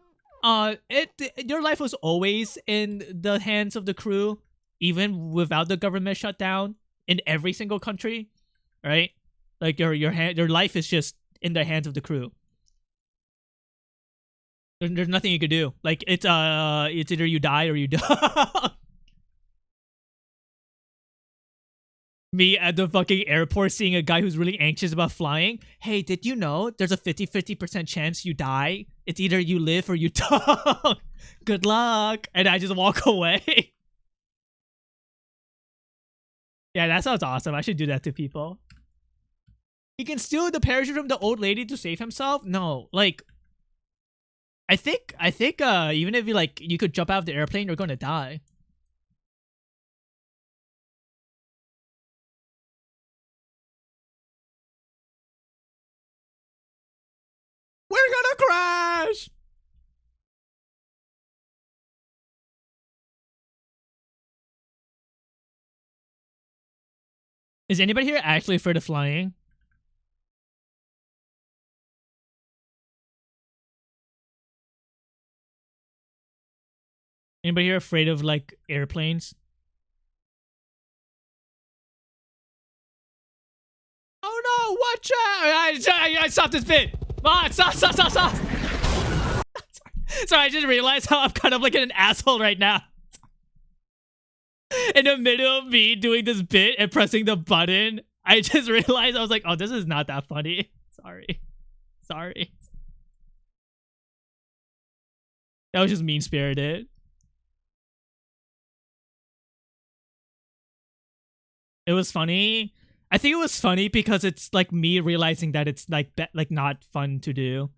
your life was always in the hands of the crew, even without the government shutdown in every single country, right? Like your life is just in the hands of the crew. There's nothing you could do. Like it's either you die or you don't. Me at the fucking airport seeing a guy who's really anxious about flying. Hey, did you know there's a 50% chance you die? It's either you live or you don't. Good luck. And I just walk away. Yeah, that sounds awesome. I should do that to people. He can steal the parachute from the old lady to save himself? No, like I think even if you could jump out of the airplane, you're gonna die. We're gonna crash! Is anybody here actually afraid of flying? Anybody here afraid of like airplanes? Oh no, watch out! I stopped this bit! Ah, stop! Sorry, I just realized how I'm kind of like an asshole right now. In the middle of me doing this bit and pressing the button, I just realized I was like, oh, this is not that funny. Sorry. That was just mean-spirited. It was funny. I think it was funny because it's like me realizing that it's like not fun to do.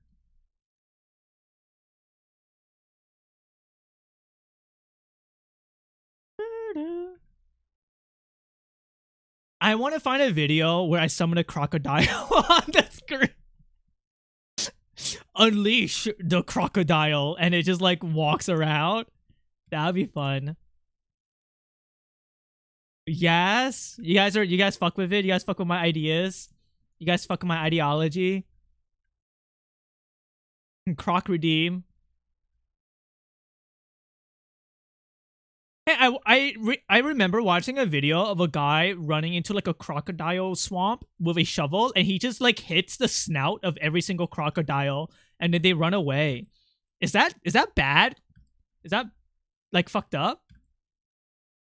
I want to find a video where I summon a crocodile on the screen. Unleash the crocodile and it just like walks around. That'd be fun. Yes, you guys fuck with it. You guys fuck with my ideas. You guys fuck with my ideology. Croc redeem. Hey, I remember watching a video of a guy running into like a crocodile swamp with a shovel, and he just like hits the snout of every single crocodile, and then they run away. Is that bad? Is that like fucked up?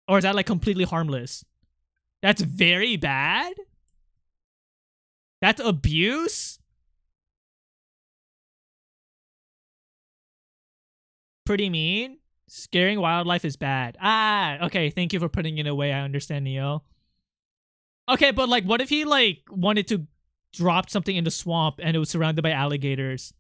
Or is that like completely harmless? That's very bad? That's abuse? Pretty mean? Scaring wildlife is bad. Ah, okay, thank you for putting it away. I understand, Neo. Okay, but like what if he like wanted to drop something in the swamp and it was surrounded by alligators?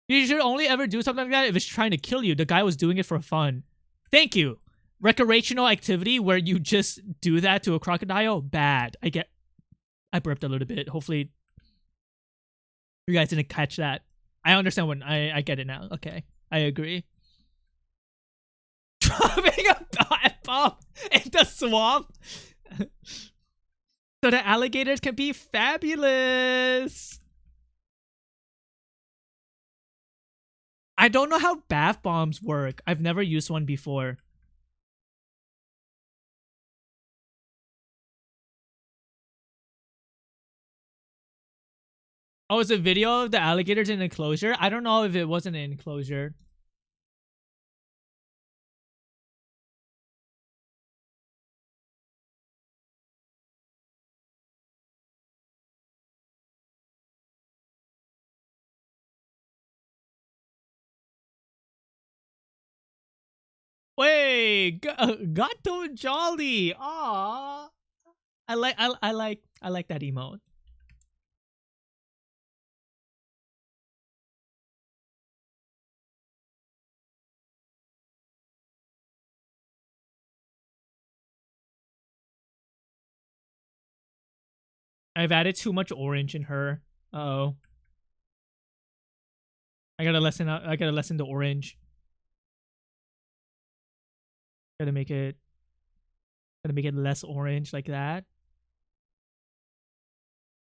You should only ever do something like that if it's trying to kill you. The guy was doing it for fun. Thank you. Recreational activity where you just do that to a crocodile? Bad. I burped a little bit. Hopefully you guys didn't catch that. I understand when I get it now. Okay. I agree. Dropping a bomb in the swamp so the alligators can be fabulous. I don't know how bath bombs work. I've never used one before. Oh, it's a video of the alligators in an enclosure? I don't know if it wasn't an enclosure. Wait, Gato Jolly. Aww. I like that emote. I've added too much orange in her. Uh-oh. I gotta lessen the orange. Gotta make it less orange like that.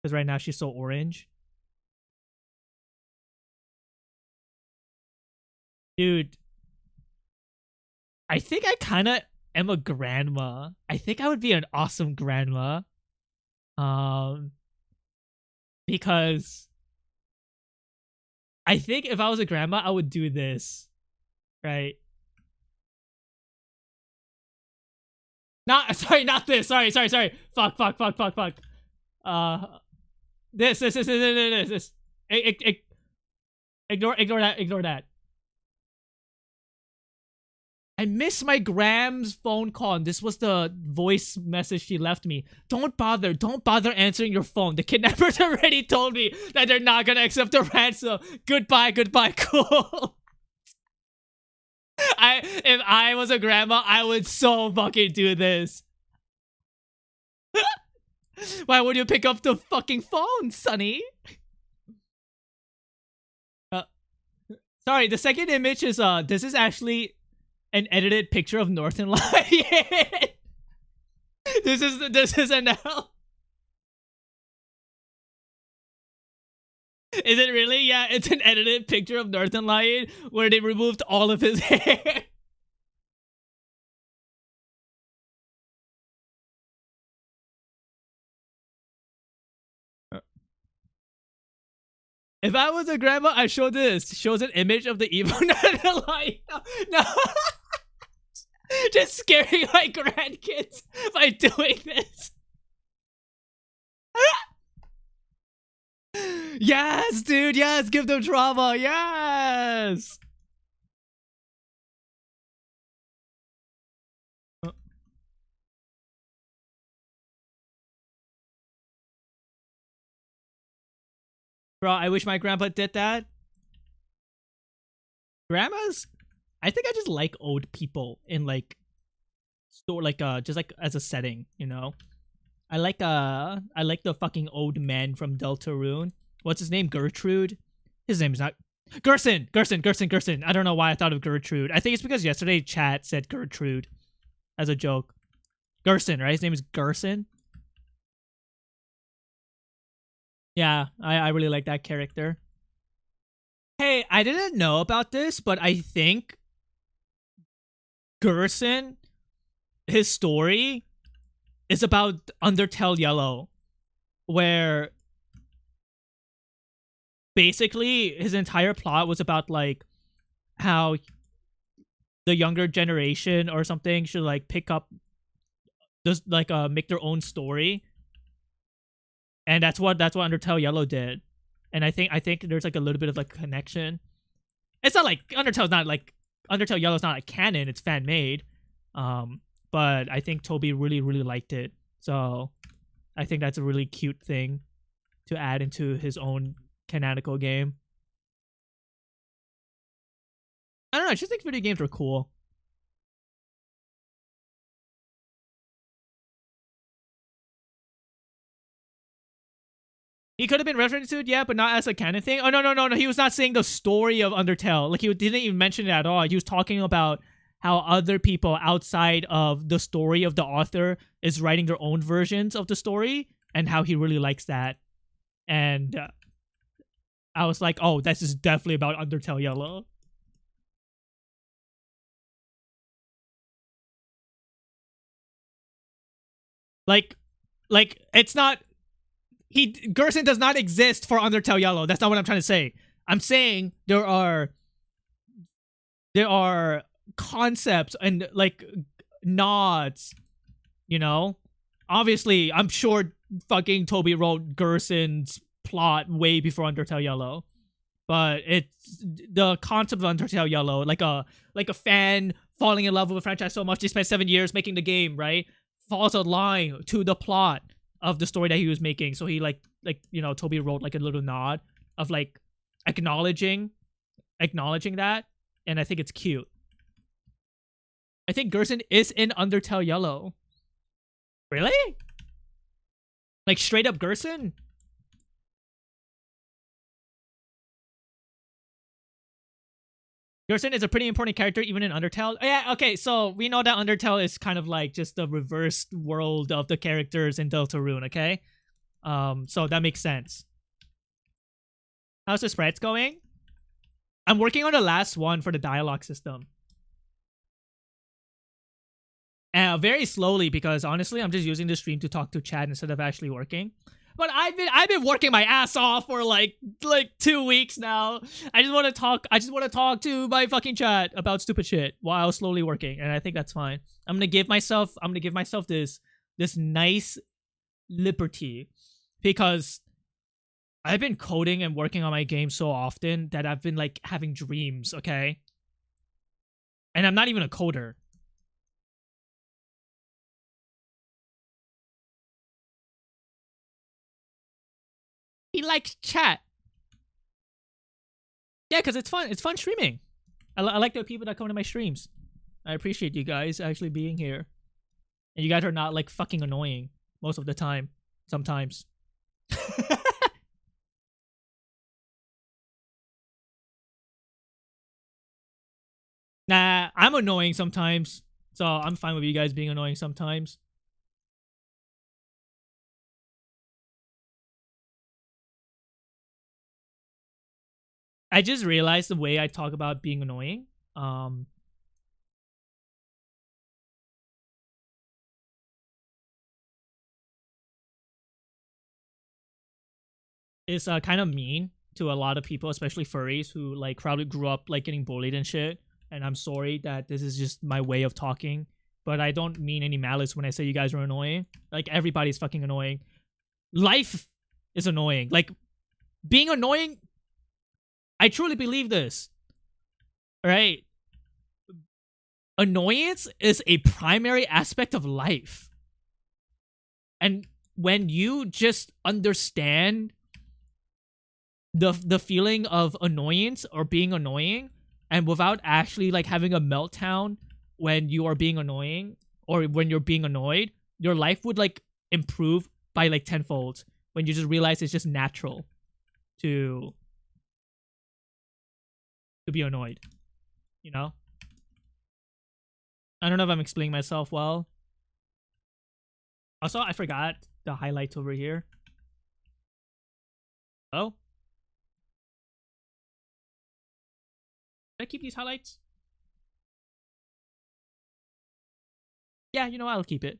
Because right now she's so orange. Dude. I think I kinda am a grandma. I think I would be an awesome grandma. Because I think if I was a grandma, I would do this. Right? Not this. Sorry. Fuck. This. Ignore that. I miss my Gram's phone call, and this was the voice message she left me. Don't bother answering your phone. The kidnappers already told me that they're not gonna accept the ransom. Goodbye, cool. If I was a grandma, I would so fucking do this. Why would you pick up the fucking phone, Sonny? Sorry, the second image is this is actually an edited picture of Northern Lion. This is an L. Is it really? Yeah, it's an edited picture of Northern Lion where they removed all of his hair. If I was a grandma, I'd show this. Shows an image of the evil Northern Lion. No. Just scaring my grandkids by doing this. Yes, dude. Yes, give them trauma. Yes. Bro, I wish my grandpa did that. Grandmas? I think I just like old people in like just like as a setting, you know. I like the fucking old man from Deltarune. What's his name? Gertrude? His name is not Gerson. I don't know why I thought of Gertrude. I think it's because yesterday chat said Gertrude as a joke. Gerson, right? His name is Gerson. Yeah, I really like that character. Hey, I didn't know about this, but I think Gerson, his story is about Undertale Yellow, where basically his entire plot was about like how the younger generation or something should like pick up just like make their own story. And that's what Undertale Yellow did. And I think there's like a little bit of like connection. It's not like Undertale Yellow's not like canon, it's fan made. But I think Toby really liked it. So I think that's a really cute thing to add into his own canonical game. I don't know, I just think video games were cool. He could have been referenced to it, yeah, but not as a canon thing. Oh, no. He was not saying the story of Undertale. Like, he didn't even mention it at all. He was talking about how other people outside of the story of the author is writing their own versions of the story and how he really likes that. And I was like, oh, this is definitely about Undertale Yellow. Like, it's not... Gerson does not exist for Undertale Yellow. That's not what I'm trying to say. I'm saying there are concepts and like nods, you know? Obviously, I'm sure fucking Toby wrote Gerson's plot way before Undertale Yellow. But it's the concept of Undertale Yellow, like a fan falling in love with a franchise so much they spent 7 years making the game, right? Falls in line to the plot of the story that he was making. So he like you know, Toby wrote like a little nod of like acknowledging that, and I think it's cute. I think Gerson is in Undertale Yellow. Really? Like straight up Gerson? Gerson is a pretty important character even in Undertale. Yeah, okay, so we know that Undertale is kind of like just the reversed world of the characters in Deltarune, okay? So that makes sense. How's the spreads going? I'm working on the last one for the dialogue system. Very slowly because honestly, I'm just using the stream to talk to chat instead of actually working. But I've been working my ass off for like 2 weeks now. I just want to talk to my fucking chat about stupid shit while slowly working, and I think that's fine. I'm gonna give myself this nice liberty because I've been coding and working on my game so often that I've been like having dreams, okay? And I'm not even a coder. He likes chat. Yeah, because it's fun. It's fun streaming. I like the people that come to my streams. I appreciate you guys actually being here. And you guys are not like fucking annoying most of the time. Sometimes. Nah, I'm annoying sometimes. So I'm fine with you guys being annoying sometimes. I just realized the way I talk about being annoying. Is kind of mean to a lot of people, especially furries who like probably grew up like getting bullied and shit. And I'm sorry that this is just my way of talking, but I don't mean any malice when I say you guys are annoying. Like everybody's fucking annoying. Life is annoying. Like being annoying. I truly believe this. All right. Annoyance is a primary aspect of life. And when you just understand the feeling of annoyance or being annoying, and without actually like having a meltdown when you are being annoying or when you're being annoyed, your life would like improve by like tenfold when you just realize it's just natural to be annoyed, you know? I don't know if I'm explaining myself well. Also, I forgot the highlights over here. Oh? Did I keep these highlights? Yeah, you know, I'll keep it.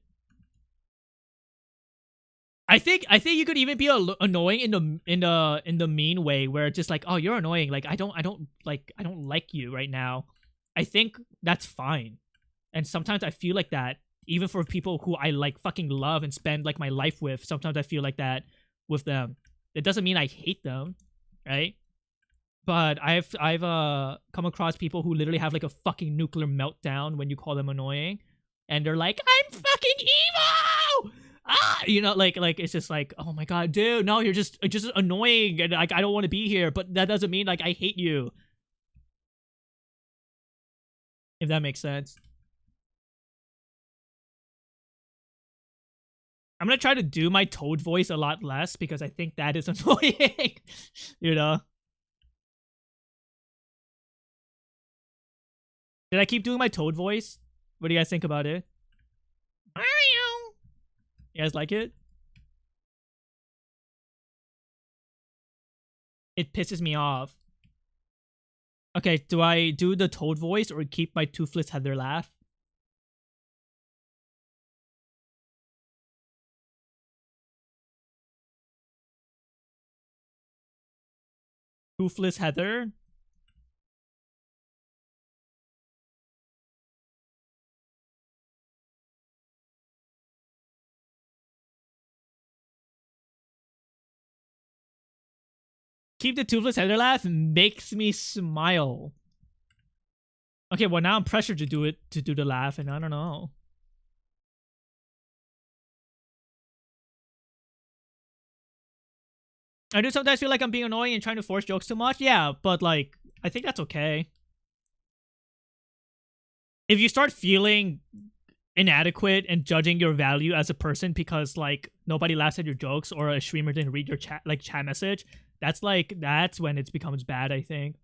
I think you could even be annoying in the mean way where it's just like, oh, you're annoying. Like I don't like you right now. I think that's fine. And sometimes I feel like that even for people who I like fucking love and spend like my life with. Sometimes I feel like that with them. It doesn't mean I hate them, right? But I've come across people who literally have like a fucking nuclear meltdown when you call them annoying, and they're like, "I'm fucking evil!" You know, like it's just like, oh my god, dude, no, you're just annoying, and like I don't want to be here, but that doesn't mean like I hate you. If that makes sense. I'm gonna try to do my Toad voice a lot less because I think that is annoying. You know. Did I keep doing my Toad voice? What do you guys think about it? Mario! You guys like it? It pisses me off. Okay, do I do the Toad voice or keep my Toothless Heather laugh? Toothless Heather? Keep the Toothless Heather laugh makes me smile. Okay, well now I'm pressured to do it, to do the laugh, and I don't know. I do sometimes feel like I'm being annoying and trying to force jokes too much. Yeah, but like, I think that's okay. If you start feeling inadequate and judging your value as a person because like nobody laughs at your jokes or a streamer didn't read your chat message, that's when it becomes bad, I think.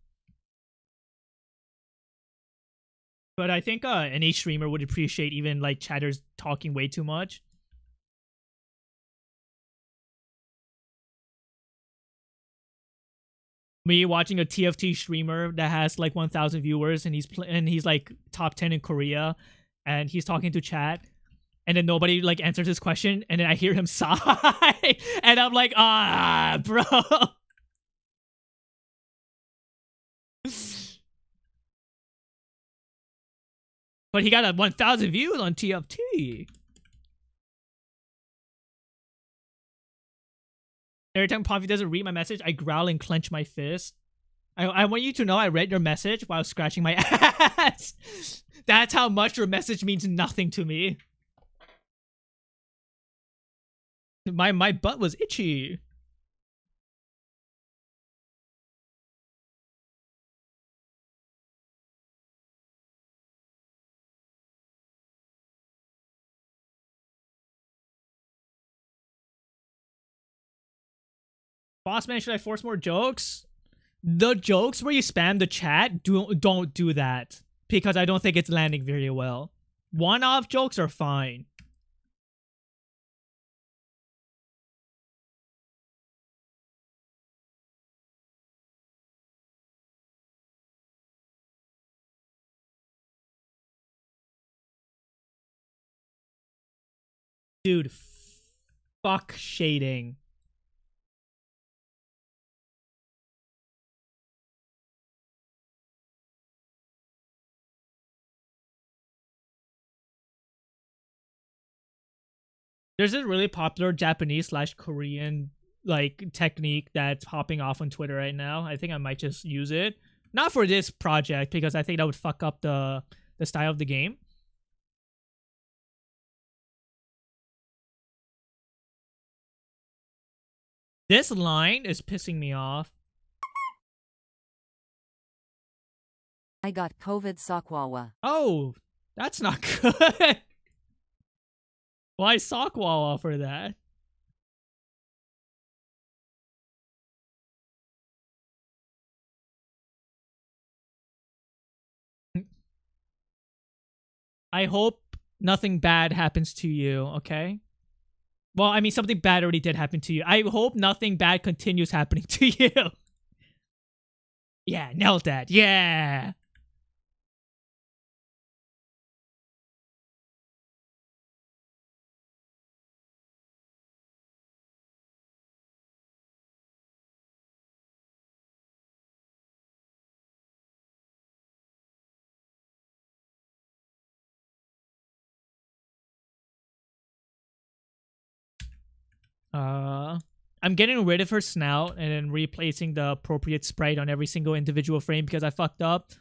But I think any streamer would appreciate even like chatters talking way too much. Me watching a TFT streamer that has like 1,000 viewers and he's like top 10 in Korea, and he's talking to chat, and then nobody like answers his question, and then I hear him sigh, and I'm like, ah, bro. But he got 1,000 views on TFT. Every time Puffy doesn't read my message, I growl and clench my fist. I want you to know I read your message while scratching my ass. That's how much your message means nothing to me. My butt was itchy. Boss man, should I force more jokes? The jokes where you spam the chat, don't do that. Because I don't think it's landing very well. One-off jokes are fine. Dude, fuck shading. There's this really popular Japanese / Korean like technique that's popping off on Twitter right now. I think I might just use it. Not for this project, because I think that would fuck up the style of the game. This line is pissing me off. I got COVID Sakwawa. Oh, that's not good. Why Sockwawa for that? I hope nothing bad happens to you, okay? Well, I mean, something bad already did happen to you. I hope nothing bad continues happening to you. Yeah, nailed that. Yeah. I'm getting rid of her snout and then replacing the appropriate sprite on every single individual frame because I fucked up.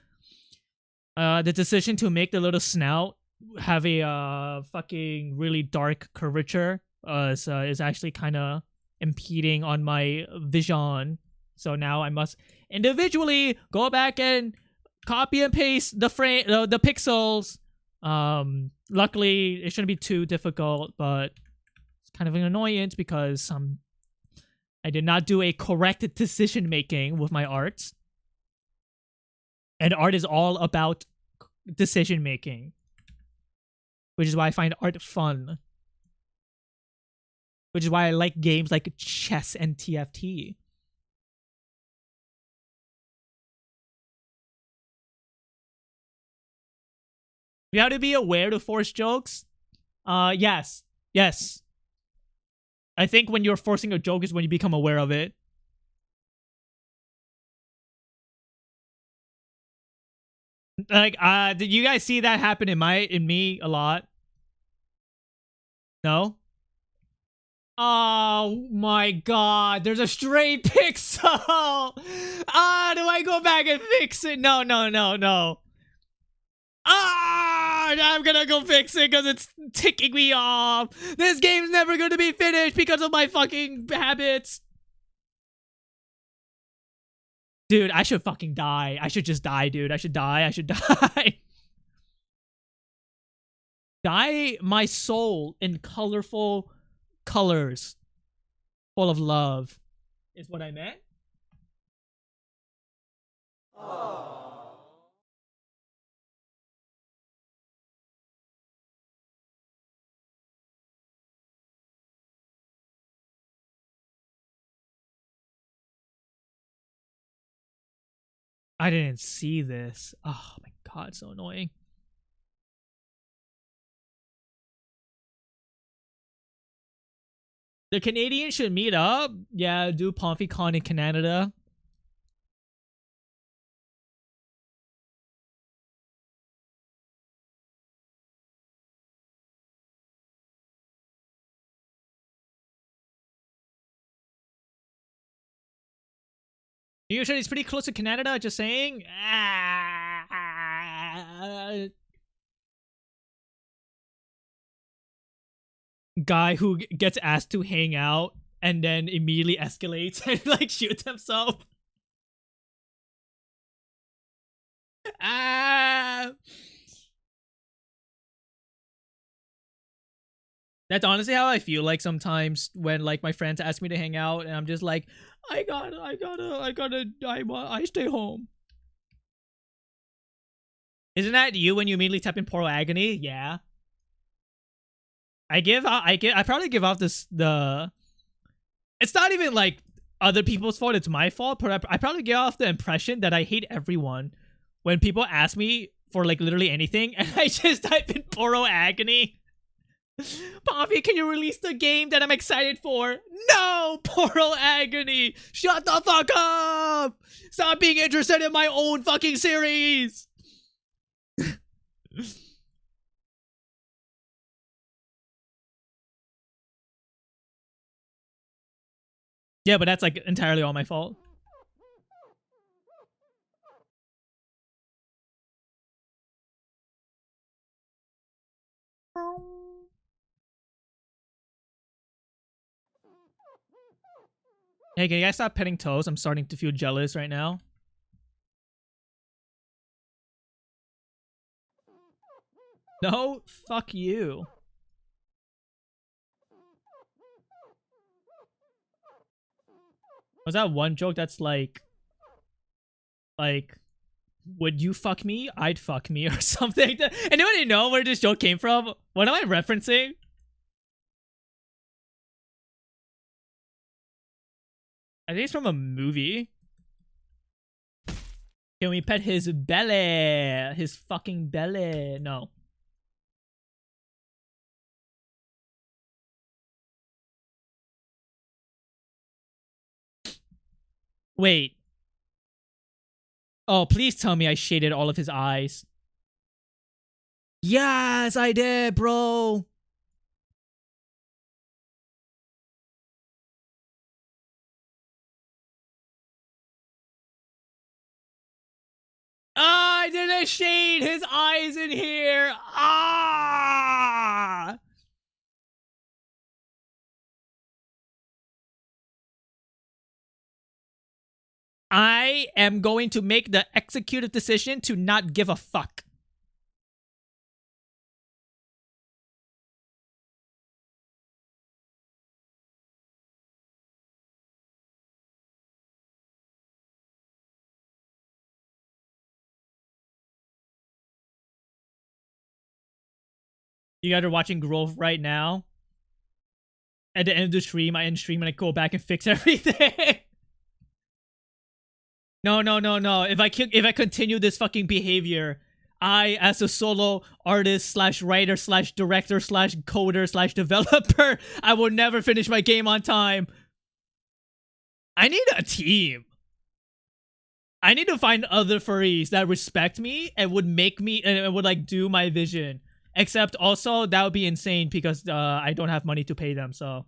The decision to make the little snout have a fucking really dark curvature is actually kind of impeding on my vision. So now I must individually go back and copy and paste the frame, the pixels. Luckily, it shouldn't be too difficult, but it's kind of an annoyance because I did not do a correct decision making with my art. And art is all about decision making, which is why I find art fun. Which is why I like games like chess and TFT. You have to be aware to force jokes. Yes. Yes. I think when you're forcing a joke is when you become aware of it. Like, did you guys see that happen in me a lot? No? Oh my god, there's a stray pixel! Do I go back and fix it? No, no, no, no. I'm gonna go fix it because it's ticking me off. This game's never gonna be finished because of my fucking habits. Dude, I should fucking die. I should just die, dude. I should die. I should die. Dye my soul in colorful colors. Full of love. Is what I meant? I didn't see this. Oh my god, so annoying. The Canadians should meet up. Yeah, do PomfyCon in Canada. Usually it's pretty close to Canada, just saying. Guy who gets asked to hang out and then immediately escalates and like shoots himself. That's honestly how I feel like sometimes when like my friends ask me to hang out and I'm just like, I stay home. Isn't that you when you immediately type in Portal Agony? Yeah. I probably give off this, it's not even like other people's fault, it's my fault, but I probably give off the impression that I hate everyone when people ask me for like literally anything and I just type in Portal Agony. Poppy, can you release the game that I'm excited for? No! Portal Agony! Shut the fuck up! Stop being interested in my own fucking series! Yeah, but that's like entirely all my fault. Hey, can you guys stop petting toes? I'm starting to feel jealous right now. No, fuck you. Was that one joke that's like, would you fuck me? I'd fuck me or something. Anybody know where this joke came from? What am I referencing? I think it's from a movie. Can we pet his belly? His fucking belly. No. Wait. Oh, please tell me I shaded all of his eyes. Yes, I did, bro. Ah, I didn't shade his eyes in here. Ah! I am going to make the executive decision to not give a fuck. You guys are watching Growth right now. At the end of the stream, I end stream and I go back and fix everything. No. If I continue this fucking behavior, I, as a solo artist slash writer slash director slash coder slash developer, I will never finish my game on time. I need a team. I need to find other furries that respect me and would make me and would like do my vision. Except also that would be insane because I don't have money to pay them. So.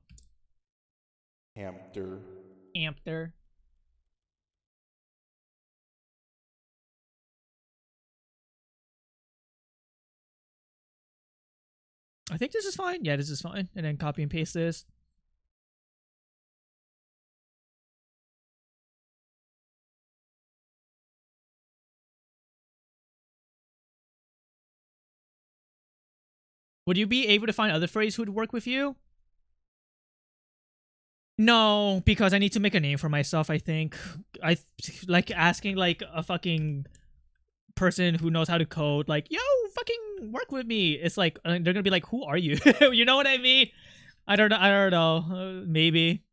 Hamster. I think this is fine. Yeah, this is fine. And then copy and paste this. Would you be able to find other furries who would work with you? No, because I need to make a name for myself, I think. I like asking like a fucking person who knows how to code, like, yo, fucking work with me. It's like, they're gonna be like, who are you? You know what I mean? I don't know. Maybe.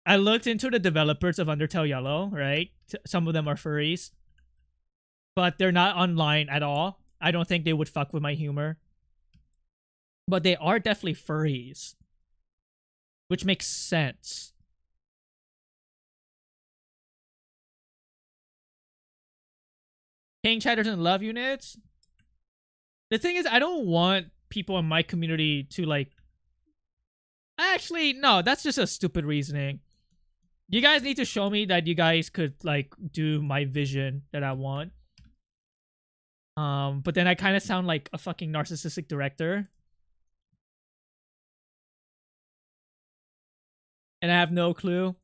I looked into the developers of Undertale Yellow, right? Some of them are furries. But they're not online at all. I don't think they would fuck with my humor. But they are definitely furries. Which makes sense. Paying chatters and love units? The thing is, I don't want people in my community to like... Actually, no, that's just a stupid reasoning. You guys need to show me that you guys could like do my vision that I want. But then I kind of sound like a fucking narcissistic director. And I have no clue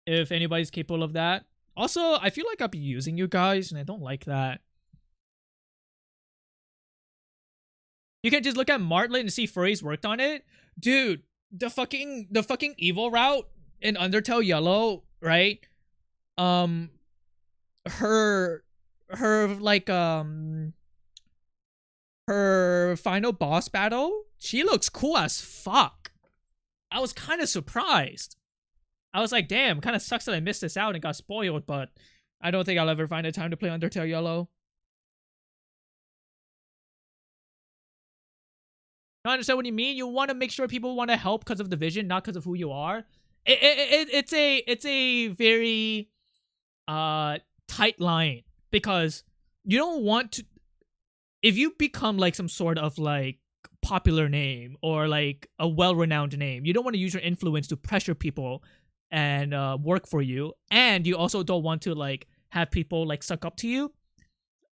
if anybody's capable of that. Also, I feel like I'll be using you guys, and I don't like that. You can just look at Martlet and see furries worked on it. Dude, the fucking evil route in Undertale Yellow, right? Her final boss battle, she looks cool as fuck. I was kind of surprised. I was like, damn, kind of sucks that I missed this out and got spoiled, but I don't think I'll ever find the time to play Undertale Yellow. I understand what you mean. You want to make sure people want to help because of the vision, not because of who you are. It's a very tight line, because you don't want to, if you become like some sort of like popular name or like a well-renowned name, you don't want to use your influence to pressure people and work for you, and you also don't want to like have people like suck up to you.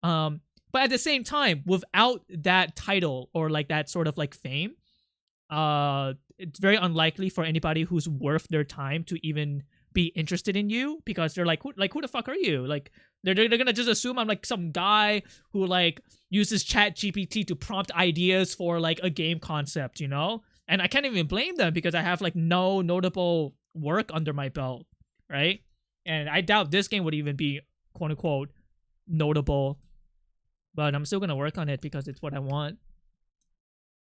But at the same time, without that title or like that sort of like fame, it's very unlikely for anybody who's worth their time to even be interested in you, because they're like, who the fuck are you? Like, they're gonna just assume I'm like some guy who like uses Chat GPT to prompt ideas for like a game concept, you know? And I can't even blame them, because I have like no notable work under my belt, right? And I doubt this game would even be quote unquote notable, but I'm still gonna work on it because it's what I want.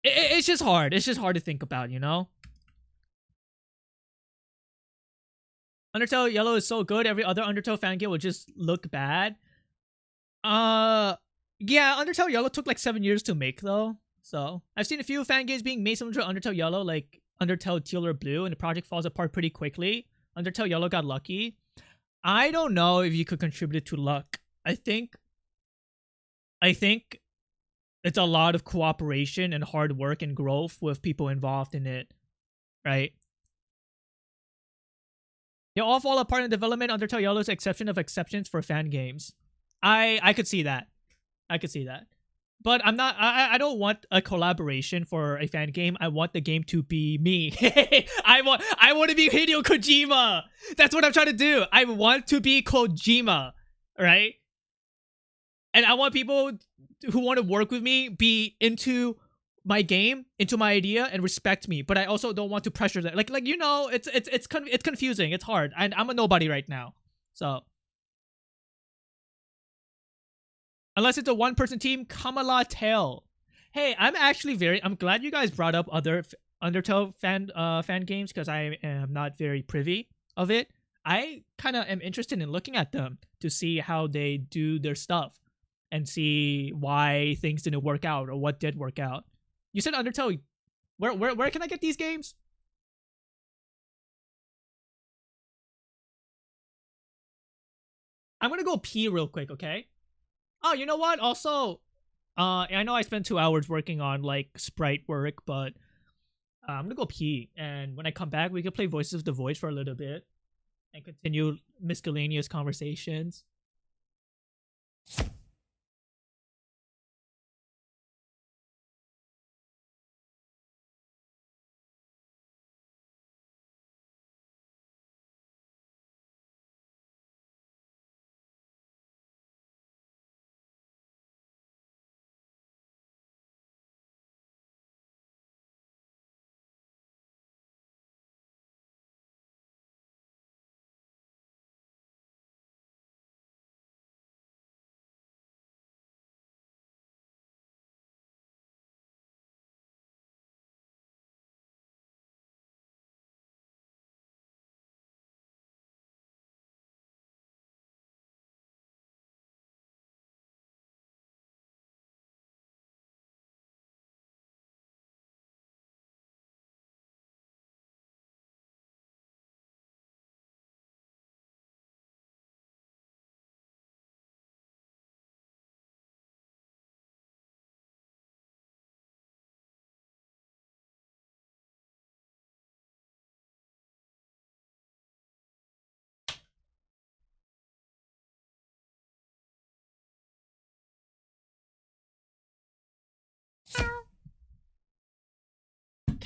It's just hard. It's just hard to think about, you know? Undertale Yellow is so good, every other Undertale fan game would just look bad. Yeah, Undertale Yellow took like 7 years to make though. So I've seen a few fan games being made similar to Undertale Yellow, like Undertale Teal or Blue, and the project falls apart pretty quickly. Undertale Yellow got lucky. I don't know if you could contribute it to luck. I think it's a lot of cooperation and hard work and growth with people involved in it, right? They all fall apart in development. Undertale Yellow is the exception of exceptions for fan games. I could see that. I could see that. But I don't want a collaboration for a fan game. I want the game to be me. I want to be Hideo Kojima. That's what I'm trying to do. I want to be Kojima, right? And I want people who want to work with me be into my game, into my idea, and respect me. But I also don't want to pressure them. Like you know, it's confusing. It's hard. And I'm a nobody right now. So unless it's a one-person team, Kamala Tale. Hey, I'm glad you guys brought up other Undertale fan games, because I am not very privy of it. I kind of am interested in looking at them to see how they do their stuff and see why things didn't work out or what did work out. You said Undertale. Where can I get these games? I'm gonna go pee real quick, okay? Oh, you know what? Also, I know I spent 2 hours working on like sprite work, but I'm gonna go pee, and when I come back, we can play Voices of the Void for a little bit and continue miscellaneous conversations.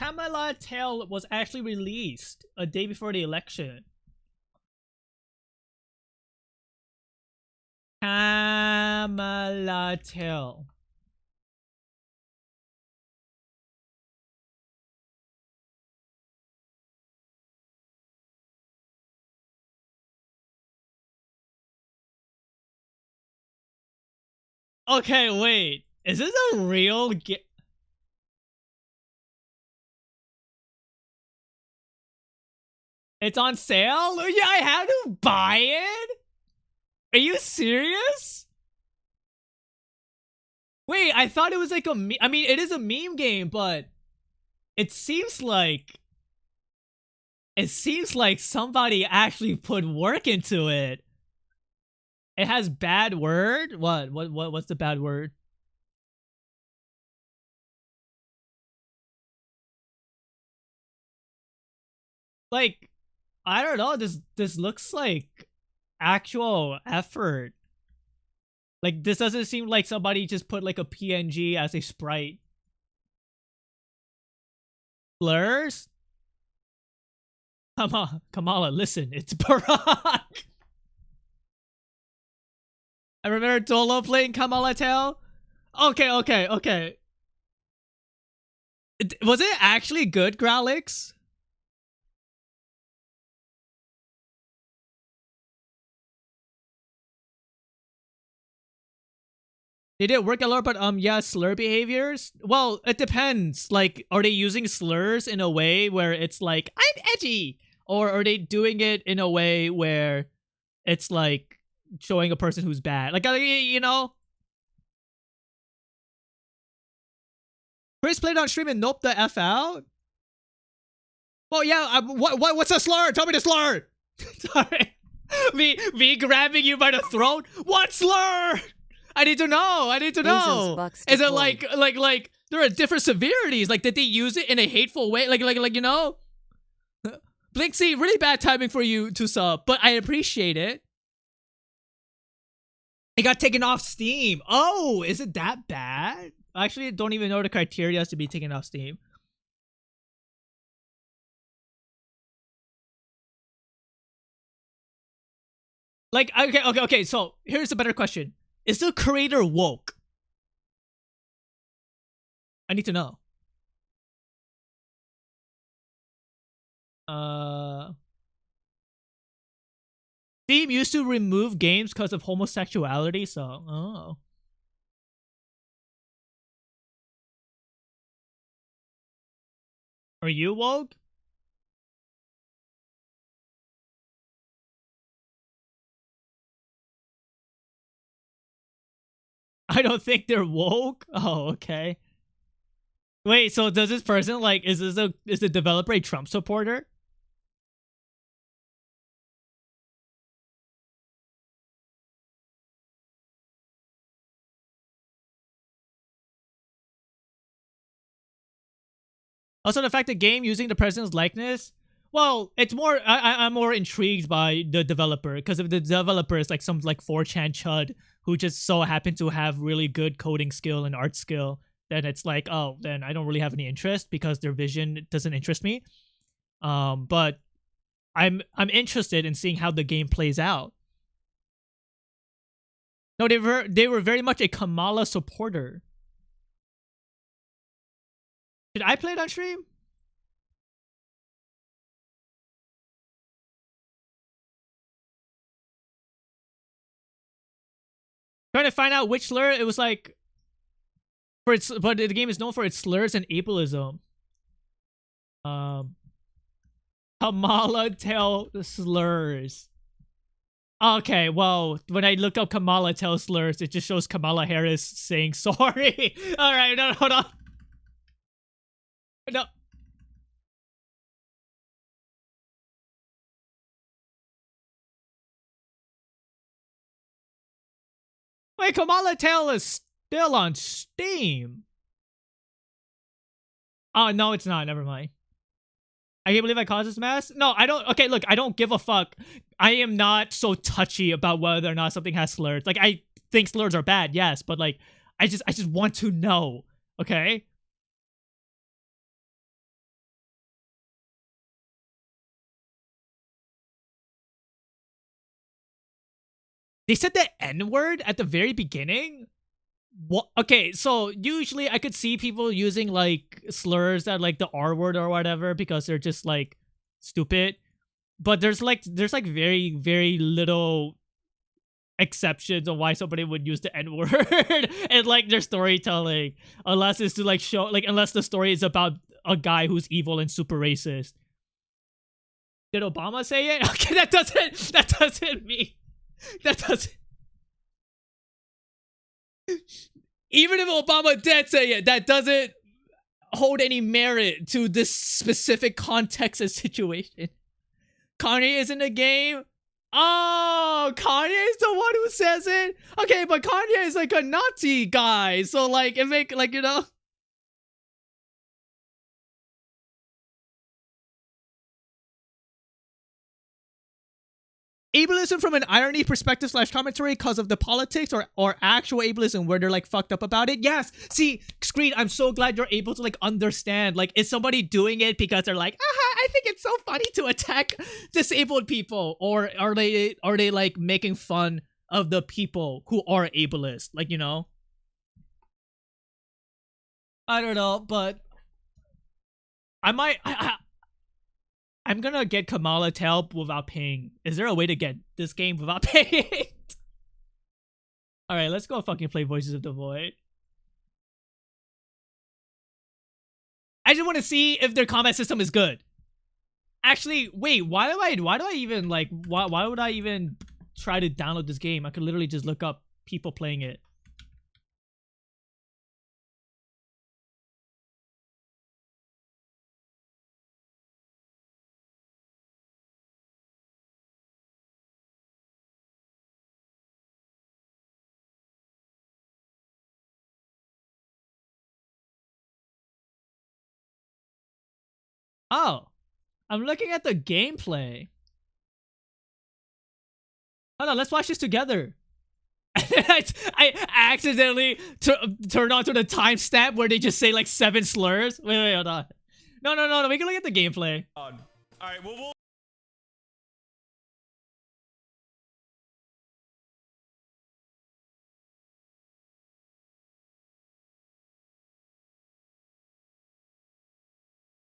Kamala Tale was actually released a day before the election. Kamala Tale. Okay, wait. Is this a real It's on sale? Yeah, I have to buy it? Are you serious? Wait, I thought it was like a I mean, it is a meme game, but it seems like somebody actually put work into it. It has bad word? What's the bad word? Like, I don't know, this looks like actual effort. Like, this doesn't seem like somebody just put like a PNG as a sprite. Blurs? Kamala, listen, it's Barack. I remember Dolo playing Kamala Tale. Okay. Was it actually good, Growlix? They did work a lot, but yeah, slur behaviors. Well, it depends. Like, are they using slurs in a way where it's like, I'm edgy, or are they doing it in a way where it's like showing a person who's bad? Like, you know. Chris played on stream and noped the F out. Well, yeah. What's a slur? Tell me the slur. Sorry, me grabbing you by the throat. What slur? I need to know. Is it like there are different severities? Like, did they use it in a hateful way? Like you know? Blinksy, really bad timing for you to sub, but I appreciate it. It got taken off Steam. Oh, is it that bad? Actually, I don't even know the criteria to be taken off Steam. Like, okay. So here's a better question. Is the creator woke? I need to know. Steam used to remove games because of homosexuality, so oh. Are you woke? I don't think they're woke. Oh, okay. Wait, so does this person like is the developer a Trump supporter? Also, the fact the game using the president's likeness. Well, it's more. I'm more intrigued by the developer, because if the developer is like some like 4chan chud who just so happened to have really good coding skill and art skill, then it's like, oh, then I don't really have any interest because their vision doesn't interest me. But I'm interested in seeing how the game plays out. No, they were very much a Kamala supporter. Did I play it on stream? Trying to find out which slur. It was like for its, but the game is known for its slurs and ableism. Kamala Tale slurs. Okay, well, when I looked up Kamala Tale slurs, it just shows Kamala Harris saying sorry. All right, no, hold on. No. Wait, Kamala Tale is still on Steam. Oh, no, it's not. Never mind. I can't believe I caused this mess. No, I don't. Okay, look, I don't give a fuck. I am not so touchy about whether or not something has slurs. Like, I think slurs are bad, yes, but like, I just want to know. Okay. They said the N-word at the very beginning. What? Okay, so usually I could see people using like slurs that like the R word or whatever because they're just like stupid. But there's like very, very little exceptions of why somebody would use the N-word and like their storytelling, unless it's to like show, like, unless the story is about a guy who's evil and super racist. Did Obama say it? Okay, that doesn't mean that doesn't. Even if Obama did say it, that doesn't hold any merit to this specific context and situation. Kanye is in the game. Oh, Kanye is the one who says it? Okay, but Kanye is like a Nazi guy, so like it make like, you know. Ableism from an irony perspective / commentary because of the politics, or actual ableism where they're like fucked up about it. Yes. See, Screed, I'm so glad you're able to like understand. Like, is somebody doing it because they're like, I think it's so funny to attack disabled people, or are they like making fun of the people who are ableist? Like, you know? I don't know, but I'm gonna get Kamala to help without paying. Is there a way to get this game without paying? Alright, let's go fucking play Voices of the Void. I just want to see if their combat system is good. Actually, wait, why do I even like, why would I even try to download this game? I could literally just look up people playing it. Oh, I'm looking at the gameplay. Hold on, let's watch this together. I accidentally turned on to the timestamp where they just say like 7 slurs. Wait, hold on. No, we can look at the gameplay. All right, we'll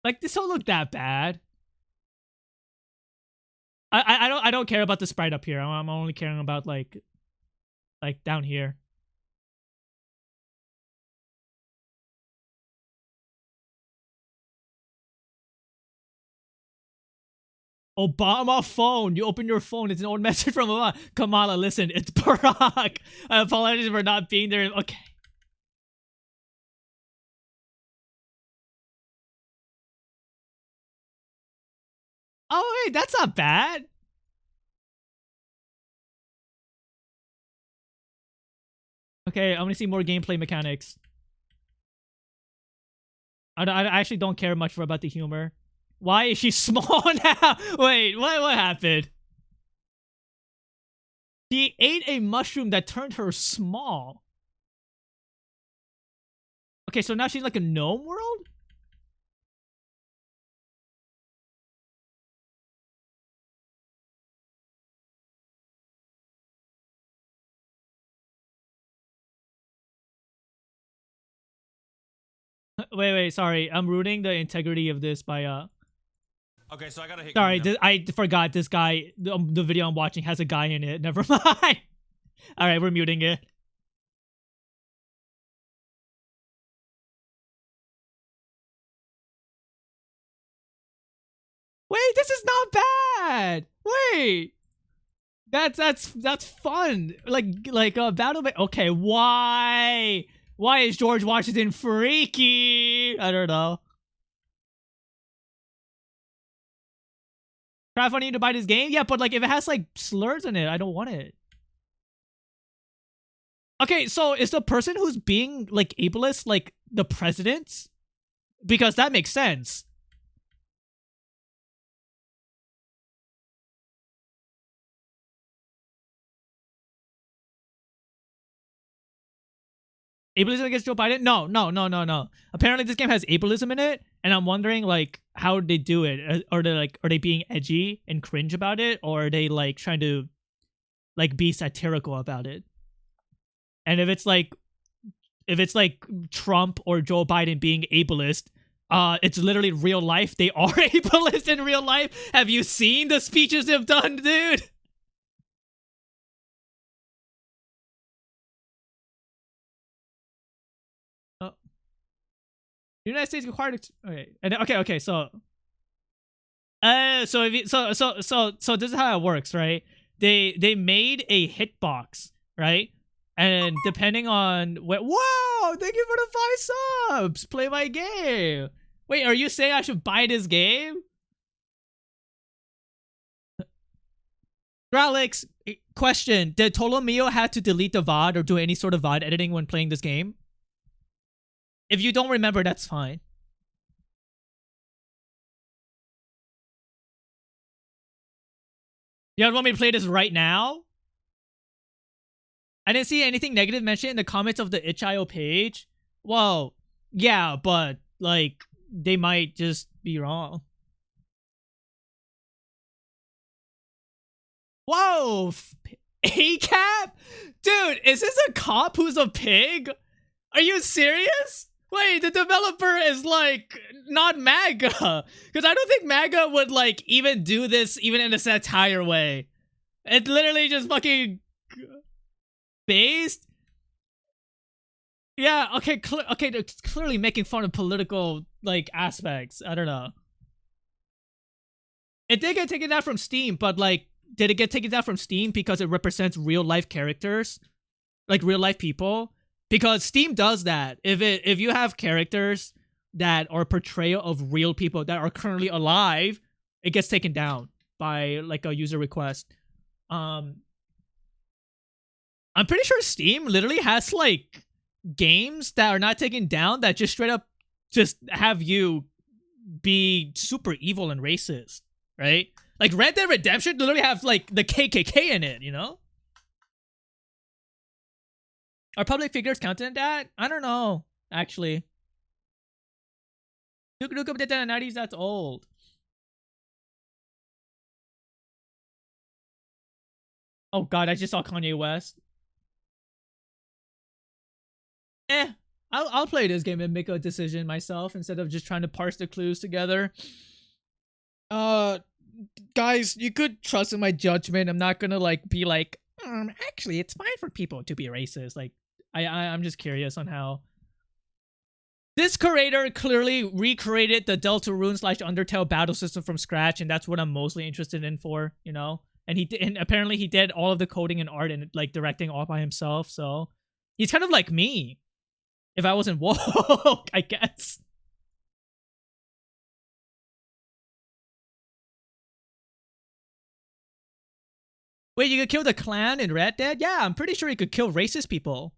Like, this don't look that bad. I don't care about the sprite up here. I'm only caring about like down here. Obama phone. You open your phone. It's an old message from Obama. Kamala, listen, it's Barack. I apologize for not being there. Okay. Oh wait, that's not bad. Okay, I'm gonna see more gameplay mechanics. I actually don't care much about the humor. Why is she small now? Wait, what happened? She ate a mushroom that turned her small. Okay, so now she's like a gnome world? Wait, sorry. I'm ruining the integrity of this by Okay, so I gotta hit. sorry, I forgot this guy. The video I'm watching has a guy in it. Never mind. All right, we're muting it. Wait, this is not bad. Wait, that's fun. Like battle. Okay, why? Why is George Washington freaky? I don't know. Crowdfunding to buy this game? Yeah, but like if it has like slurs in it, I don't want it. Okay, so is the person who's being like ableist like the president? Because that makes sense. Ableism against Joe Biden? No. Apparently this game has ableism in it, and I'm wondering like how they do it. Are they being edgy and cringe about it, or are they like trying to like be satirical about it. And if it's like Trump or Joe Biden being ableist, it's literally real life. They are ableist in real life. Have you seen the speeches they've done, dude? Oh. The United States required. Okay, and okay. So so if you, so this is how it works, right? They made a hitbox, right? And depending on what, wow, thank you for the 5 subs. Play my game. Wait, are you saying I should buy this game? Gralix, question: did Tolomeo have to delete the VOD or do any sort of VOD editing when playing this game? If you don't remember, that's fine. You guys want me to play this right now? I didn't see anything negative mentioned in the comments of the itch.io page. Well, yeah, but, like, they might just be wrong. Whoa! ACAP? Dude, is this a cop who's a pig? Are you serious? Wait, the developer is, like, not MAGA. Because I don't think MAGA would, like, even do this even in a satire way. It's literally just fucking based. Yeah, okay, okay, they're clearly making fun of political, like, aspects. I don't know. It did get taken down from Steam, but, like, did it get taken down from Steam because it represents real-life characters? Like, real-life people? Because Steam does that. If you have characters that are portrayal of real people that are currently alive, it gets taken down by, like, a user request. I'm pretty sure Steam literally has, like, games that are not taken down that just straight up just have you be super evil and racist, right? Like, Red Dead Redemption literally have, like, the KKK in it, you know? Are public figures counted in that? I don't know, actually. Duke Nukem did that in the 90s, that's old. Oh god, I just saw Kanye West. I'll play this game and make a decision myself instead of just trying to parse the clues together. Guys, you could trust in my judgment. I'm not gonna, like, be like, actually, it's fine for people to be racist. Like, I'm just curious on how this creator clearly recreated the Deltarune / Undertale battle system from scratch, and that's what I'm mostly interested in for, you know. And apparently he did all of the coding and art and, like, directing all by himself. So he's kind of like me, if I wasn't woke, I guess. Wait, you could kill the clan in Red Dead? Yeah, I'm pretty sure you could kill racist people.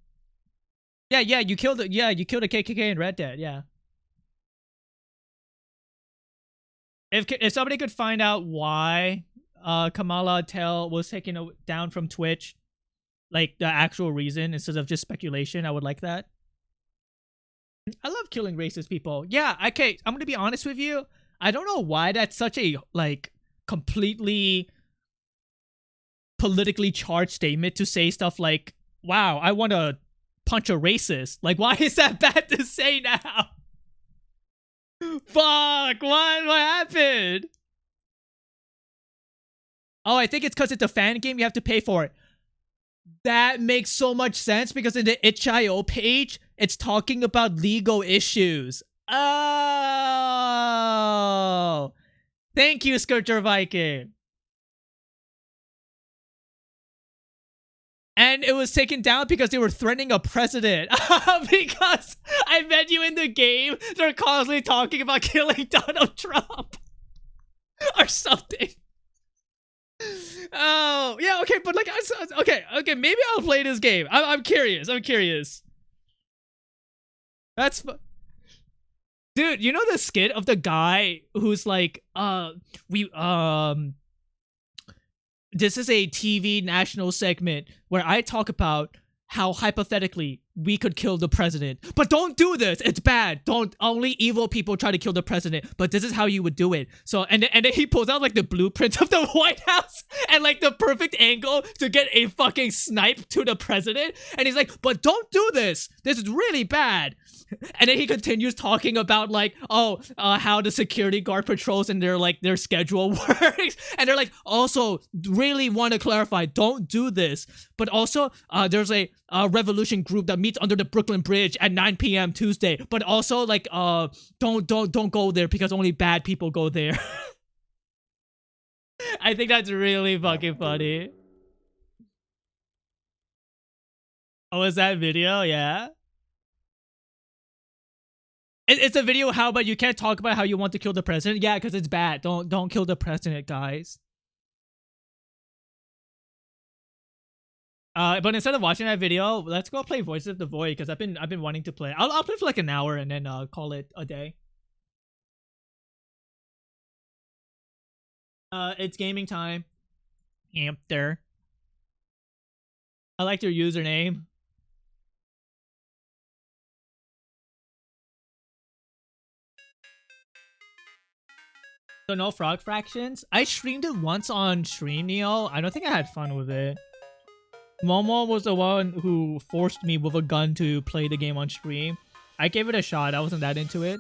Yeah, you killed the KKK in Red Dead, yeah. If somebody could find out why Kamala Tell was taken down from Twitch, like the actual reason instead of just speculation, I would like that. I love killing racist people. Yeah, okay, I'm gonna be honest with you. I don't know why that's such a, like, completely politically charged statement to say stuff like, wow, I want to punch a racist. Like, why is that bad to say now? Fuck, what happened? Oh, I think it's because it's a fan game, you have to pay for it. That makes so much sense because in the itch.io page, it's talking about legal issues. Oh! Thank you, Sculpture Viking. And it was taken down because they were threatening a president. Because I met you in the game, they're constantly talking about killing Donald Trump. Or something. Oh, yeah, okay, but, like, okay, maybe I'll play this game. I'm curious. That's dude, you know the skit of the guy who's like, this is a TV national segment where I talk about how hypothetically we could kill the president. But don't do this. It's bad. Don't. Only evil people try to kill the president. But this is how you would do it. So, and then he pulls out like the blueprint of the White House and like the perfect angle to get a fucking snipe to the president. And he's like, but don't do this. This is really bad. And then he continues talking about like, how the security guard patrols and their schedule works. And they're like, also really want to clarify, don't do this. But also, there's a revolution group that meets under the Brooklyn Bridge at 9 p.m. Tuesday. But also like, don't go there because only bad people go there. I think that's really fucking funny. Oh, is that video? Yeah. It's a video. How about you can't talk about how you want to kill the president? Yeah, because it's bad. Don't kill the president, guys. But instead of watching that video, let's go play Voices of the Void because I've been wanting to play. I'll play for like an hour and then call it a day. It's gaming time. Hamster. I like your username. So no frog fractions? I streamed it once on Stream Neo. I don't think I had fun with it. Momo was the one who forced me with a gun to play the game on stream. I gave it a shot. I wasn't that into it.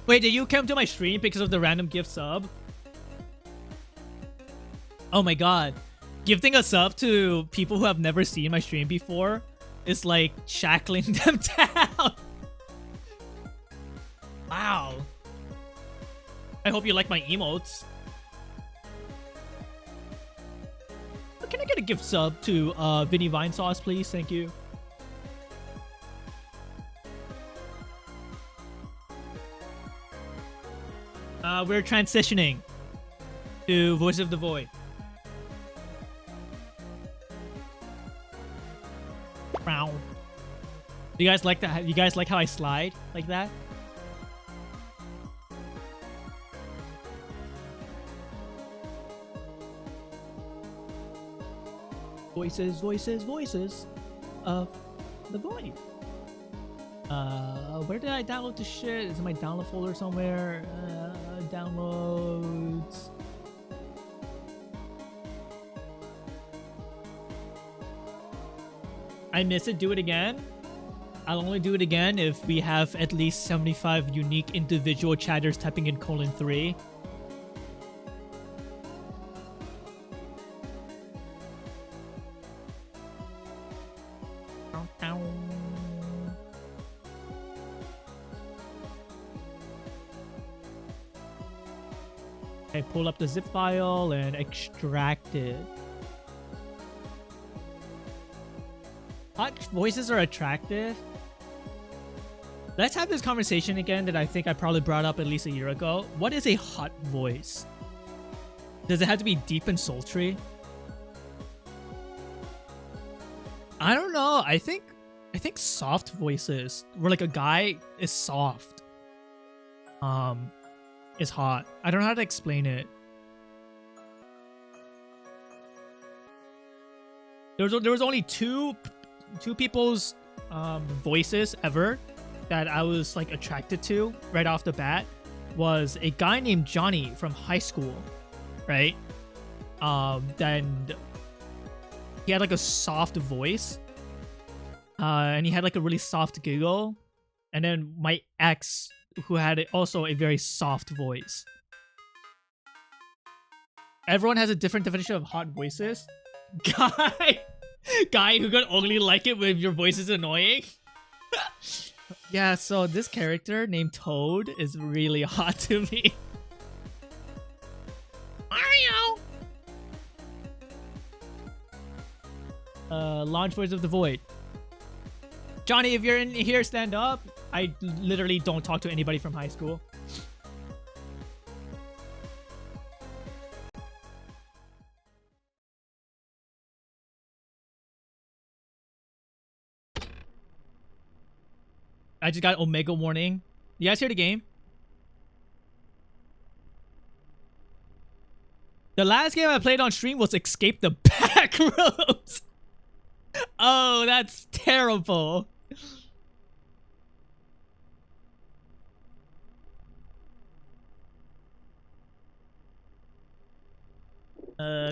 Wait, did you come to my stream because of the random gift sub? Oh my god. Gifting a sub to people who have never seen my stream before is like shackling them down. Wow. I hope you like my emotes. Can I get a gift sub to Vinny Vine Sauce, please? Thank you. We're transitioning to Voice of the Void. Wow. Do you guys like that? You guys like how I slide like that? Voices, voices, voices of the void. Where did I download this shit? Is it my download folder somewhere? Downloads. I miss it. Do it again. I'll only do it again if we have at least 75 unique individual chatters typing in :3. Okay, pull up the zip file and extract it. Hot voices are attractive. Let's have this conversation again that I think I probably brought up at least a year ago. What is a hot voice? Does it have to be deep and sultry? I don't know. I think soft voices, where like a guy is soft, is hot. I don't know how to explain it. There was only two people's voices ever that I was like attracted to right off the bat. Was a guy named Johnny from high school, right? Then he had like a soft voice, and he had like a really soft giggle. And then my ex, who had also a very soft voice. Everyone has a different definition of hot voices. Guy who could only like it when your voice is annoying. Yeah, so this character named Toad is really hot to me. Mario! Launch Voice of the Void. Johnny, if you're in here, stand up. I literally don't talk to anybody from high school. I just got Omega warning. You guys hear the game? The last game I played on stream was Escape the Backrooms. Oh, that's terrible.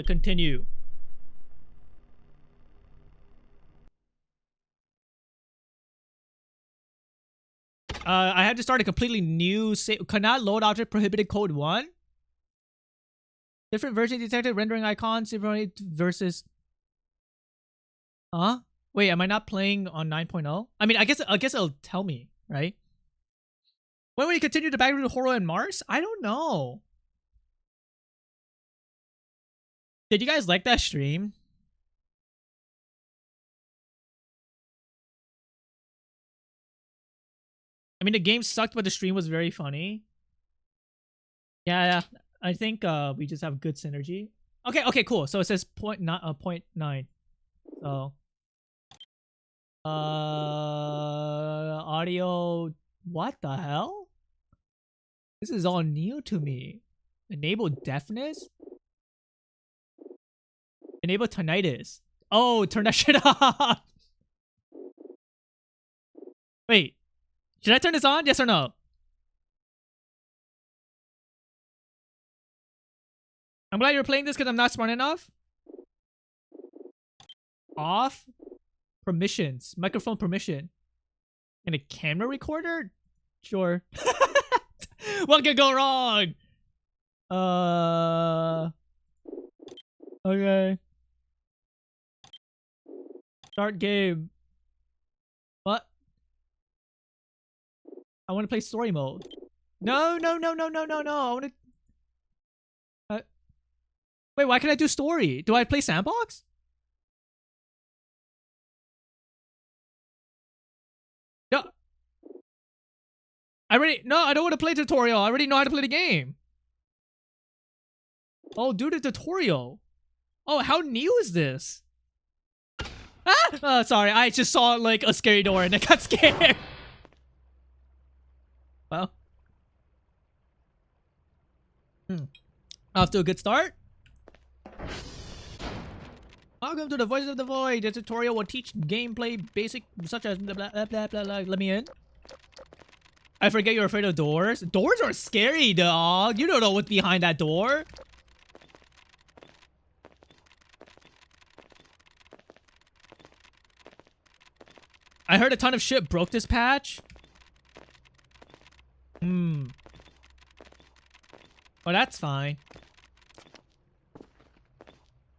Continue. I had to start a completely new cannot load object prohibited code 1. Different version detected rendering icons versus. Huh? Wait, am I not playing on 9.0? I mean, I guess it'll tell me, right? When will you continue to back to Horror and Mars? I don't know. Did you guys like that stream? I mean, the game sucked, but the stream was very funny. Yeah. I think we just have good synergy. Okay, cool. So it says 0.9. So audio, what the hell? This is all new to me. Enable deafness? Enable tinnitus. Oh, turn that shit off. Wait. Should I turn this on? Yes or no? I'm glad you're playing this because I'm not smart enough. Off. Permissions. Microphone permission. And a camera recorder? Sure. What could go wrong? Okay. Start game. What? I want to play story mode. No. I want to... Wait, why can't I do story? Do I play sandbox? No. I don't want to play tutorial. I already know how to play the game. Oh, do the tutorial. Oh, how new is this? Ah! Oh, sorry. I just saw like a scary door and I got scared. Well. Off to a good start. Welcome to the Voices of the Void. The tutorial will teach gameplay basic such as blah blah blah blah blah. Let me in. I forget you're afraid of doors. Doors are scary, dog. You don't know what's behind that door. I heard a ton of shit broke this patch. Well, that's fine.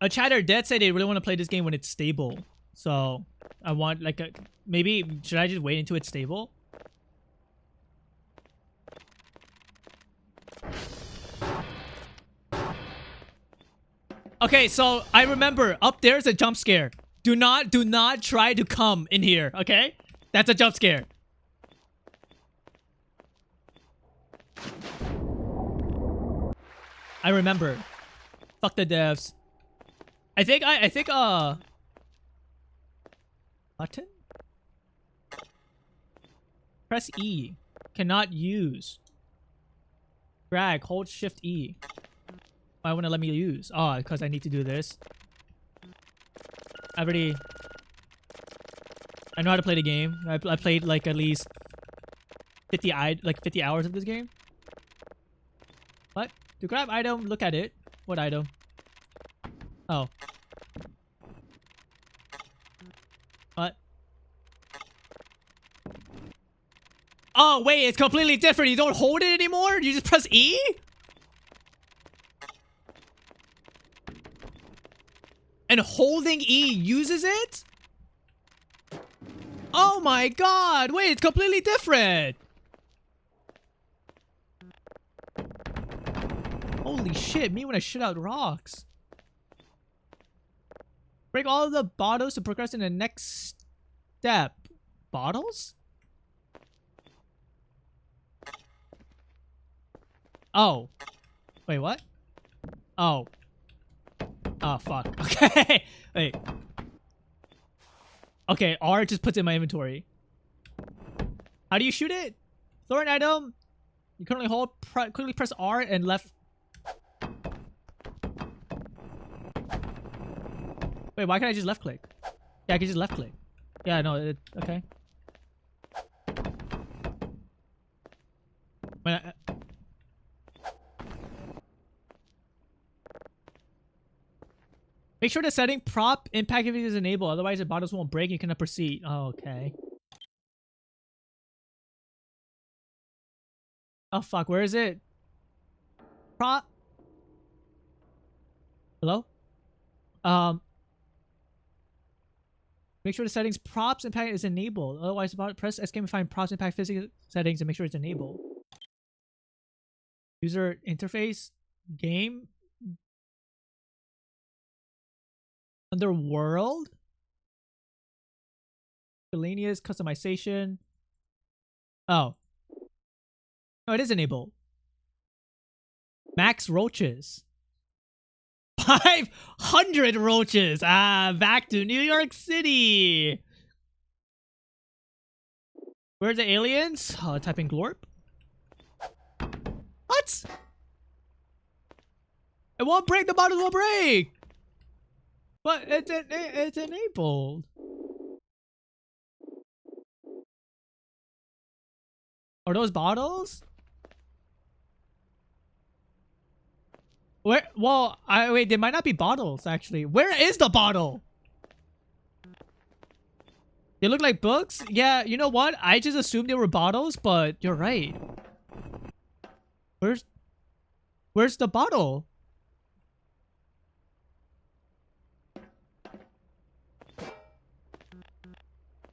A chatter dead said they really want to play this game when it's stable. So, I want like a... Maybe, should I just wait until it's stable? Okay, so I remember up there's a jump scare. Do not try to come in here, okay? That's a jump scare. I remember. Fuck the devs. I think button? Press E. Cannot use. Drag, hold shift E. Why wouldn't it let me use? Oh, because I need to do this. I know how to play the game. I played like at least 50 hours of this game. What? To grab item, look at it. What item? Oh. What? Oh, wait, it's completely different. You don't hold it anymore? You just press E? And holding E uses it? Oh my god! Wait, it's completely different! Holy shit, me when I shit out rocks. Break all of the bottles to progress in the next step. Bottles? Oh. Wait, what? Oh. Oh, fuck. Okay. Wait. Okay, R just puts it in my inventory. How do you shoot it? Throw an item. You currently hold, quickly press R and left. Wait, why can't I just left click? Yeah, I can just left click. Yeah, no, okay. Make sure the setting prop impact if it is enabled, otherwise the bottles won't break. You cannot proceed. Oh, okay. Oh fuck, where is it? Prop. Hello? Make sure the settings props impact is enabled. Otherwise, press escape and find props impact physics settings and make sure it's enabled. User interface, game, under world, miscellaneous customization. Oh, no, it is enabled. Max roaches. 500 roaches. Back to New York City. Where's the aliens? Type in glorp. What? It won't break. The bottles won't break. But it's enabled. Are those bottles? Where? Well, wait. They might not be bottles actually. Where is the bottle? They look like books. Yeah. You know what? I just assumed they were bottles, but you're right. Where's the bottle?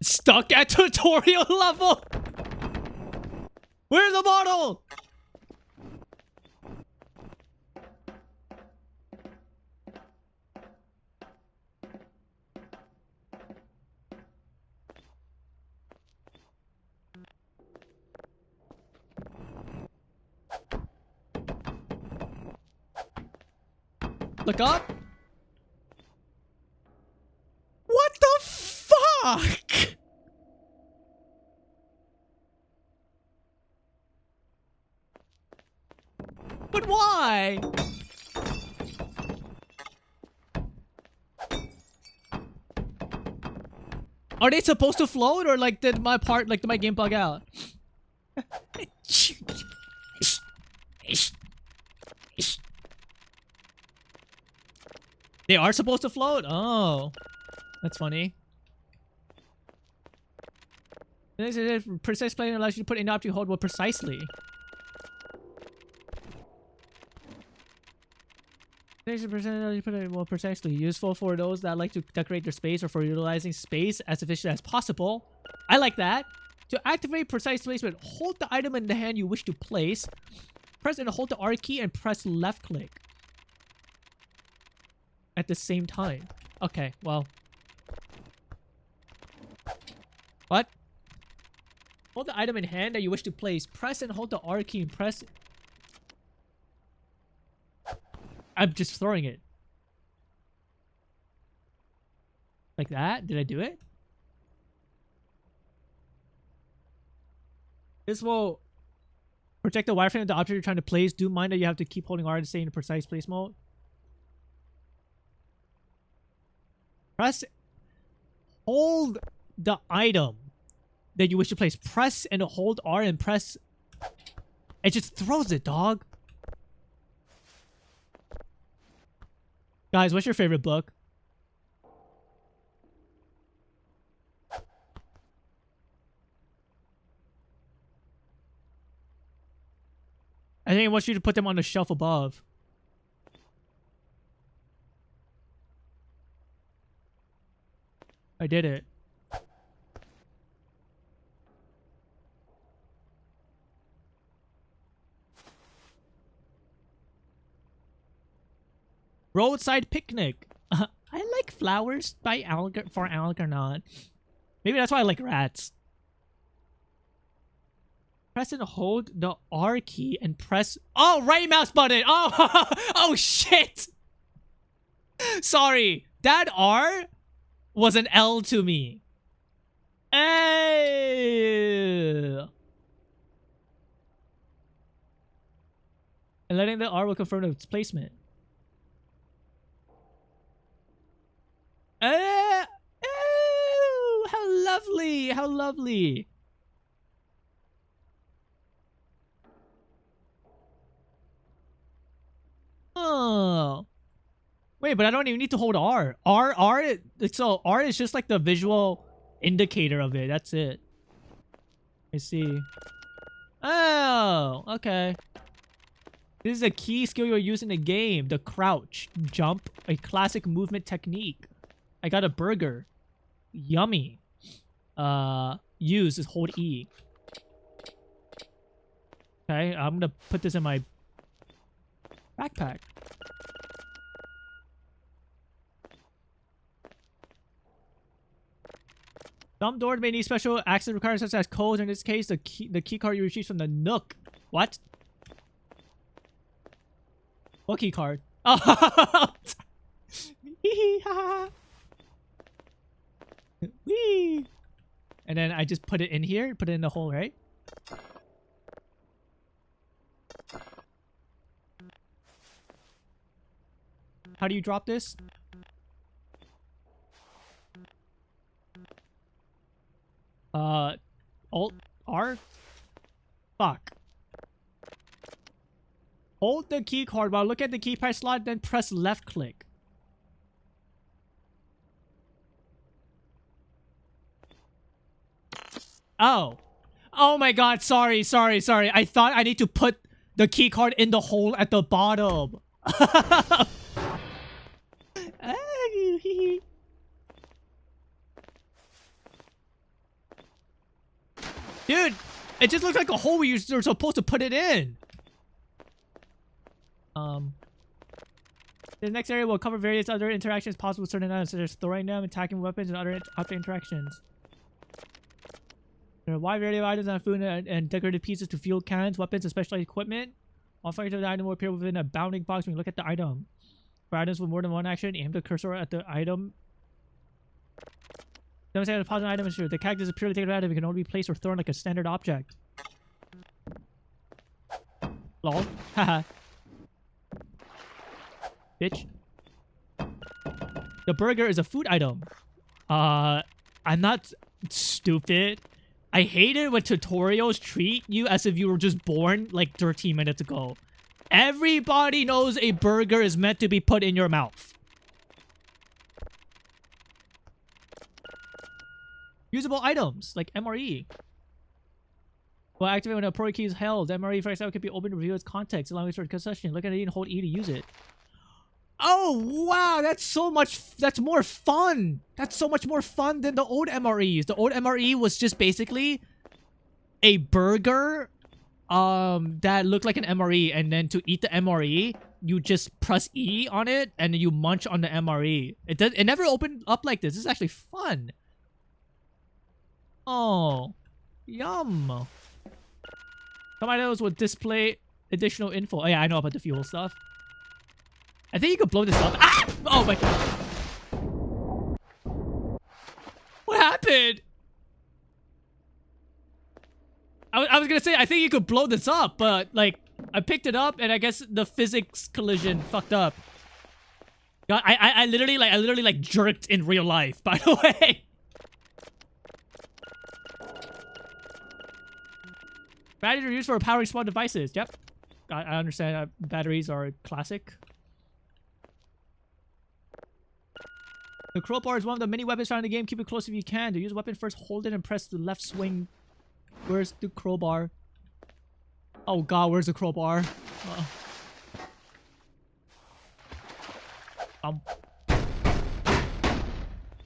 Stuck at tutorial level. Where's the bottle? Look up. What the fuck? But why? Are they supposed to float, or like did my game bug out? They are supposed to float? Oh. That's funny. Precise play allows you to put any object you hold more precisely. You put it more precisely. Useful for those that like to decorate their space or for utilizing space as efficiently as possible. I like that. To activate precise placement, hold the item in the hand you wish to place. Press and hold the ARG key and press left click at the same time. Okay, well. What? Hold the item in hand that you wish to place. Press and hold the ARG key and press. I'm just throwing it. Like that? Did I do it? This will protect the wireframe of the object you're trying to place. Do mind that you have to keep holding R to stay in a precise place mode. Press. Hold the item that you wish to place. Press and hold R and press. It just throws it, dog. Guys, what's your favorite book? I think it wants you to put them on the shelf above. I did it. Roadside picnic. I like flowers by Algernon. Maybe that's why I like rats. Press and hold the R key and press. Oh, right mouse button. Oh, oh shit. Sorry, that R was an L to me. Hey. And letting the R will confirm its placement. lovely! How lovely! Oh. Wait, but I don't even need to hold R. So R is just like the visual indicator of it. That's it. I see. Oh, okay. This is a key skill you'll use in the game. The crouch, jump, a classic movement technique. I got a burger. Yummy. Use is hold E. Okay, I'm gonna put this in my backpack. Some doors may need special access requirements such as codes. In this case, the key card you retrieve from the Nook. What? What key card? Oh! Wee! And then I just put it in here, put it in the hole, right? How do you drop this? Alt R? Fuck. Hold the key card while look at the keypad slot, then press left click. Oh. Oh my god, sorry. I thought I need to put the key card in the hole at the bottom. Dude, it just looks like a hole where you're supposed to put it in. The next area will cover various other interactions possible with certain items, such as throwing them, attacking weapons, and other interactions. There are a wide variety of items on food and decorative pieces to fuel cannons, weapons, and special equipment. All functions of the item will appear within a bounding box when you look at the item. For items with more than one action, aim the cursor at the item. Demonstrate a positive item is true. The cactus is a purely taken item. It can only be placed or thrown like a standard object. Lol. Haha. Bitch. The burger is a food item. I'm not stupid. I hate it when tutorials treat you as if you were just born like 13 minutes ago. Everybody knows a burger is meant to be put in your mouth. Usable items like MRE. Will activate when a appropriate key is held. MRE, for example, can be opened to reveal its context, allowing for concession. Look at it and hold E to use it. Oh, wow, that's more fun. That's so much more fun than the old MREs. The old MRE was just basically a burger that looked like an MRE, and then to eat the MRE, you just press E on it, and then you munch on the MRE. It never opened up like this. This is actually fun. Oh, yum. Some items will display additional info. Oh yeah, I know about the fuel stuff. I think you could blow this up. Ah! Oh my god. What happened? I was gonna say, I think you could blow this up, but like, I picked it up and I guess the physics collision fucked up. God, I literally like jerked in real life, by the way. Batteries are used for powering small devices. Yep. I understand batteries are classic. The crowbar is one of the many weapons found in the game. Keep it close if you can. To use a weapon, first hold it and press the left swing. Where's the crowbar? Oh god, where's the crowbar?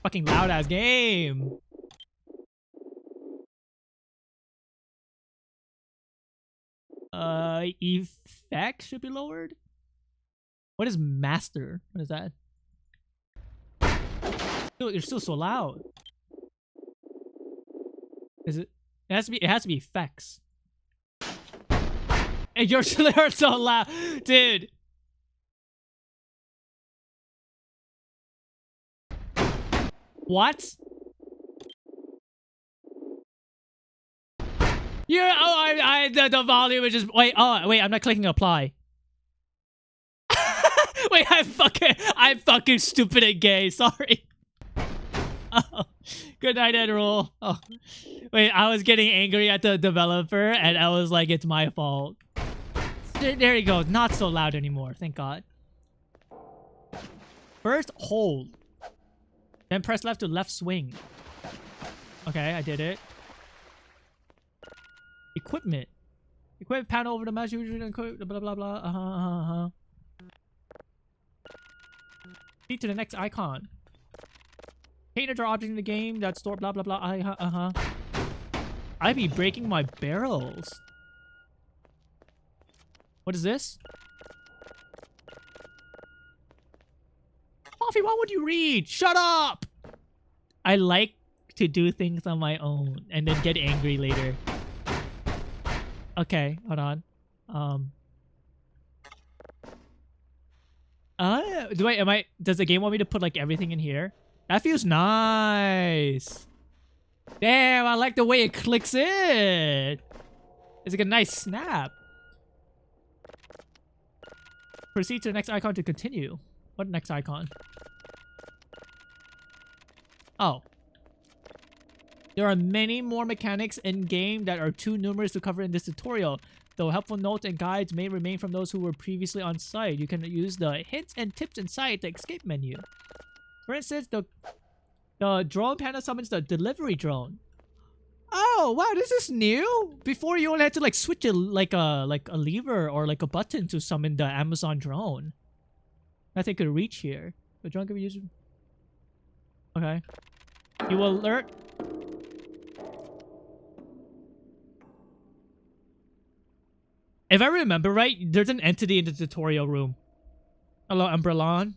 Fucking loud ass game. Effect should be lowered. What is master? What is that? You're still so loud. Is it? It has to be effects. And you're so loud, dude. What? The volume is just wait. Oh wait, I'm not clicking apply. Wait, I'm fucking stupid and gay. Sorry. Oh. Good night, Enroll. Oh, wait, I was getting angry at the developer, and I was like, it's my fault. There you go. Not so loud anymore. Thank God. First, hold. Then press left to left swing. Okay, I did it. Equipment. Equipment panel over the mouse. Blah, blah, blah. Speed to the next icon. Paint or draw object in the game that store blah, blah, blah. I be breaking my barrels. What is this? Coffee, what would you read? Shut up! I like to do things on my own and then get angry later. Okay, hold on. Does the game want me to put like everything in here? That feels nice. Damn, I like the way it clicks in. It's like a nice snap. Proceed to the next icon to continue. What next icon? Oh. There are many more mechanics in game that are too numerous to cover in this tutorial. Though helpful notes and guides may remain from those who were previously on site, you can use the hints and tips inside the escape menu. For instance, the drone panel summons the delivery drone. Oh wow, this is new. Before you only had to like switch it like a lever or like a button to summon the Amazon drone. Nothing could reach here. The drone can be used. Okay. You will alert. If I remember right, there's an entity in the tutorial room. Hello, Umbrellon.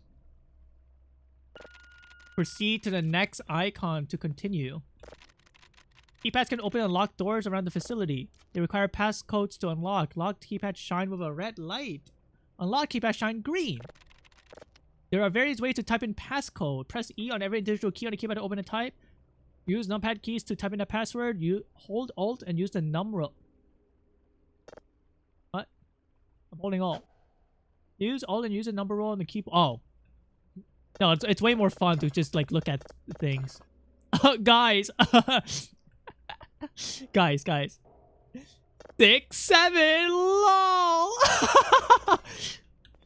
Proceed to the next icon to continue. Keypads can open and lock doors around the facility. They require passcodes to unlock. Locked keypads shine with a red light. Unlocked keypads shine green. There are various ways to type in passcode. Press E on every individual key on the keypad to open and type. Use numpad keys to type in a password. You hold Alt and use the numeral. What? I'm holding Alt. Use Alt and use the number roll on the keyboard. Oh. No, it's way more fun to just like look at things. Guys. guys. 6, 7, lol.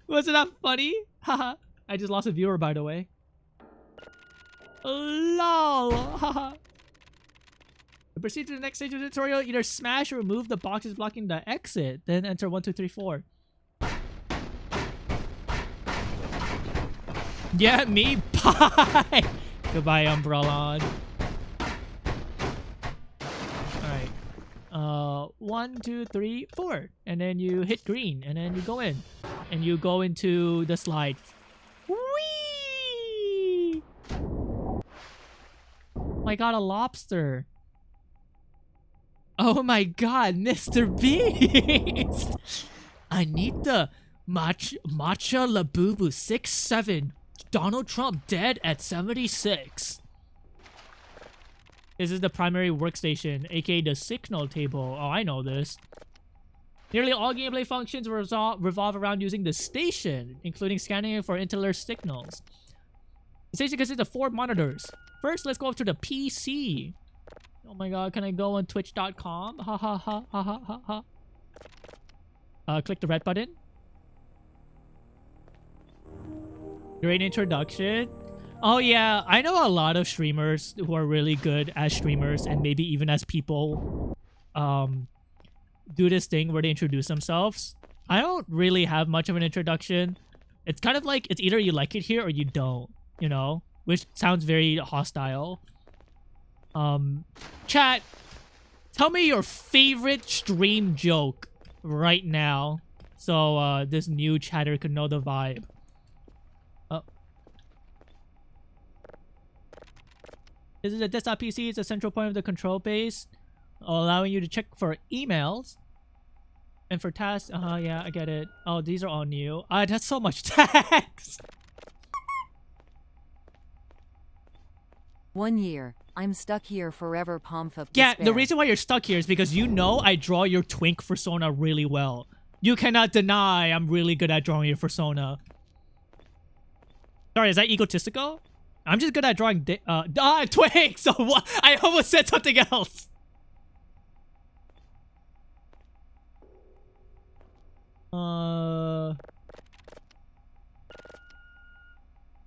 Wasn't that funny? Haha. I just lost a viewer, by the way. Lol. Proceed to the next stage of the tutorial. Either smash or remove the boxes blocking the exit. Then enter 1, 2, 3, 4. Yeah, me. Bye. Goodbye, Umbrellon. Alright. 1, 2, 3, 4. And then you hit green. And then you go in. And you go into the slide. Whee! I got a lobster. Oh my god, Mr. Beast! I need the Matcha Labubu 6'7". Donald Trump dead at 76. This is the primary workstation, aka the signal table. Oh, I know this. Nearly all gameplay functions revolve around using the station, including scanning for interstellar signals. The station consists of 4 monitors. First, let's go up to the PC. Oh my god, can I go on twitch.com? Ha ha ha ha ha ha ha. Click the red button. Great introduction. Oh yeah, I know a lot of streamers who are really good as streamers and maybe even as people do this thing where they introduce themselves. I don't really have much of an introduction. It's kind of like it's either you like it here or you don't, you know, which sounds very hostile. Chat, tell me your favorite stream joke right now so this new chatter could know the vibe. This is a desktop PC. It's a central point of the control base, allowing you to check for emails and for tasks. Yeah, I get it. Oh, these are all new. That's so much text. 1 year. I'm stuck here forever, Pomfup. Yeah, despair. the reason why you're stuck here is because you know I draw your twink persona really well. You cannot deny I'm really good at drawing your persona. Sorry, is that egotistical? I'm just good at drawing twigs. So what? I almost said something else.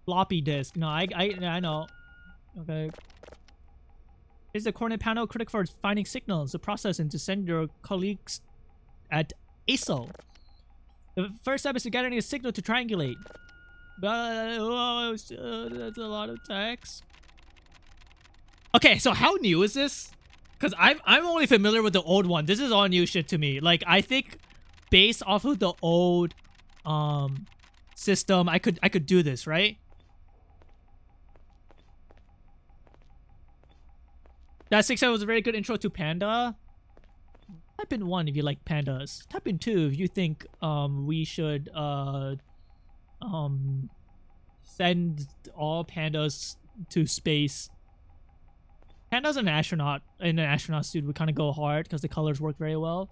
Floppy disk. No, I know. Okay. Is the coordinate panel critical for finding signals to process and to send your colleagues at ASO? The first step is to getting a signal to triangulate. That's a lot of text. Okay, so how new is this? Because I'm only familiar with the old one. This is all new shit to me. Like, I think based off of the old system, I could do this, right? That 6 was a very good intro to Panda. Type in 1 if you like pandas. Type in 2 if you think we should send all pandas to space. Pandas and astronaut in an astronaut suit would kind of go hard because the colors work very well.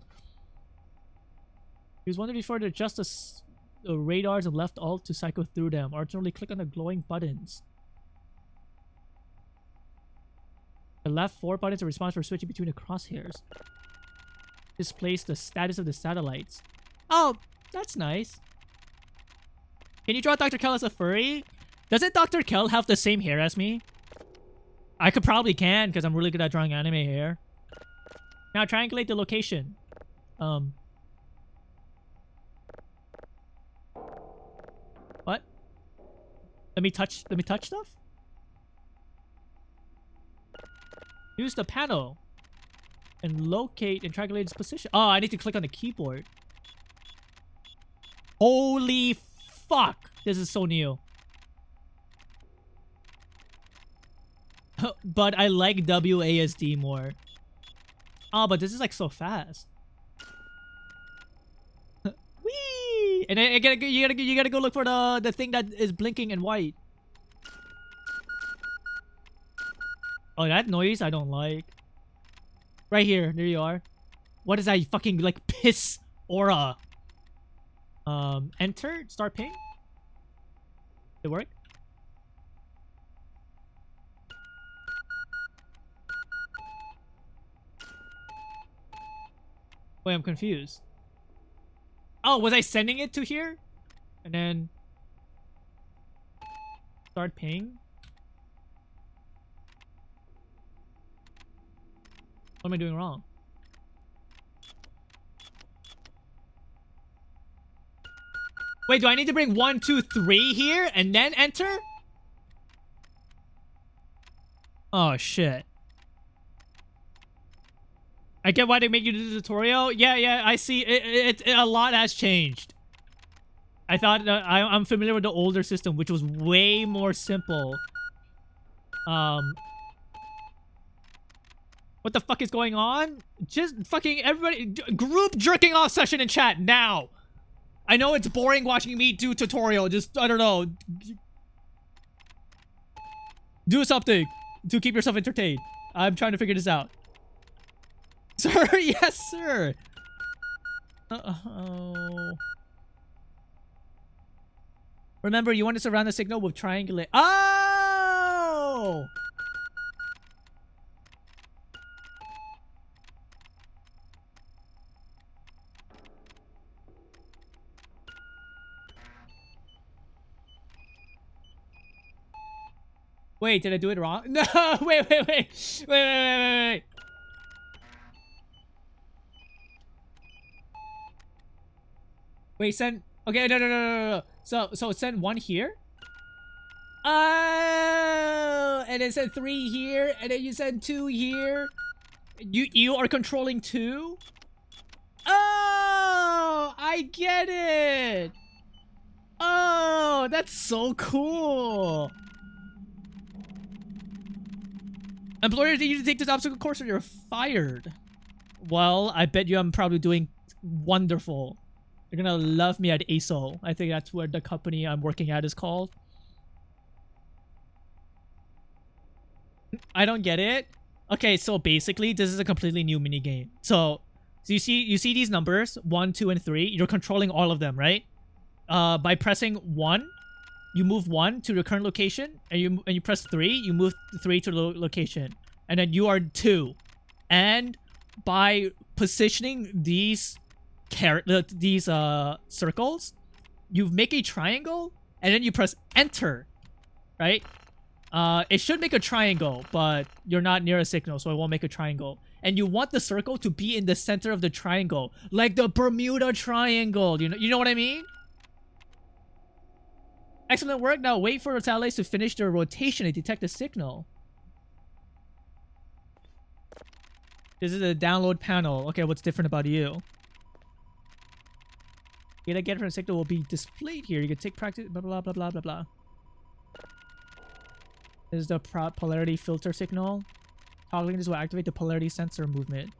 Use one before to adjust the radars and left alt to cycle through them. Alternately click on the glowing buttons. The left 4 buttons are responsible for switching between the crosshairs. Displays the status of the satellites. Oh, that's nice. Can you draw Dr. Kell as a furry? Doesn't Dr. Kell have the same hair as me? I could probably can because I'm really good at drawing anime hair. Now triangulate the location. What? Let me touch stuff? Use the panel and locate and triangulate its position. Oh, I need to click on the keyboard. Holy fuck! This is so new. But I like WASD more. Oh, but this is like so fast. Whee! And you gotta go look for the thing that is blinking in white. Oh, that noise I don't like. Right here, there you are. What is that fucking like piss aura? Enter, start ping. Did it work? Wait, I'm confused. Oh, was I sending it to here? And then start ping? What am I doing wrong? Wait, do I need to bring 1, 2, 3 here and then enter? Oh shit. I get why they make you do the tutorial. Yeah, I see. A lot has changed. I thought I'm familiar with the older system, which was way more simple. What the fuck is going on? Just fucking everybody, group jerking off session in chat now. I know it's boring watching me do tutorial. Just, I don't know. Do something to keep yourself entertained. I'm trying to figure this out. Sir, yes, sir. Uh-oh. Remember, you want to surround the signal with triangulate. Oh! Wait, did I do it wrong? No, wait. Wait, send. Okay, no. So send 1 here. Oh, and then send 3 here, and then you send 2 here. You are controlling 2. Oh, I get it. Oh, that's so cool. Employers need you to take this obstacle course or you're fired. Well, I bet you I'm probably doing wonderful. They're gonna love me at ASO. I think that's where the company I'm working at is called. I don't get it. Okay, so basically this is a completely new mini game. So you see these numbers 1, 2, and 3. You're controlling all of them, right? By pressing 1, you move 1 to the current location, and you press 3, you move 3 to the location, and then you are 2. And by positioning these circles, you make a triangle, and then you press enter, right? It should make a triangle, but you're not near a signal, so it won't make a triangle. And you want the circle to be in the center of the triangle, like the Bermuda Triangle. You know what I mean? Excellent work. Now wait for the satellites to finish their rotation and detect the signal. This is a download panel. Okay, what's different about you? Data get from the signal will be displayed here. You can take practice. Blah blah blah blah blah blah. This is the polarity filter signal. Toggling this will activate the polarity sensor movement.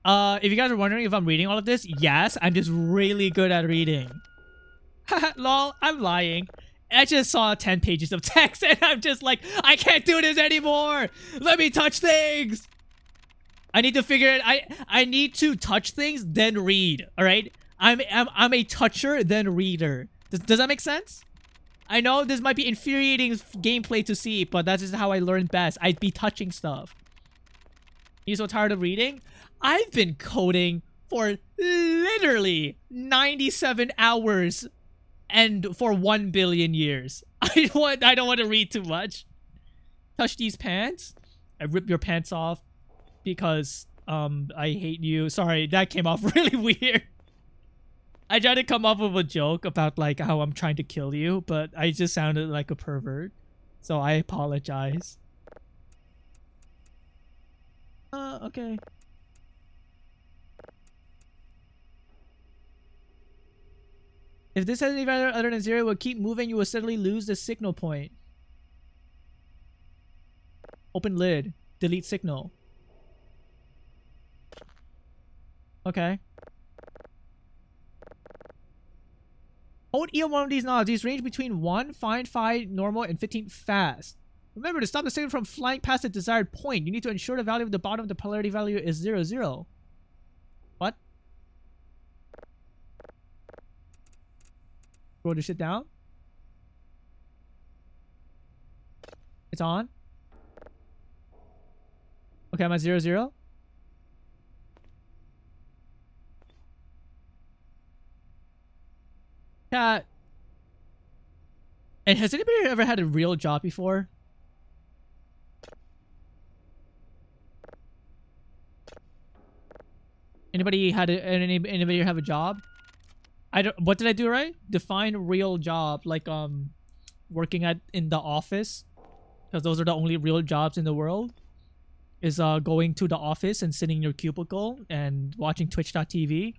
If you guys are wondering if I'm reading all of this, yes, I'm just really good at reading. Lol, I'm lying. I just saw 10 pages of text and I'm just like, I can't do this anymore. Let me touch things. I need to figure it. I need to touch things, then read. All right. I'm a toucher, then reader. Does that make sense? I know this might be infuriating gameplay to see, but that's just how I learn best. I'd be touching stuff. You so tired of reading? I've been coding for literally 97 hours and for 1 billion years. I don't want to read too much. Touch these pants. I rip your pants off because I hate you. Sorry, that came off really weird. I tried to come up with a joke about like how I'm trying to kill you, but I just sounded like a pervert. So I apologize. Okay. If this has any value other than 0, it will keep moving. You will steadily lose the signal point. Open lid. Delete signal. Okay. Hold E on one of these knobs. These range between 1, fine, 5, normal, and 15, fast. Remember, to stop the signal from flying past the desired point, you need to ensure the value of the bottom of the polarity value is 0, 0. What? Roll this shit down. It's on. Okay, I'm at 0, 0. Cat. And has anybody ever had a real job before? Anybody have a job? What did I do right? Define real job, like working in the office, because those are the only real jobs in the world. Is going to the office and sitting in your cubicle and watching Twitch.tv.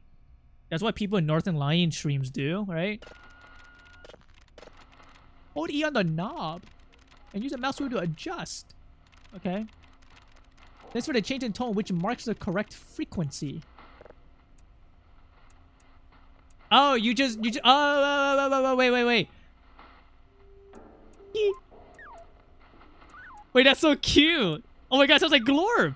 That's what people in Northern Lion streams do, right? Hold E on the knob and use a mouse wheel to adjust. Okay. That's for the change in tone, which marks the correct frequency. Oh, you just oh, wait. Wait, that's so cute. Oh my god, sounds like Glorb.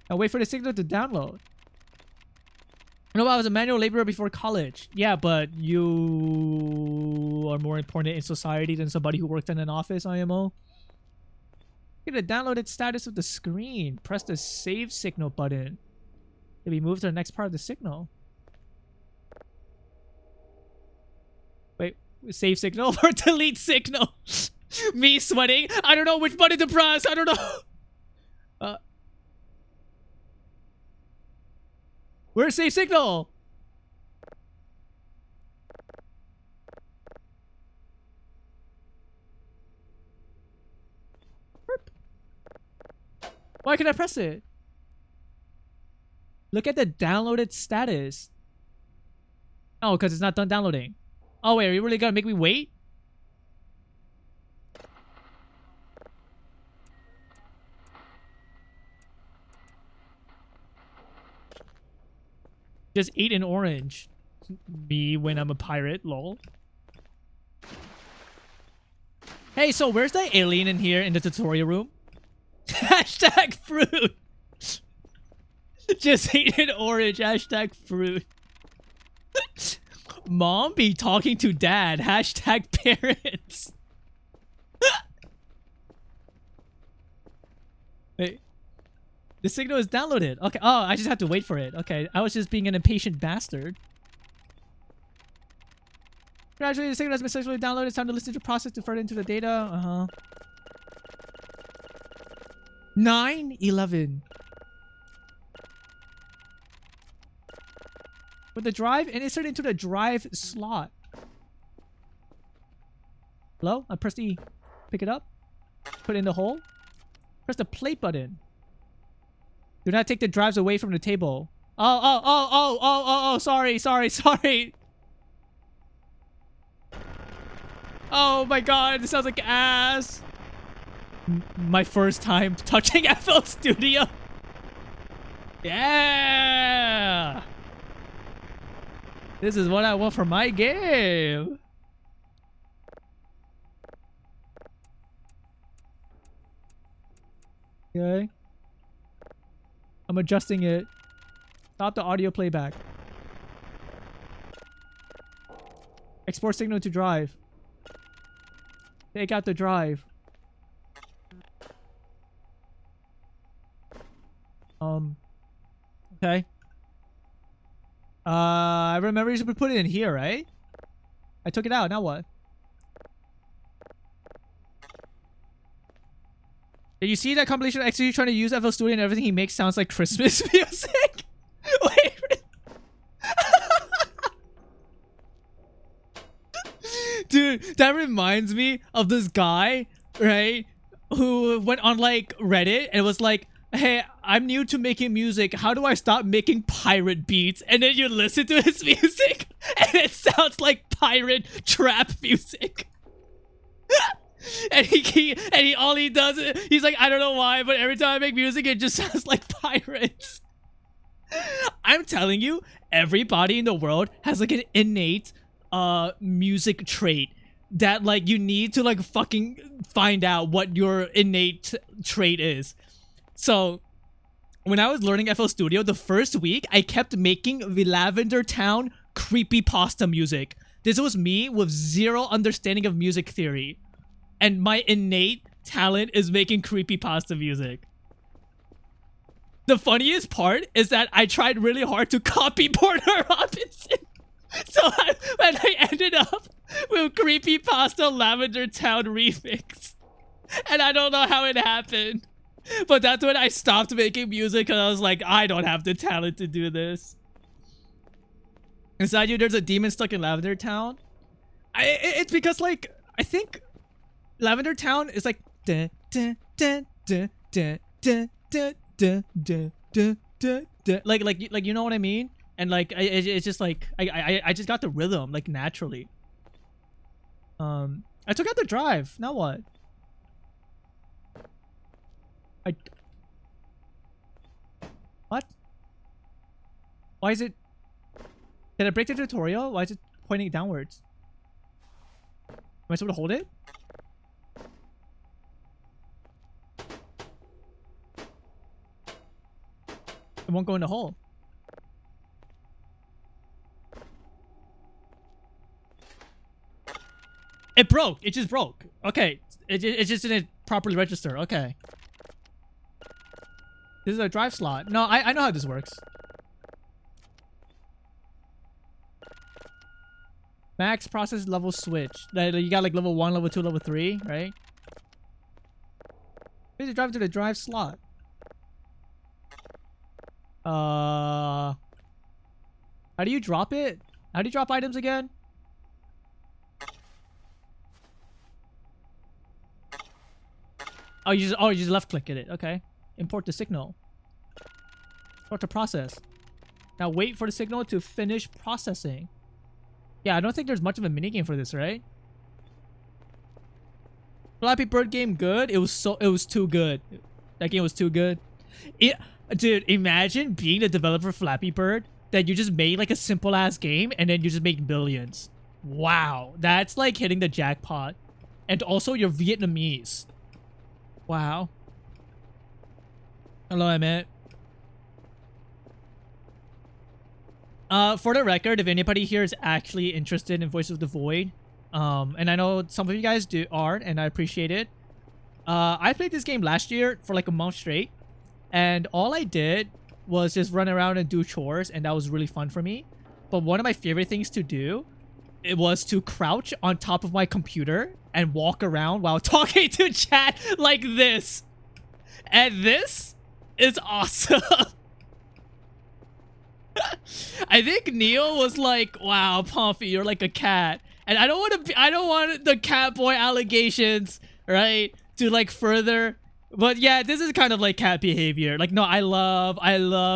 Now wait for the signal to download. No, I was a manual laborer before college. Yeah, but you are more important in society than somebody who worked in an office, IMO. Get the downloaded status of the screen. Press the save signal button to be moved to the next part of the signal. Wait, save signal or delete signal? Me sweating. I don't know which button to press. I don't know. Where's save signal? Why can I press it? Look at the downloaded status. Oh, because it's not done downloading. Oh, wait, are you really gonna make me wait? Just ate an orange. Me when I'm a pirate, lol. Hey, so where's the alien in here in the tutorial room? Hashtag fruit. Just ate an orange. Hashtag fruit. Mom be talking to dad. Hashtag parents. Wait. The signal is downloaded. Okay. Oh, I just have to wait for it. Okay. I was just being an impatient bastard. Gradually, the signal has been successfully downloaded. It's time to listen to process to further into the data. Uh-huh. 9:11. With the drive and insert into the drive slot. Hello? I press E. Pick it up. Put it in the hole. Press the plate button. Do not take the drives away from the table. Oh, sorry. Oh my god, this sounds like ass. My first time touching FL Studio. Yeah. This is what I want for my game. Okay. I'm adjusting it. Stop the audio playback. Export signal to drive. Take out the drive. Okay. I remember you should put it in here, right? I took it out. Now what? Did you see that compilation of XU trying to use FL Studio and everything he makes sounds like Christmas music? Wait. Dude, that reminds me of this guy, right? Who went on like Reddit and was like, hey, I'm new to making music. How do I stop making pirate beats? And then you listen to his music and it sounds like pirate trap music. And he all he does, he's like, I don't know why, but every time I make music, it just sounds like pirates. I'm telling you, everybody in the world has like an innate music trait that like you need to like fucking find out what your innate trait is. So when I was learning FL Studio, the first week I kept making the Lavender Town creepypasta music. This was me with zero understanding of music theory. And my innate talent is making creepypasta music. The funniest part is that I tried really hard to copy Porter Robinson. So when I ended up with creepypasta Lavender Town remix. And I don't know how it happened. But that's when I stopped making music because I was like, I don't have the talent to do this. Inside you, there's a demon stuck in Lavender Town. It's because like, I think Lavender Town is like like you know what I mean? And like it's just like I just got the rhythm like naturally. I took out the drive. Now what? What? Why is it? Did I break the tutorial? Why is it pointing downwards? Am I supposed to hold it? It won't go in the hole. It broke. It just broke. Okay. It just didn't properly register. Okay. This is a drive slot. No, I know how this works. Max process level switch. You got like level 1, level 2, level 3, right? Please drive to the drive slot. How do you drop it? How do you drop items again? Oh, you just left click it. Okay. Import the signal. Start to process. Now wait for the signal to finish processing. Yeah, I don't think there's much of a minigame for this, right? Flappy Bird game good? It was too good. That game was too good. Dude, imagine being the developer of Flappy Bird that you just made like a simple ass game and then you just make millions. Wow, that's like hitting the jackpot. And also you're Vietnamese. Wow. Hello, Emmett. For the record, if anybody here is actually interested in Voice of the Void, and I know some of you guys aren't, and I appreciate it. I played this game last year for like a month straight, and all I did was just run around and do chores, and that was really fun for me. But one of my favorite things to do, it was to crouch on top of my computer and walk around while talking to chat like this. And this is awesome. I think Neil was like, "Wow, Pompey, you're like a cat," and I don't want the cat boy allegations, right, to like further. But yeah, this is kind of like cat behavior. Like, no, I love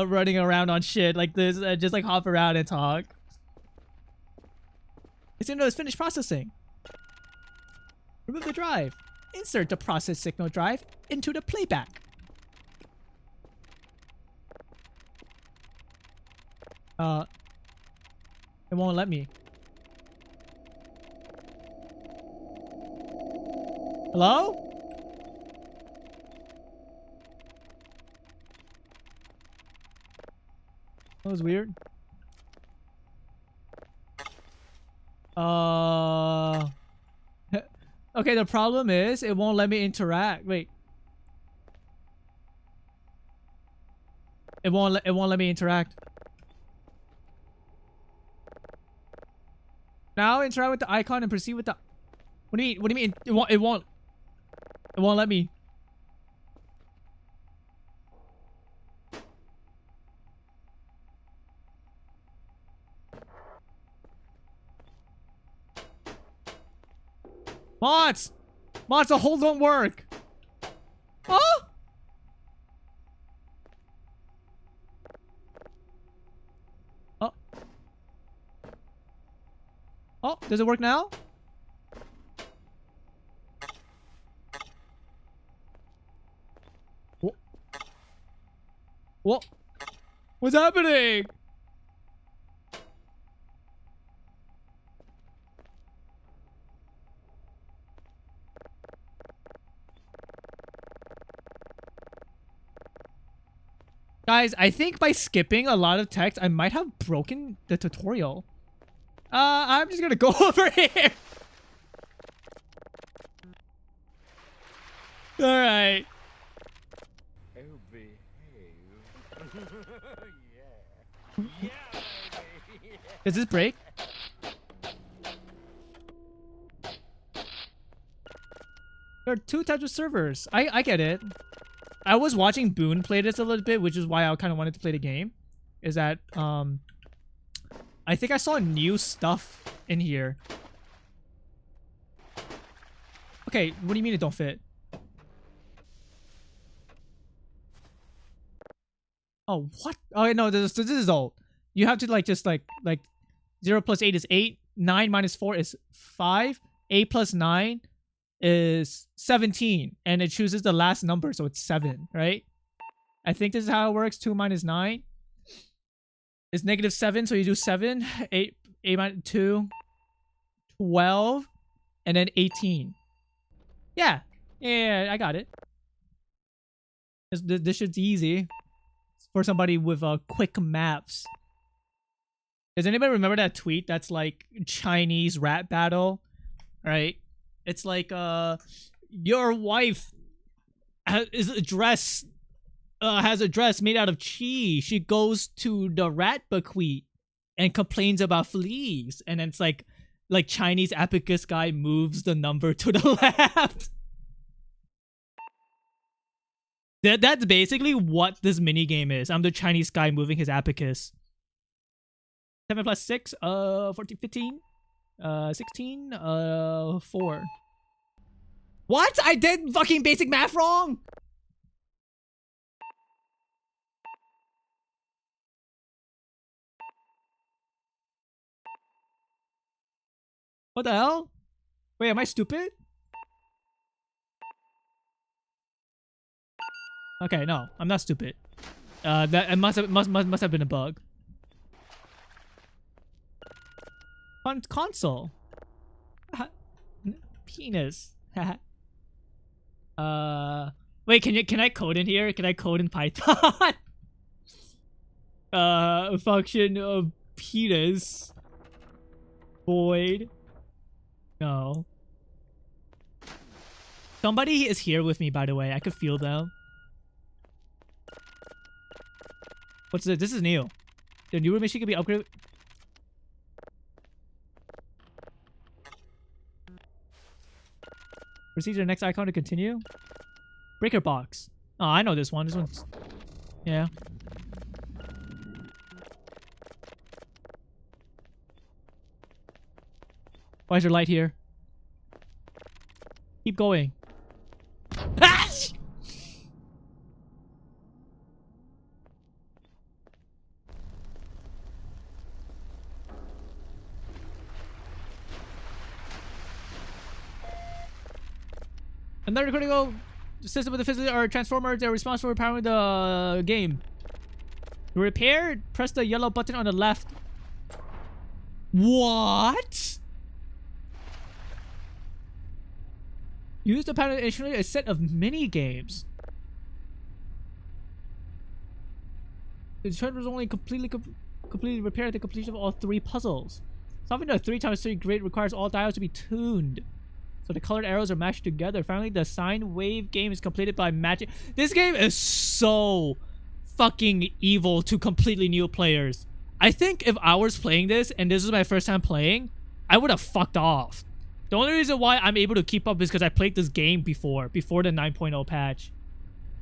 running around on shit like this, and just like hop around and talk. It's finished processing. Remove the drive. Insert the process signal drive into the playback. It won't let me. Hello? That was weird. Okay, the problem is it won't let me interact. Wait. It won't let me interact. Now interact with the icon and proceed with the... What do you mean? What do you mean? It won't let me. Mods! Mods, the hold don't work! Oh! Oh. Oh, does it work now? What? What's happening? Guys, I think by skipping a lot of text, I might have broken the tutorial. I'm just gonna go over here. Alright. Oh, behave. Does this break? There are two types of servers. I get it. I was watching Boone play this a little bit, which is why I kind of wanted to play the game. Is that, I think I saw new stuff in here. Okay, what do you mean it don't fit? Oh, what? Oh, no, this is old. You have to, like, just, like 0 plus 8 is 8. 9 minus 4 is 5. 8 plus 9 is 17. And it chooses the last number, so it's 7, right? I think this is how it works. 2 minus 9 is negative 7, so you do 7. 8 minus 2. 12. And then 18. Yeah. Yeah, I got it. This shit's easy. For somebody with quick maps. Does anybody remember that tweet that's like Chinese rap battle? Right? It's like your wife has a dress made out of cheese. She goes to the rat buckwheat and complains about fleas. And then it's like Chinese abacus guy moves the number to the left. That's basically what this mini game is. I'm the Chinese guy moving his abacus. 7 plus 6, 14, 15, 16, 4. What? I did fucking basic math wrong? What the hell? Wait, am I stupid? Okay, no, I'm not stupid. That it must have been a bug. Console. Penis. Wait, can I code in here? Can I code in Python? Function of penis. Void. No. Somebody is here with me, by the way. I could feel them. What's this? This is new. The newer machine can be upgraded. Proceed to the next icon to continue. Breaker box. Oh, I know this one. This one's... Yeah. Why is there light here? Keep going. Ah! Another critical system of the physics or transformers that are responsible for powering the game. To repair, press the yellow button on the left. What? Use the panel to initiate a set of mini games. The deterrent was only completely repaired at the completion of all 3 puzzles. Solving the 3x3 grid requires all dials to be tuned, so the colored arrows are matched together. Finally, the sine wave game is completed by magic. This game is so fucking evil to completely new players. I think if I was playing this and this was my first time playing, I would have fucked off. The only reason why I'm able to keep up is because I played this game before the 9.0 patch.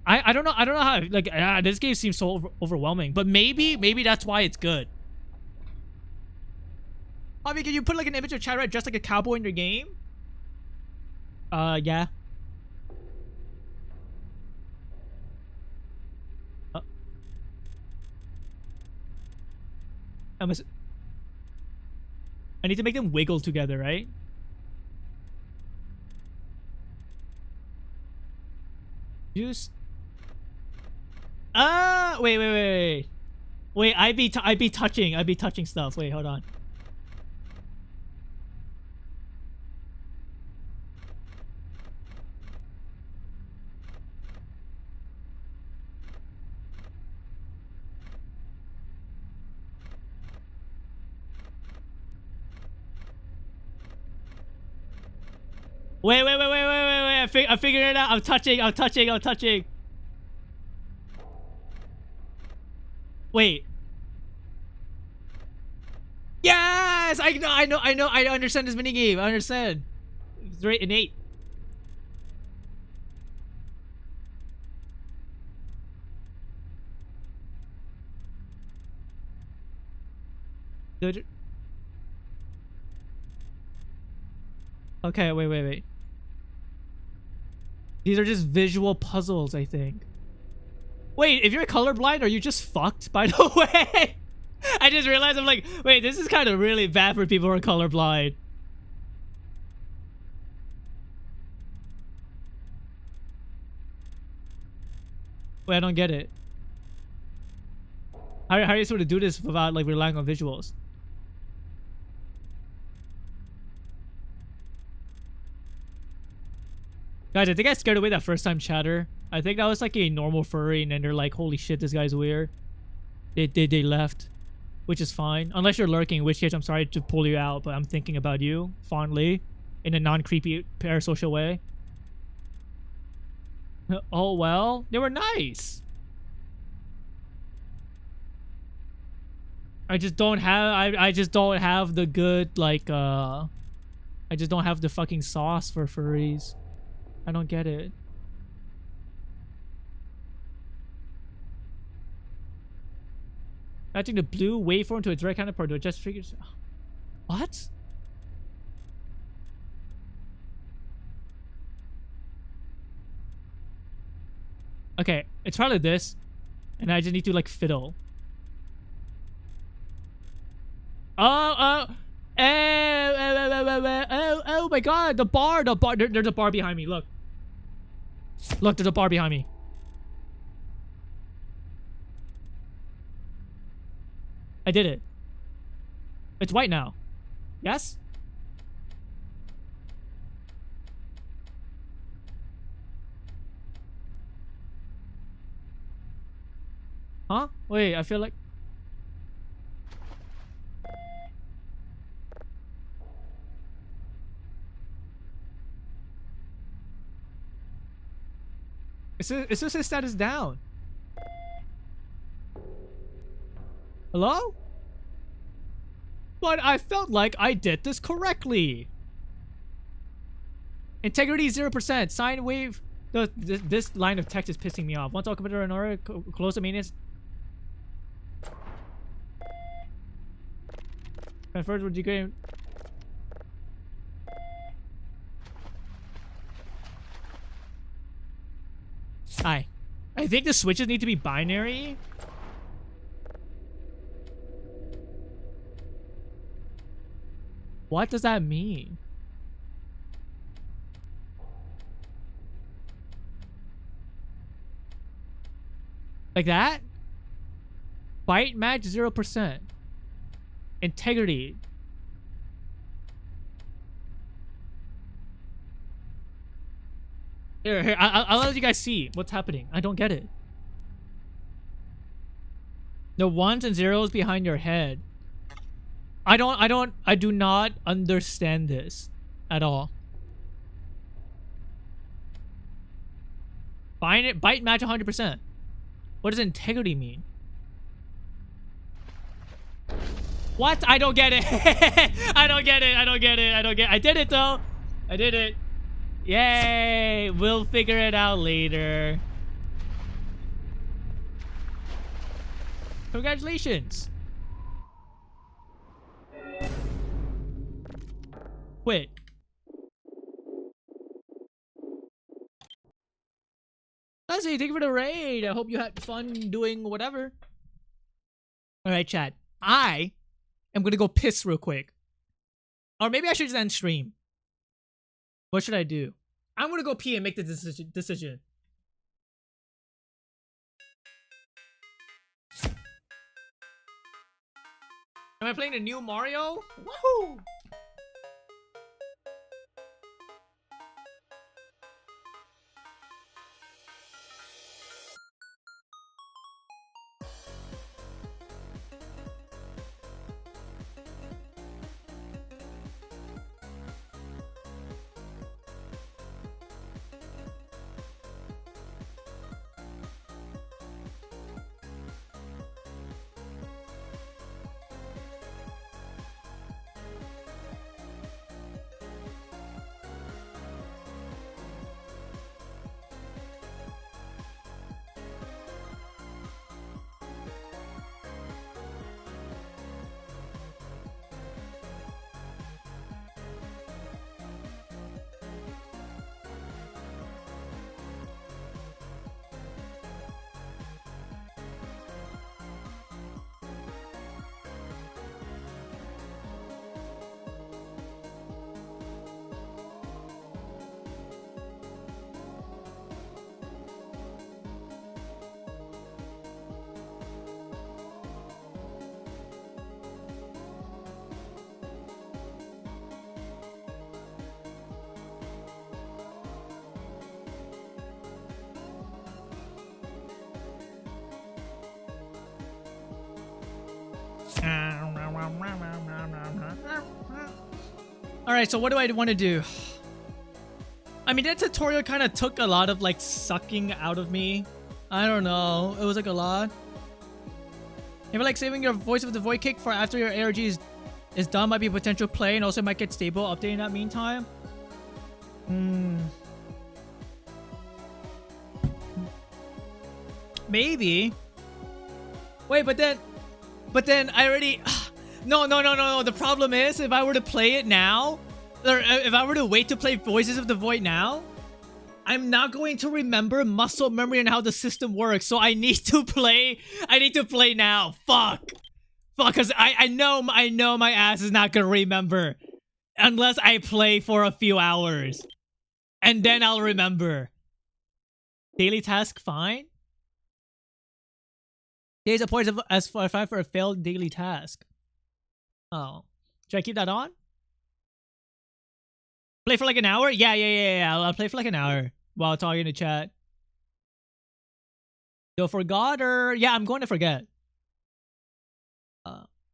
I don't know how, like, this game seems so overwhelming, but maybe that's why it's good. I mean, can you put like an image of Chad dressed like a cowboy in your game? Yeah. I need to make them wiggle together, right? Just... wait. Wait, I be touching stuff. Wait, hold on. Wait. I figured it out. I'm touching. Wait. Yes! I understand this minigame. I understand. It's very innate. Okay, wait. These are just visual puzzles, I think. Wait, if you're colorblind, are you just fucked, by the way? I just realized, I'm like, wait, this is kind of really bad for people who are colorblind. Wait, I don't get it. How are you supposed to do this without, like, relying on visuals? Guys, I think I scared away that first time chatter. I think that was like a normal furry and then they're like, holy shit, this guy's weird. They left. Which is fine. Unless you're lurking, in which case I'm sorry to pull you out, but I'm thinking about you fondly in a non-creepy parasocial way. Oh well, they were nice. I just don't have the good, like, I just don't have the fucking sauce for furries. I don't get it. Matching the blue waveform to its right counterpart to adjust figures. What? Okay, it's probably this. And I just need to, like, fiddle. Oh my god, the bar, there's a bar behind me, look. Look, there's a bar behind me. I did it. It's white now. Yes? Huh? Wait, I feel like... It says his status down. Hello? But I felt like I did this correctly. Integrity 0%. Sine wave. This line of text is pissing me off. Once all computer in order, close the maintenance. Confirmed with degrade. Hi. I think the switches need to be binary. What does that mean? Like that? Byte match 0%. Integrity. Here, I'll let you guys see what's happening. I don't get it. The ones and zeros behind your head. I do not understand this at all. Byte match 100%. What does integrity mean? What? I don't get it. I don't get it. I did it though. I did it. Yay! We'll figure it out later. Congratulations. Quit. Leslie, thank you for the raid. I hope you had fun doing whatever. Alright, chat. I am gonna go piss real quick. Or maybe I should just end stream. What should I do? I'm gonna go pee and make the decision. Am I playing the new Mario? Woohoo! Alright, so what do I want to do? I mean, that tutorial kind of took a lot of, like, sucking out of me. I don't know. It was, like, a lot. If like saving your voice of the void kick for after your ARG is done might be a potential play, and also might get stable update in that meantime. Maybe. Wait, but then I already... No. The problem is, if I were to play it now, or if I were to wait to play Voices of the Void now, I'm not going to remember muscle memory and how the system works. So I need to play. I need to play now. Fuck, because I know my ass is not gonna remember unless I play for a few hours, and then I'll remember. Daily task, fine. Days of points as for a failed daily task. Oh, should I keep that on? Play for like an hour? Yeah. I'll play for like an hour while talking to chat. Yo, forgot her. Yeah, I'm going to forget.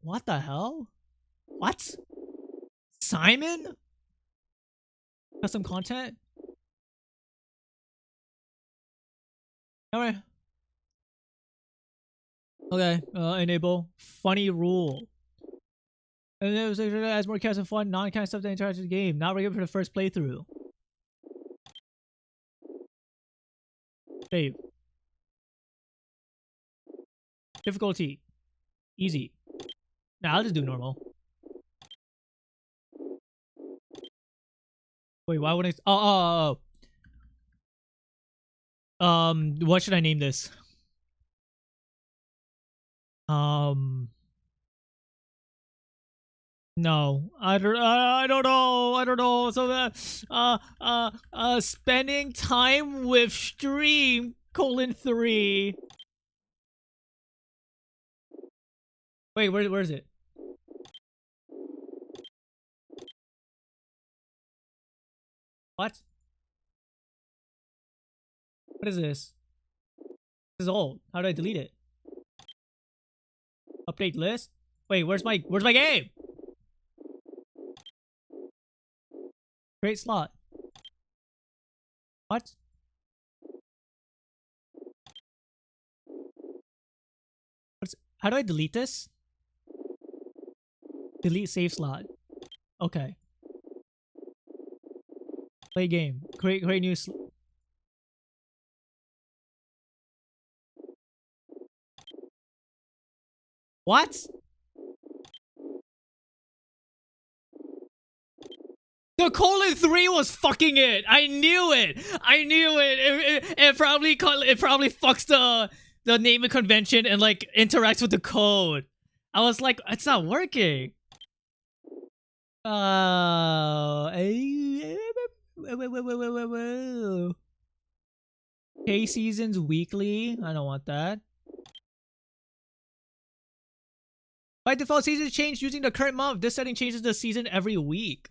What the hell? What? Simon? Custom content? Alright. Okay, enable. Funny rule. And it was adds more chaos and fun, non-kind stuff that interacts with the game. Not regular for the first playthrough. Save. Difficulty. Easy. Nah, I'll just do normal. Wait, why would I... What should I name this? No, I don't know. So spending time with stream :3. Wait, where is it? What? What is this? This is old. How do I delete it? Update list? Wait, where's my game? Create slot. What? How do I delete this? Delete save slot. Okay. Play game. Create new What? The :3 was fucking it. I knew it. It probably fucks the naming convention and like interacts with the code. I was like, it's not working. K seasons weekly. I don't want that. By default, seasons change using the current month. This setting changes the season every week.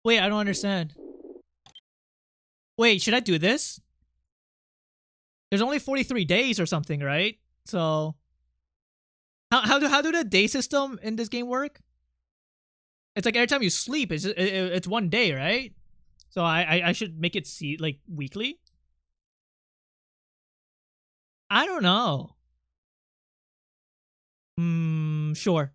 Wait, I don't understand. Wait, should I do this? There's only 43 days or something, right? So how do the day system in this game work? It's like every time you sleep, it's one day, right? So I should make it like weekly. I don't know. Sure.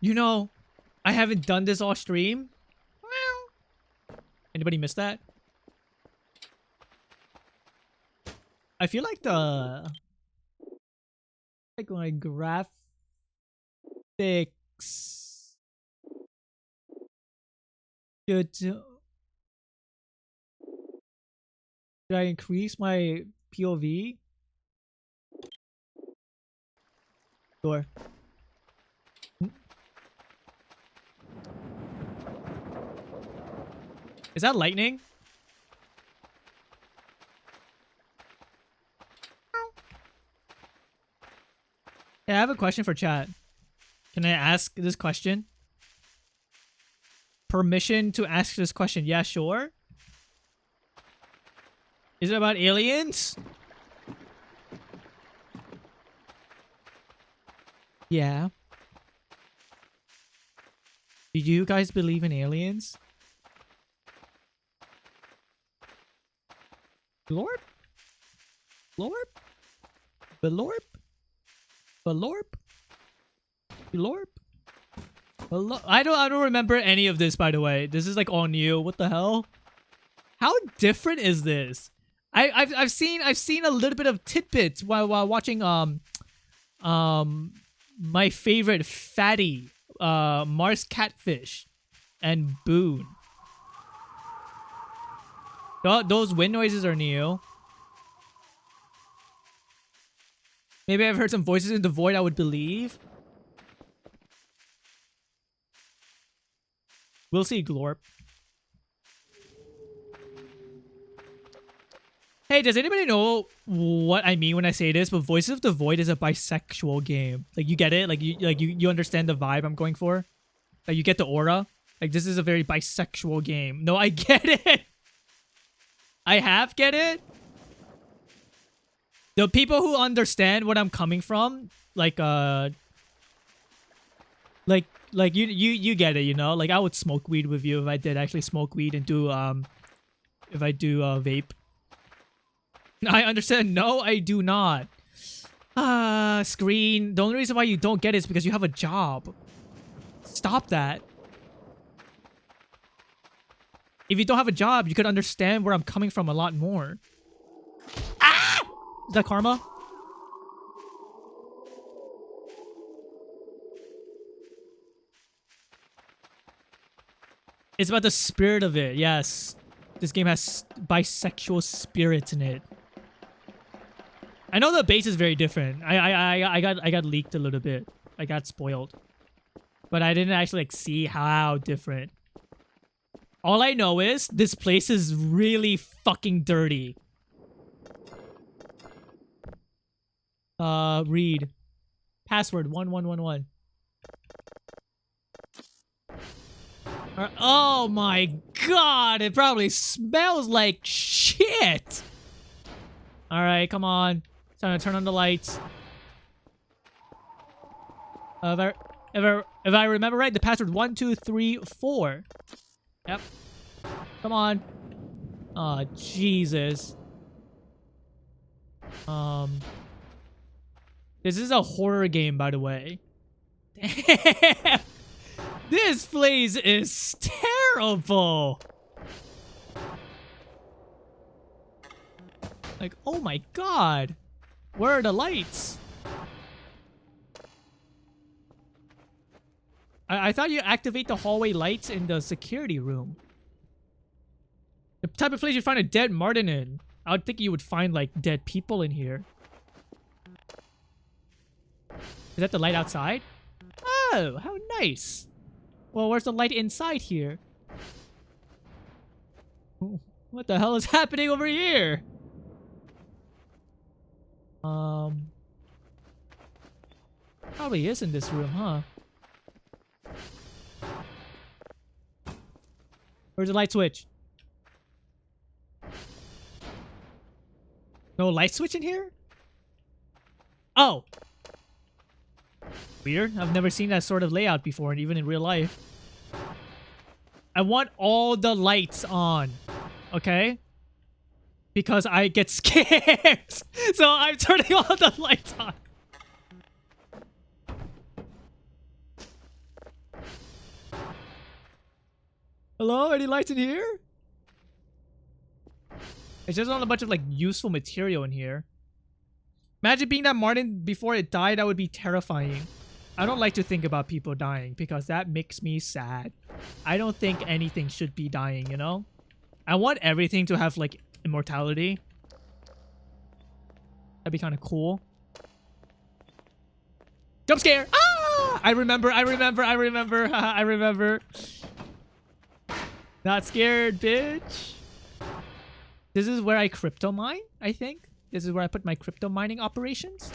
You know, I haven't done this all stream. Anybody miss that? I feel like my graphics should I increase my POV? Sure. Is that lightning? Yeah, I have a question for chat. Can I ask this question? Permission to ask this question. Yeah, sure. Is it about aliens? Yeah. Do you guys believe in aliens? Blorp? Blorp? Blorp? Blorp? Blorp? I don't remember any of this, by the way. This is like all new. What the hell? How different is this? I've seen a little bit of tidbits while watching my favorite fatty Mars Catfish and Boone. Those wind noises are new. Maybe I've heard some voices in the void I would believe. We'll see, Glorp. Hey, does anybody know what I mean when I say this? But Voices of the Void is a bisexual game. Like, you get it? Like you understand the vibe I'm going for? Like, you get the aura? Like, this is a very bisexual game. No, I get it. I half get it. The people who understand what I'm coming from, like you get it, you know? Like, I would smoke weed with you if I did actually smoke weed and do if I do vape. I understand. No, I do not. Screen. The only reason why you don't get it is because you have a job. Stop that. If you don't have a job, you could understand where I'm coming from a lot more. Ah! Is that karma? It's about the spirit of it. Yes. This game has bisexual spirits in it. I know the base is very different. I got leaked a little bit. I got spoiled. But I didn't actually like see how different. All I know is this place is really fucking dirty. Read. Password 1111. Oh my god, it probably smells like shit. Alright, come on. Time to turn on the lights. If I remember right, the password 1234. Yep. Come on. Oh, Jesus. This is a horror game, by the way. Damn. This place is terrible. Like, oh my god. Where are the lights? I thought you activate the hallway lights in the security room. The type of place you find a dead Martin in. I would think you would find, like, dead people in here. Is that the light outside? Oh, how nice. Well, where's the light inside here? What the hell is happening over here? Probably is in this room, huh? Where's the light switch? No light switch in here? Oh! Weird. I've never seen that sort of layout before, and even in real life. I want all the lights on. Okay? Because I get scared. So I'm turning all the lights on. Hello? Any lights in here? It's just on a bunch of, like, useful material in here. Imagine being that Martin before it died. That would be terrifying. I don't like to think about people dying because that makes me sad. I don't think anything should be dying, you know? I want everything to have, like, immortality. That'd be kind of cool. Jump scare! Ah! I remember. I remember. Not scared, bitch. This is where I crypto mine, I think. This is where I put my crypto mining operations.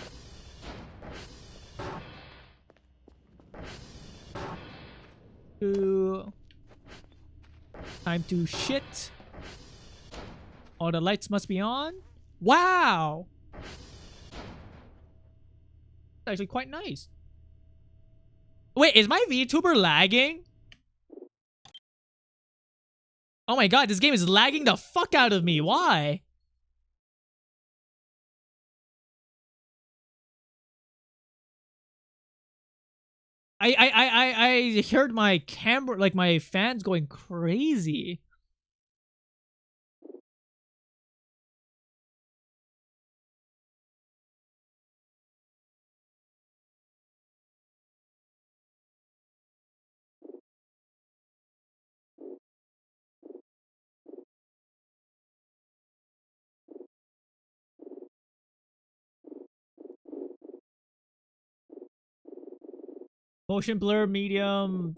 Time to shit. All the lights must be on. Wow! That's actually quite nice. Wait, is my VTuber lagging? Oh my god, this game is lagging the fuck out of me. Why? I heard my camera, like my fans going crazy. Motion blur medium.